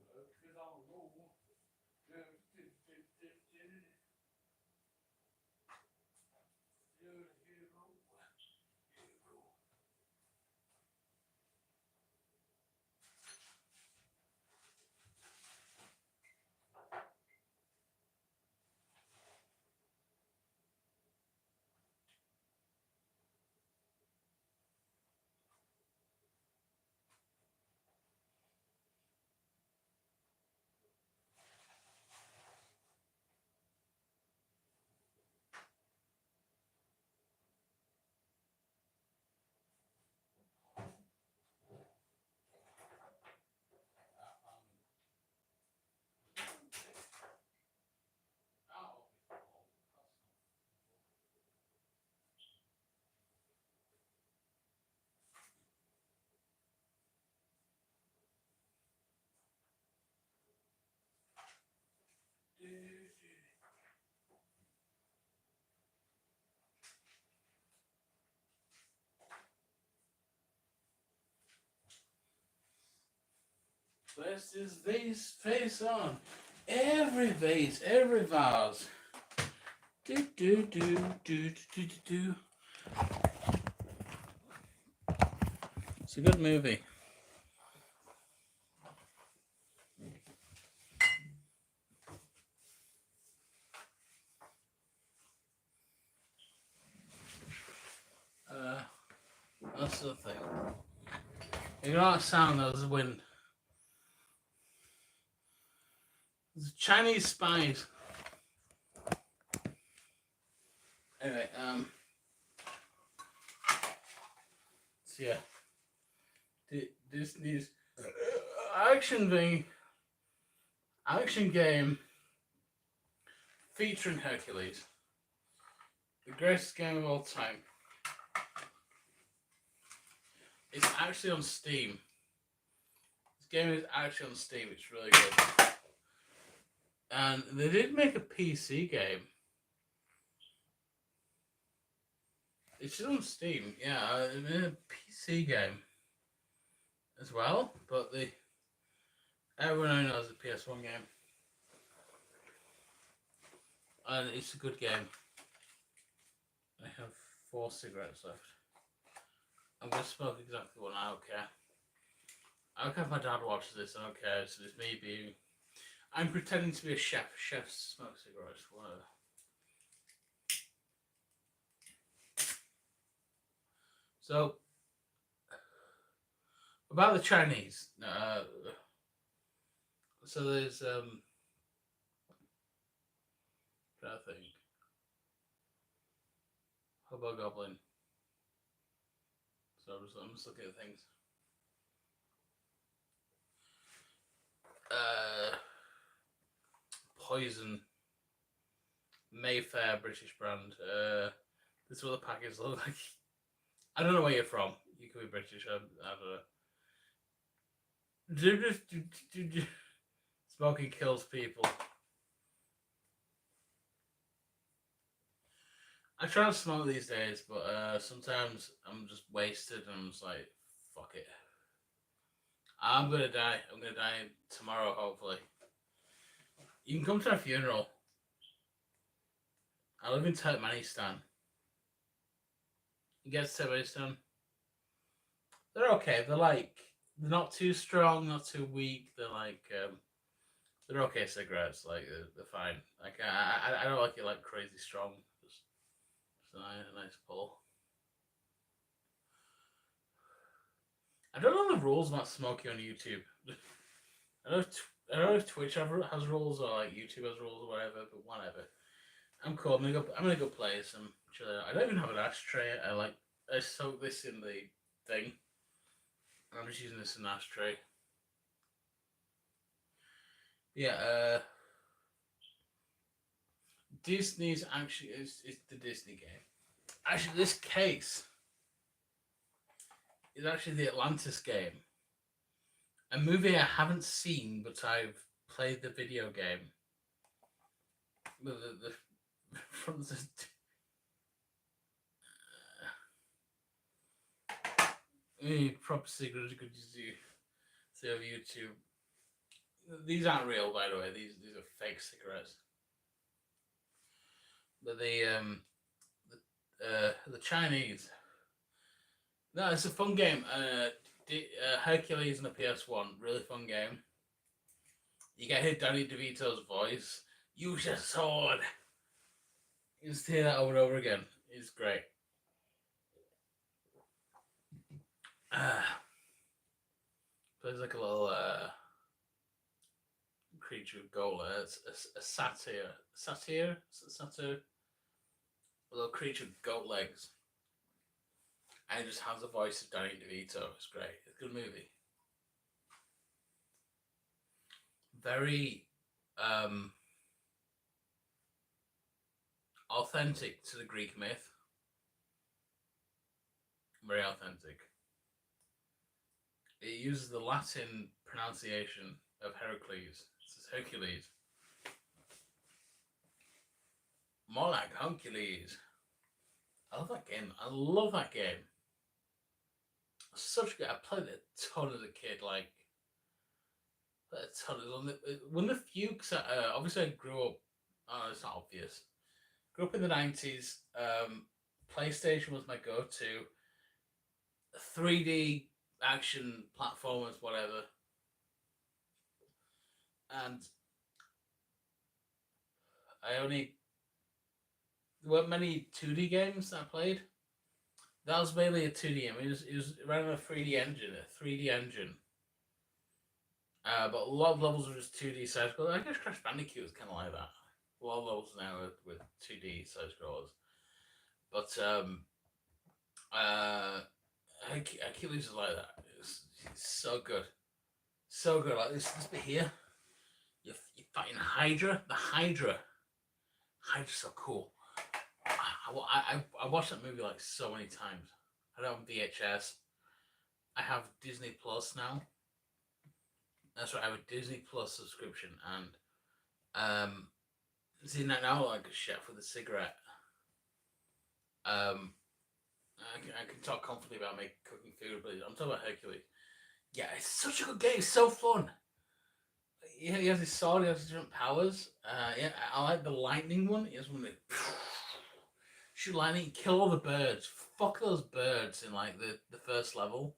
Bless this vase face on. Every vase, every vase. Do do do do do do do. It's a good movie. That's the thing. You know that sound that was the wind. It's Chinese spies. Anyway, so yeah. Disney's action thing, action game featuring Hercules, the greatest game of all time. It's actually on Steam. This game is actually on Steam. It's really good. And they did make a PC game. It's on Steam, yeah. They made a PC game as well, but everyone only knows the PS1 game. And it's a good game. I have 4 cigarettes left. I'm going to smoke exactly one, I don't care. I don't care if my dad watches this, I don't care. So it's me being... I'm pretending to be a chef. Chefs smoke cigarettes, whatever. So, about the Chinese. So there's... I think. Hobgoblin. So I'm just looking at things. Poison. Mayfair, British brand. This is what the package looks like. I don't know where you're from. You could be British. I don't know. Smoking kills people. I try to smoke these days, but sometimes I'm just wasted and I'm just like, fuck it. I'm gonna die. I'm gonna die tomorrow, hopefully. You can come to my funeral. I live in Turkmenistan. You get to Turkmenistan? They're okay. They're not too strong, not too weak. They're okay cigarettes. They're fine. I don't like it like crazy strong. Just a nice pull. I don't know the rules about smoking on YouTube. I don't know if Twitch has rules or like YouTube has rules or whatever, but whatever. I'm cool. I'm in a good place. I'm chilling out. I don't even have an ashtray. I soak this in the thing. I'm just using this as an ashtray. Yeah, Disney's actually is the Disney game. Actually, this case is actually the Atlantis game. A movie I haven't seen, but I've played the video game. From the proper secret good to see on YouTube. These aren't real, by the way. These are fake cigarettes. But the Chinese. No, it's a fun game. Hercules on the PS1, really fun game. You get to hear Danny DeVito's voice. Use your sword. You just hear that over and over again. It's great. Plays like a little creature of gold. It's a satyr. Satyr? A little creature with goat legs. And it just has the voice of Danny DeVito. It's great. It's a good movie. Very authentic to the Greek myth. Very authentic. It uses the Latin pronunciation of Heracles. It says Hercules. More like Hercules. I love that game. I love that game. Such good. I played it a ton as a kid. One of the few. Obviously, I grew up. Oh, it's not obvious. Grew up in the 90s. PlayStation was my go-to. 3D action platformers, whatever. And there weren't many 2D games that I played. That was mainly a 2D game. It was ran on a 3D engine. But a lot of levels were just 2D side scrollers. I guess Crash Bandicoot was kind of like that. A lot of levels now with 2D side scrollers. But Hercules is like that. It's so good. So good. Like this bit here. You're fighting Hydra. The Hydra. Hydra's so cool. I watched that movie like so many times. I don't have VHS. I have Disney Plus now. That's right. I have a Disney Plus subscription, and seeing that now like a chef with a cigarette. I can talk confidently about making cooking food, but I'm talking about Hercules. Yeah, it's such a good game. It's so fun. Yeah, he has his sword. He has different powers. Yeah, I like the lightning one. He has one that shoot lightning, kill all the birds. Fuck those birds in like the first level.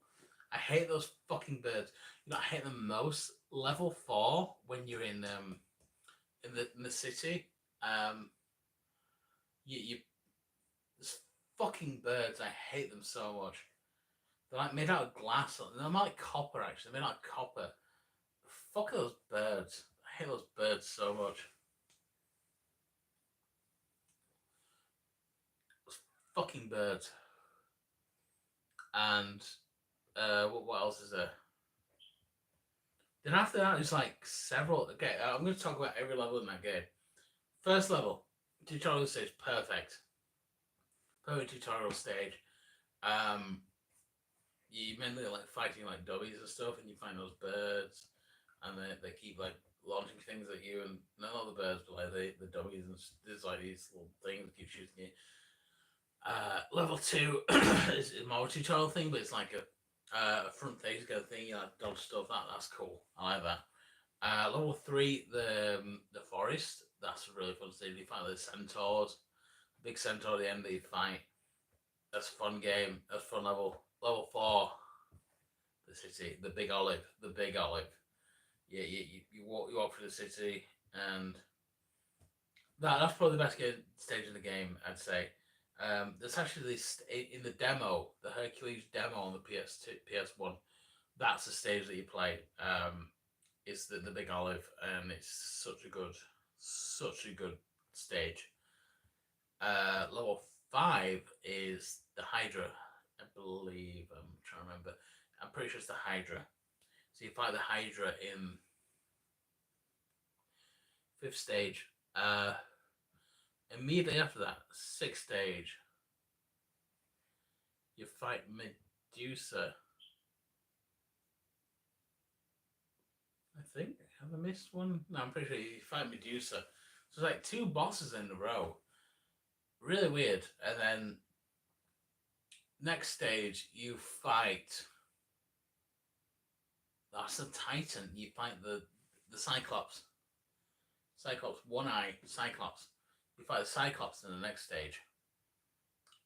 I hate those fucking birds. You know, I hate them most. Level 4 when you're in the city. You There's fucking birds. I hate them so much. They're like made out of glass. They're not like copper actually. They're made out of copper. Fuck those birds. I hate those birds so much. Those fucking birds. And what else is there? Then after that, there's like several. Okay, I'm going to talk about every level in that game. First level, tutorial stage, perfect. Perfect tutorial stage. You mainly like fighting like dummies and stuff, and you find those birds, and they keep like launching things at you, and not all the birds, but like the dummies, and there's like these little things that keep shooting you. Level 2 is more tutorial thing, but it's like a front face kind of thing. You like dodge stuff. That's cool. I like that. Level 3, the forest. That's a really fun stage. You fight the centaurs, big centaur at the end that you fight. That's a fun game. That's a fun level. Level 4, the city, the big olive. Yeah, you walk through the city, and that's probably the best stage in the game, I'd say. There's actually this in the demo, the Hercules demo on the PS2, PS1. That's the stage that you play. It's the big olive, and it's such a good stage. Level 5 is the Hydra, I believe. I'm trying to remember. I'm pretty sure it's the Hydra. So you fight the Hydra in 5th stage. Immediately after that, 6th stage, you fight Medusa. I think. Have I missed one? No, I'm pretty sure you fight Medusa. So it's like 2 bosses in a row. Really weird. And then next stage, you fight. That's the Titan. You fight the Cyclops. Cyclops, one eye, Cyclops. You fight the Cyclops in the next stage.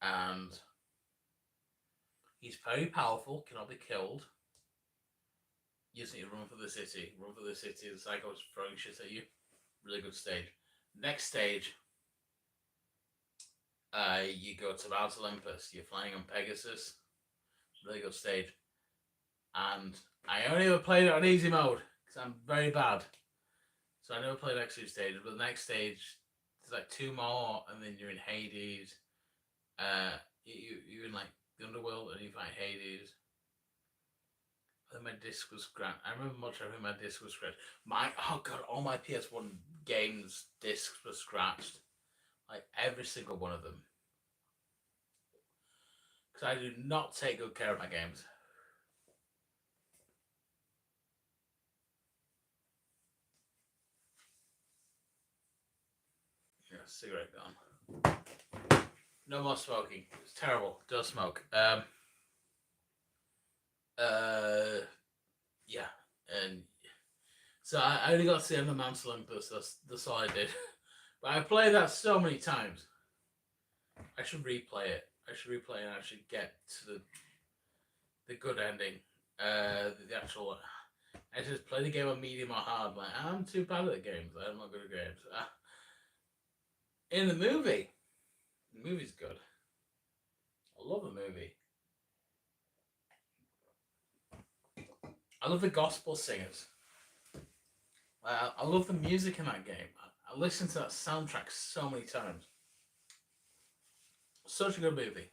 And he's very powerful, cannot be killed. You just need to run for the city. The Cyclops throwing shit at you. Really good stage. Next stage, you go to Mount Olympus. You're flying on Pegasus. Really good stage. And I only ever played it on easy mode because I'm very bad. So I never played the next 2 stages. But the next stage, there's like 2 more, and then you're in Hades. You're in like the underworld, and you fight Hades. And my disc was scratched. I remember much of my disc was scratched. All my PS1 games discs were scratched. Like every single one of them. Because I do not take good care of my games. Yeah, cigarette gone. No more smoking. It's terrible. Don't smoke. Yeah, and so I only got to the end of Mount Olympus. That's all I did. But I played that so many times. I should replay it. And actually get to the good ending. The actual. I just play the game on medium or hard. Like I'm too bad at the games. I'm not good at games. In the movie's good. I love the movie. I love the gospel singers. I love the music in that game. I listened to that soundtrack so many times. Such a good movie.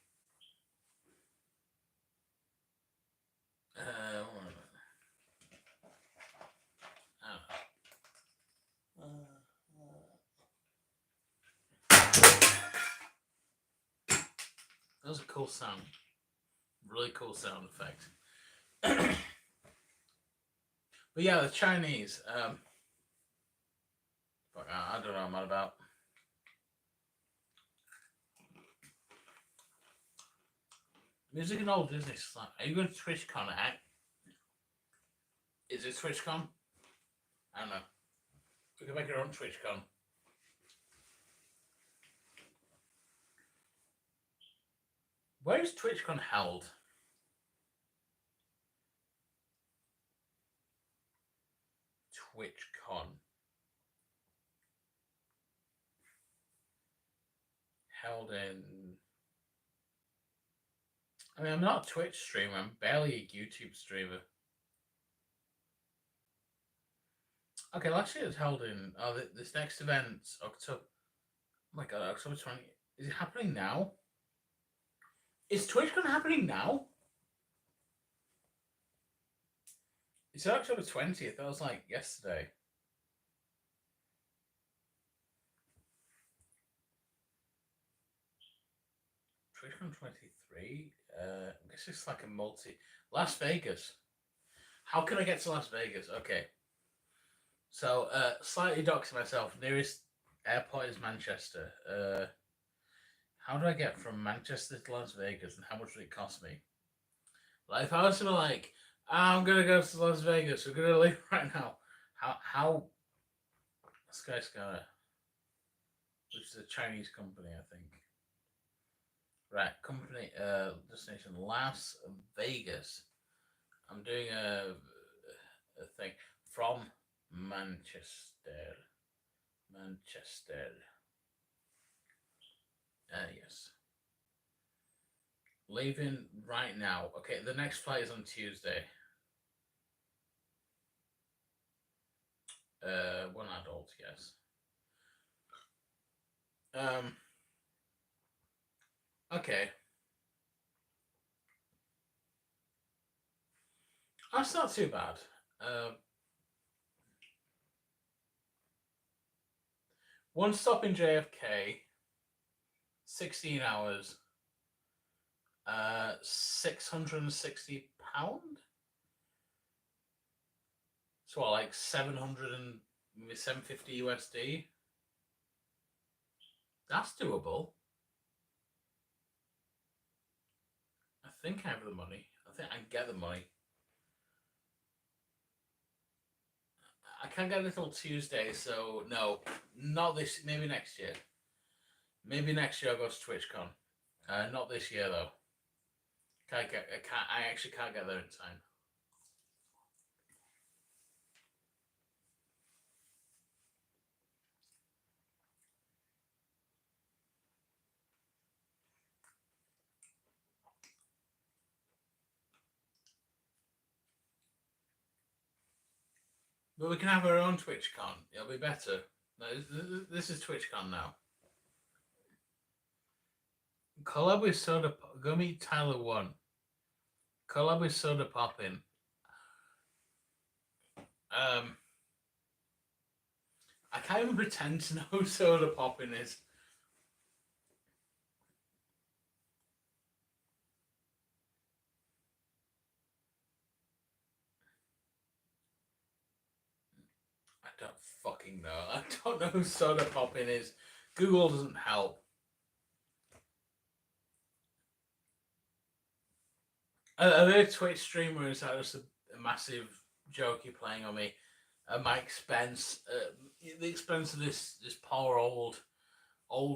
was a cool sound. Really cool sound effect. But yeah, the Chinese. Fuck, I don't know what I'm on about. Music and old Disney stuff. Are you going to TwitchCon? Is it TwitchCon? I don't know. We can make our own TwitchCon. Where is TwitchCon held? TwitchCon. Held in. I mean, I'm not a Twitch streamer. I'm barely a YouTube streamer. Okay, last year it was held in. Oh, this next event's October. Oh my god, October 20. Is it happening now? Is TwitchCon happening now? It's October 20th. That was like yesterday. TwitchCon 23? I guess it's like a multi. Las Vegas. How can I get to Las Vegas? Okay. So, slightly doxing myself. Nearest airport is Manchester. How do I get from Manchester to Las Vegas, and how much would it cost me? Like, if I was to be like, I'm gonna go to Las Vegas, we're gonna leave right now. How? Skyscanner, which is a Chinese company, I think. Right, company, destination Las Vegas. I'm doing a thing from Manchester. Yes. Leaving right now. Okay, the next flight is on Tuesday. One adult, yes. Okay. That's not too bad. One stop in JFK, 16 hours, £660. So what, like 750 USD? That's doable. I think I have the money. I think I can get the money. I can't get it until Tuesday, so no, not this. Maybe next year. Maybe next year I'll go to TwitchCon. Not this year though. I actually can't get there in time. But we can have our own TwitchCon. It'll be better. No, this is TwitchCon now. Collab with Soda. Go meet Tyler One. Collab with Soda Poppin. I can't even pretend to know who Soda Poppin is. I don't fucking know. I don't know who Soda Poppin is. Google doesn't help. Are they a Twitch streamer? Is that just a massive joke you're playing on me? At my expense, the expense of this poor old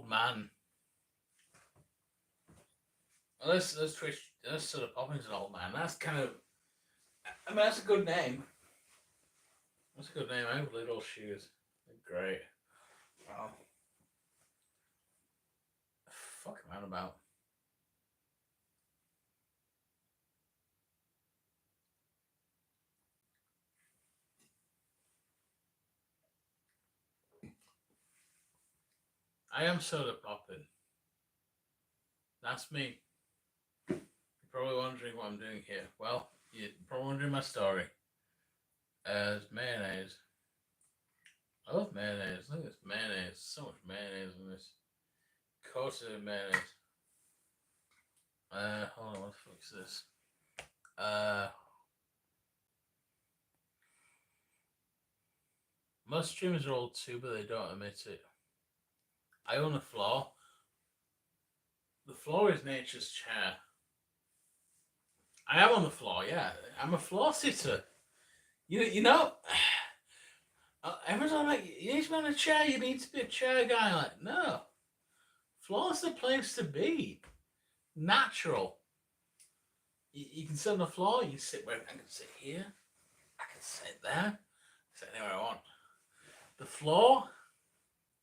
man. Unless Twitch, unless Sort of Poppins an old man. That's kind of. I mean, that's a good name. That's a good name. I have little shoes. They're great. Wow. Fuck am I on about? I am Soda Poppin. That's me. You're probably wondering what I'm doing here. Well, you're probably wondering my story. As mayonnaise. I love mayonnaise. Look at this mayonnaise. So much mayonnaise in this. Coated in mayonnaise. Hold on, what the fuck is this? Uh, Most streamers are old too, but they don't admit it. I own a floor. The floor is nature's chair. I am on the floor, yeah. I'm a floor sitter. You know, everyone's like, you need to be on a chair, you need to be a chair guy. Like, no. Floor's the place to be. Natural. You can sit on the floor, you can sit where I can sit here, I can sit there, sit anywhere I want. The floor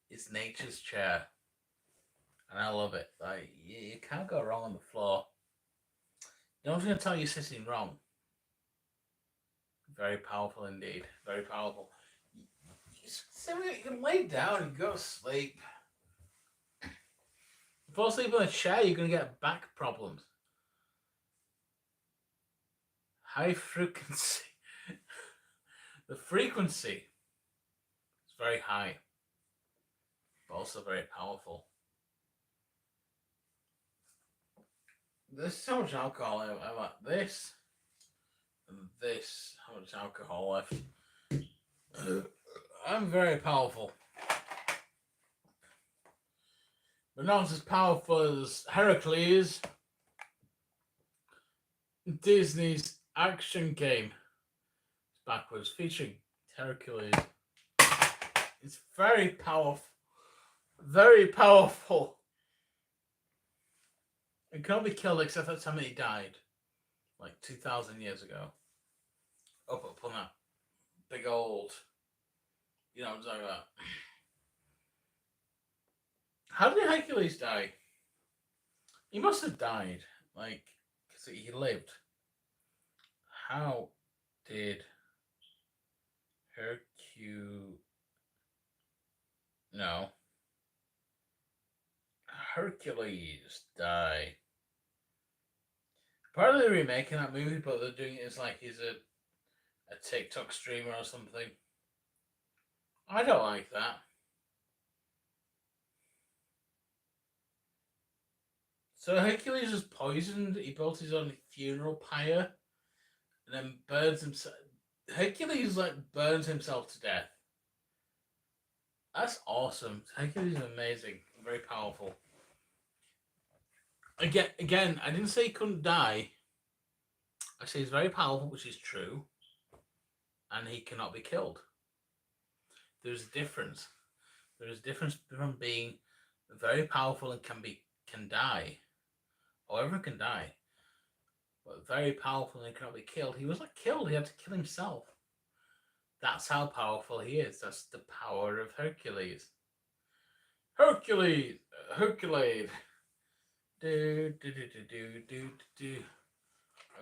is nature's chair. And I love it. Like you can't go wrong on the floor. No one's gonna tell you sitting wrong. Very powerful indeed. Very powerful. You can lay down and go to sleep. If you fall asleep on a chair, you're gonna get back problems. High frequency. The frequency is very high, but also very powerful. This is how much alcohol I'm at. This and this. How much alcohol left? I'm very powerful. But not as powerful as Heracles, Disney's action game. It's backwards, featuring Hercules. It's very powerful. Very powerful. It can't be killed except that's how many died. Like 2,000 years ago. Up on that big old. You know what I'm talking about. How did Hercules die? He must have died. Like, because he lived. How did Hercules die? Part of the remaking that movie, but they're doing it as like he's a TikTok streamer or something. I don't like that. So Hercules was poisoned. He built his own funeral pyre, and then burns himself. Hercules burns himself to death. That's awesome. Hercules is amazing, very powerful. Again, I didn't say he couldn't die. I say he's very powerful, which is true, and he cannot be killed. There's a difference. There is a difference from being very powerful and can die. However, can die, but very powerful and cannot be killed. He was not killed. He had to kill himself. That's how powerful he is. That's the power of Hercules. Hercules. I'm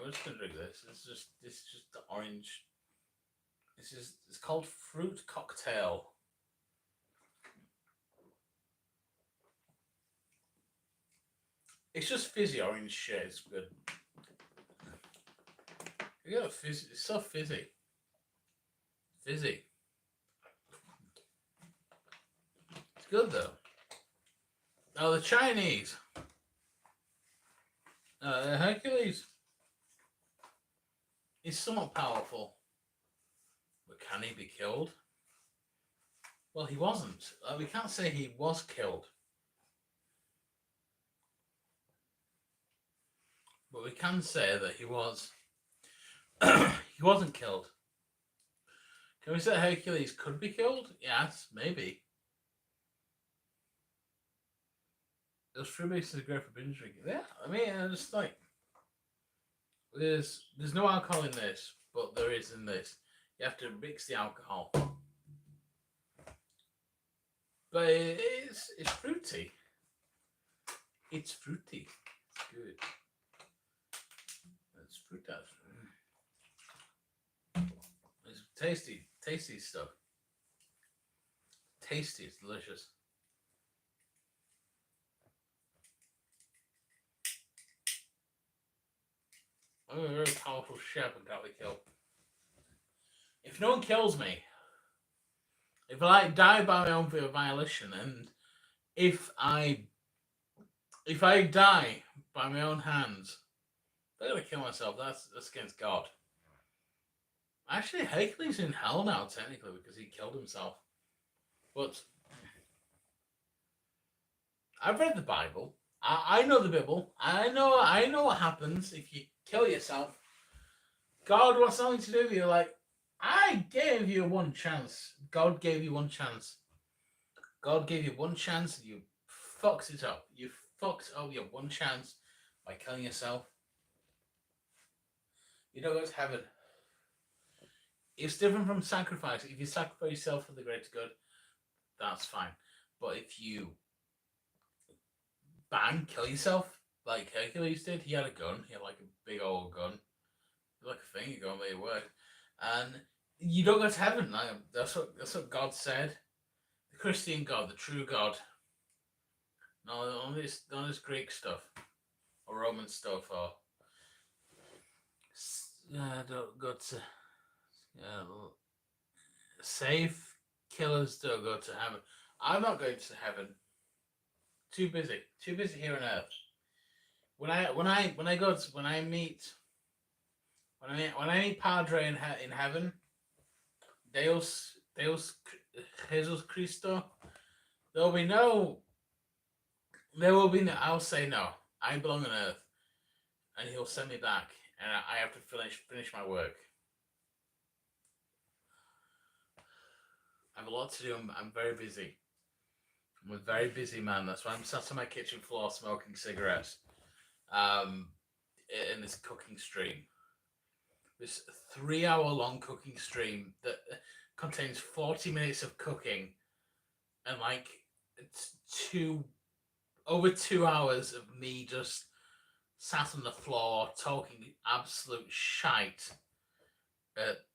just gonna drink this. This is just the orange. It's called fruit cocktail. It's just fizzy orange shit. It's good. You got fizzy. It's so fizzy. Fizzy. It's good though. Oh, the Chinese. Hercules is somewhat powerful, but can he be killed? Well, he wasn't. We can't say he was killed, but we can say that he was. He wasn't killed. Can we say Hercules could be killed? Yes, maybe. Those fruit mixes are great for binge drinking. Yeah, I mean, it's like there's no alcohol in this, but there is in this. You have to mix the alcohol, but it's fruity. It's fruity. It's good. It's fruit. It's tasty stuff. Tasty. It's delicious. I'm a very powerful chef and can't be killed. If no one kills me, if I die by my own violation, and if if I die by my own hands, I'm gonna kill myself. That's against God. Actually, Hercules in hell now, technically, because he killed himself. But I've read the Bible. I know the Bible. I know what happens if you kill yourself. God wants something to do with you. Like, I gave you one chance. God gave you one chance. God gave you one chance and you fucked it up. You fucked up your one chance by killing yourself. You don't go to heaven. It's different from sacrifice. If you sacrifice yourself for the greater good, that's fine. But if you kill yourself like Hercules did, he had a gun. He had like a big old gun, like a finger gun, made it work. And you don't go to heaven. Like, that's what God said. The Christian God, the true God. None of this Greek stuff or Roman stuff or don't go to safe killers don't go to heaven. I'm not going to heaven. Too busy here on earth. When I meet Padre in heaven, Deus Jesus Cristo, there will be no. I'll say no. I belong on earth, and he'll send me back, and I have to finish my work. I have a lot to do. I'm very busy. I'm a very busy man. That's why I'm sat on my kitchen floor smoking cigarettes. In this cooking stream. This 3-hour-long cooking stream that contains 40 minutes of cooking and like over 2 hours of me just sat on the floor talking absolute shite at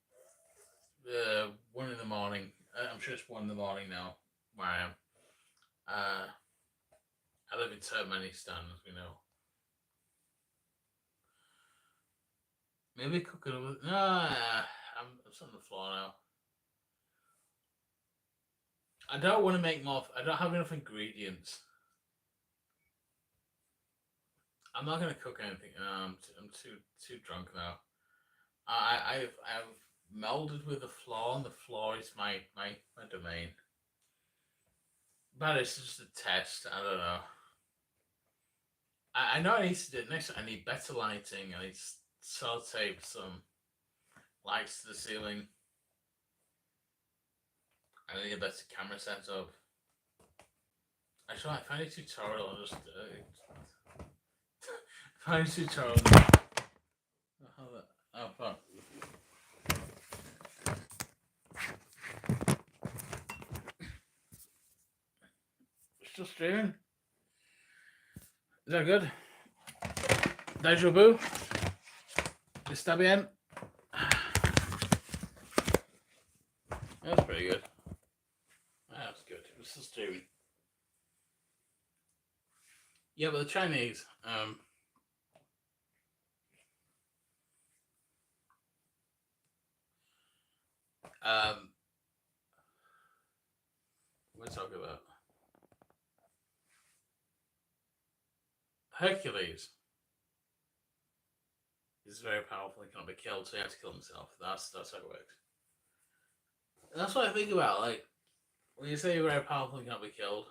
1 in the morning. I'm sure it's 1 in the morning now where I am. I live in Turkmenistan, as we know. Maybe cooking over. No, I'm on the floor now. I don't want to make more. I don't have enough ingredients. I'm not gonna cook anything. I'm too drunk now. I've melded with the floor, and the floor is my domain. But it's just a test. I don't know. I know I need to do it next. I need better lighting. I need to sellotape some lights to the ceiling. I need a better camera setup. Actually, I find a tutorial. I'll just find a tutorial. Oh, fuck. Still streaming? Is that good? Deja vu? Está bien? That's pretty good. That's good. It's still streaming. Yeah, but the Chinese, what are we talking about? Hercules is very powerful and cannot be killed, so he had to kill himself. That's how it works. And that's what I think about, like, when you say you're very powerful and cannot be killed,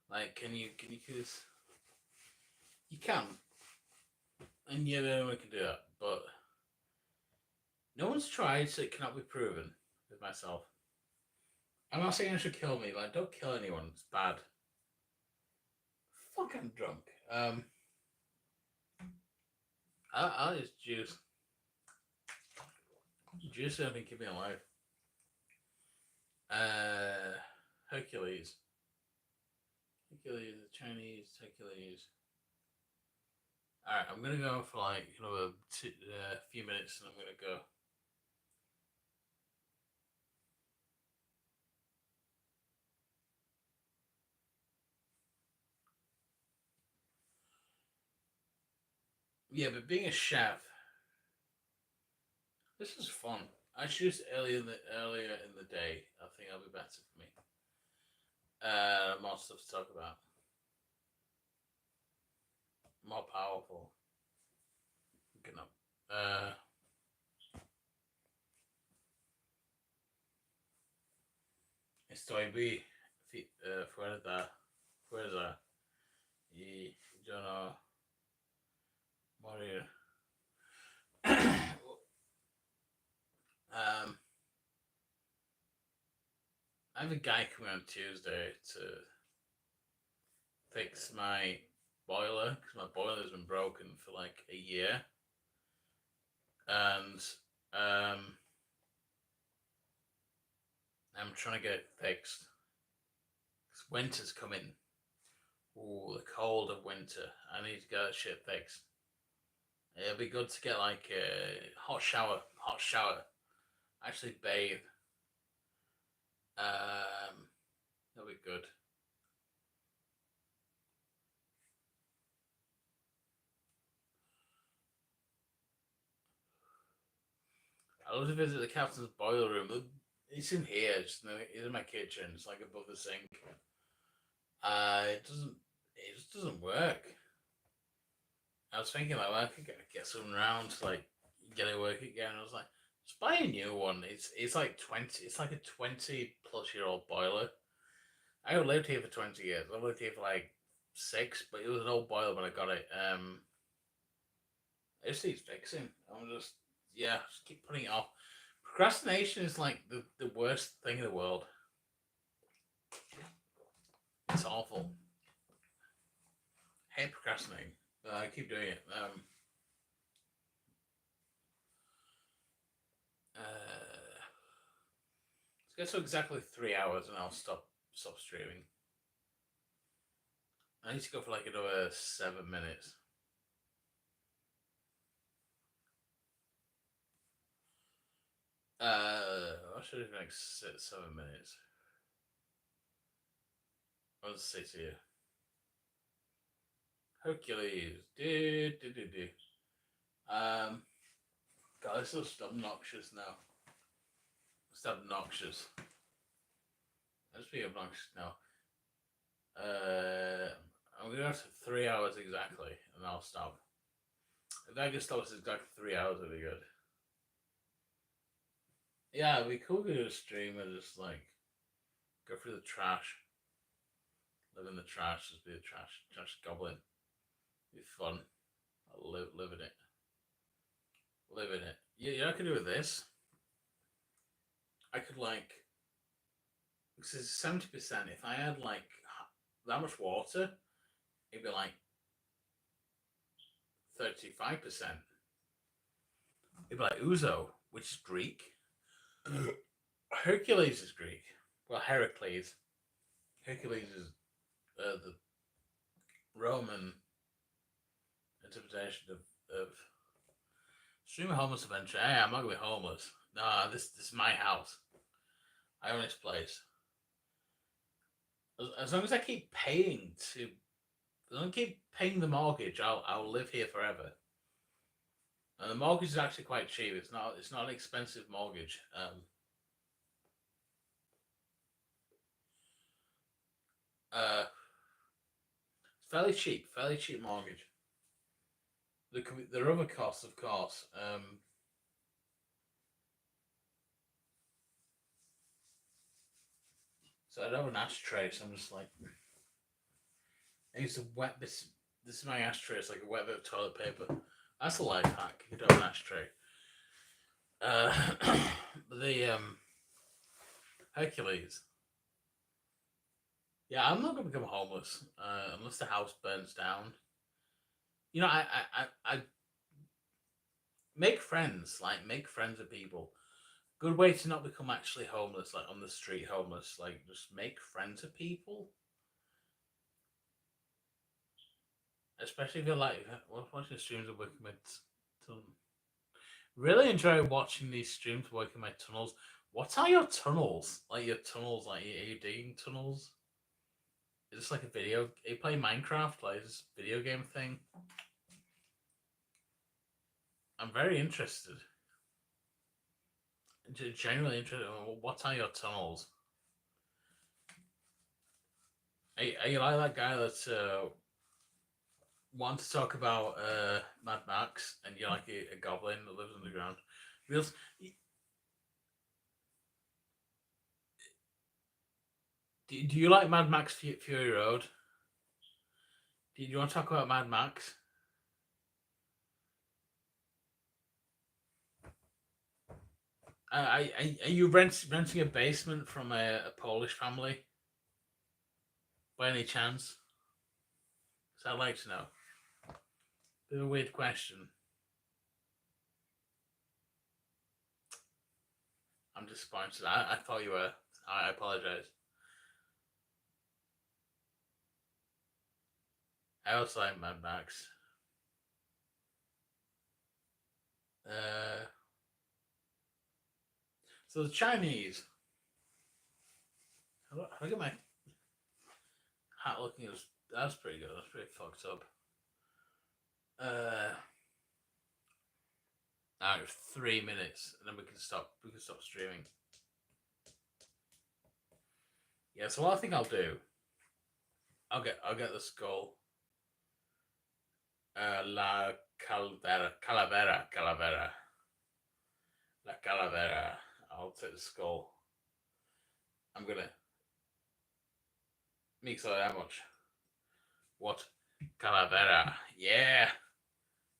like, can you kill this? You can. And yeah, anyone can do that, but no one's tried, so it cannot be proven with myself. I'm not saying you should kill me, like, don't kill anyone, it's bad. Fuck, I'm drunk. I'll just juice. Juice only keep me alive. Hercules. Hercules, the Chinese Hercules. Alright, I'm gonna go for like another few minutes and I'm gonna go. Yeah, but being a chef, this is fun. I choose earlier in the day. I think that'll be better for me. More stuff to talk about. more powerful. Looking up. Estoy fuerza y yo no morir. I have a guy coming on Tuesday to fix my boiler because my boiler's been broken for like a year, and I'm trying to get it fixed. Because winter's coming. Ooh, the cold of winter. I need to get that shit fixed. It'll be good to get like a hot shower. Actually bathe. That'll be good. I love to visit the captain's boiler room. It's in here. It's in my kitchen. It's like above the sink. It just doesn't work. I was thinking like, well, I could get someone around to like get it working again. I was like, just buy a new one. It's like 20. It's like a 20-plus-year-old boiler. I lived here for 20 years. I lived here for like 6, but it was an old boiler when I got it. It just needs fixing. I'm just keep putting it off. Procrastination is like the worst thing in the world. It's awful. I hate procrastinating. I keep doing it. Let's get to exactly 3 hours and I'll stop streaming. I need to go for like another 7 minutes. I should have like 7 minutes. What's 6 here? Hercules. God, this is just obnoxious now. It's obnoxious. Let's be obnoxious now. I'm gonna have to 3 hours exactly, and I'll stop. If I can stop us exactly 3 hours, it'll be good. Yeah, we could do a stream and just like go through the trash, live in the trash, just be a trash goblin. It'd be fun. I'll live in it. Live in it. Yeah, I could do with this. I could like, because it's 70%. If I had like that much water, it'd be like 35%. It'd be like Uzo, which is Greek. Hercules is Greek. Well, Heracles. Hercules is the Roman interpretation of Stream a homeless adventure. Hey, I'm not gonna be homeless. Nah, this is my house. I own this place. As long as I keep paying the mortgage, I'll live here forever. And the mortgage is actually quite cheap. It's not an expensive mortgage. It's fairly cheap mortgage. There are other costs, of course. So I don't have an ashtray, so I'm just like, I used to wet this. This is my ashtray. It's like a wet bit of toilet paper. That's a life hack. You don't have an ashtray. The Hercules. Yeah, I'm not gonna become homeless unless the house burns down. You know, I make friends. Like, make friends with people. Good way to not become actually homeless, like on the street homeless. Like, just make friends with people. Especially if you're like watching streams of working my really enjoy watching these streams working my tunnels. What are your tunnels? Like your tunnels, like are you digging tunnels? Is this like a video? Are you playing Minecraft? Like, is this a video game thing? I'm very interested. Genuinely interested. What are your tunnels? Are you like that guy that's want to talk about Mad Max, and you're like a goblin that lives underground. Reals, do you like Mad Max Fury Road? Do you want to talk about Mad Max? Are you renting a basement from a Polish family by any chance? So I'd like to know. Bit of a weird question. I'm disappointed. I thought you were. I apologize. I also like Mad Max. Uh, so the Chinese. How do I get my hat looking as? That's pretty good. That's pretty fucked up. Now 3 minutes, and then we can stop. We can stop streaming. Yeah. So what I think I'll do. I'll get the skull. La calavera. La calavera. I'll take the skull. I'm gonna. Mix that much. What? Calavera. Yeah.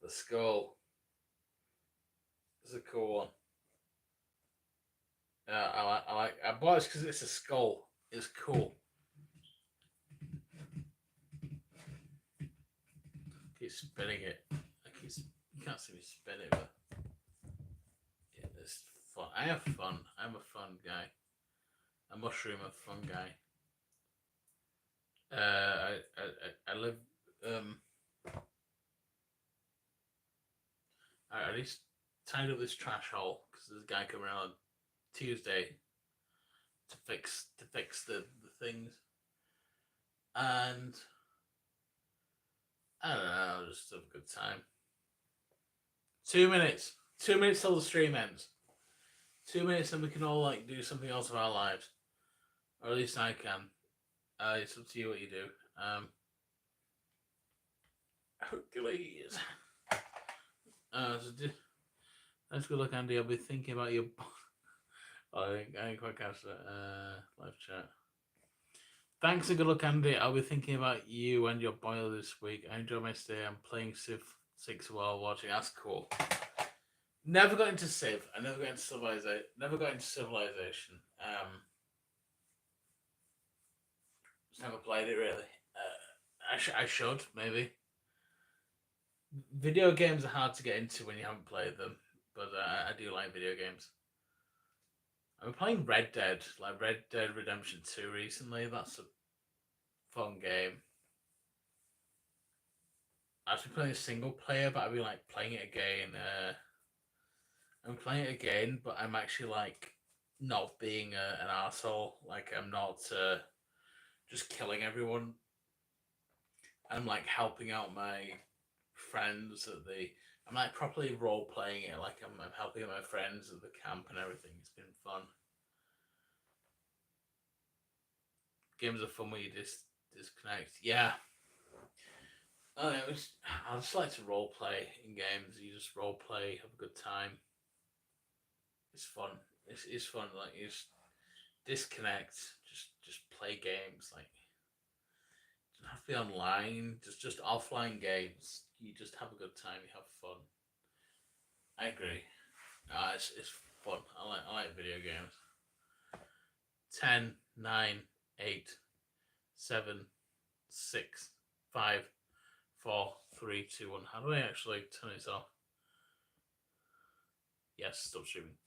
The skull. It's a cool one. I bought it because it's a skull. It's cool. Keep spinning it. You can't see me spin it, but yeah, it's fun. I have fun. I'm a fun guy. A mushroom, a fun guy. I live. I just tied up this trash hole because there's a guy coming around on Tuesday to fix the things, and I don't know, just have a good time. 2 minutes. 2 minutes till the stream ends. 2 minutes, and we can all like do something else of our lives, or at least I can. It's up to you what you do. Hercules. Let's go look, Andy. I'll be thinking about your. I ain't quite catch that. Live chat. Thanks and good luck, Andy. I'll be thinking about you and your boiler this week. I enjoy my stay. I'm playing Civ 6 while watching. That's cool. Never got into Civ. I never got into Civilization. Just never played it really. I should maybe. Video games are hard to get into when you haven't played them, but I do like video games. I'm playing Red Dead, like Red Dead Redemption 2 recently. That's a fun game. I've been playing a single player, but I've been like playing it again. I'm playing it again, but I'm actually like not being an asshole. Like I'm not just killing everyone. I'm like helping out my friends at the. I'm like properly role playing it. Like I'm helping out my friends at the camp and everything. It's been fun. Games are fun when you disconnect. Yeah. I just like to role play in games. You just role play, have a good time. It's fun. It's fun. Like you just disconnect. Just play games. Like you don't have to be online. Just offline games. You just have a good time. You have fun. I agree. It's fun. I like video games. 10, 9, 8, 7, 6, 5, 4, 3, 2, 1. How do I actually turn this off? Yes, stop streaming.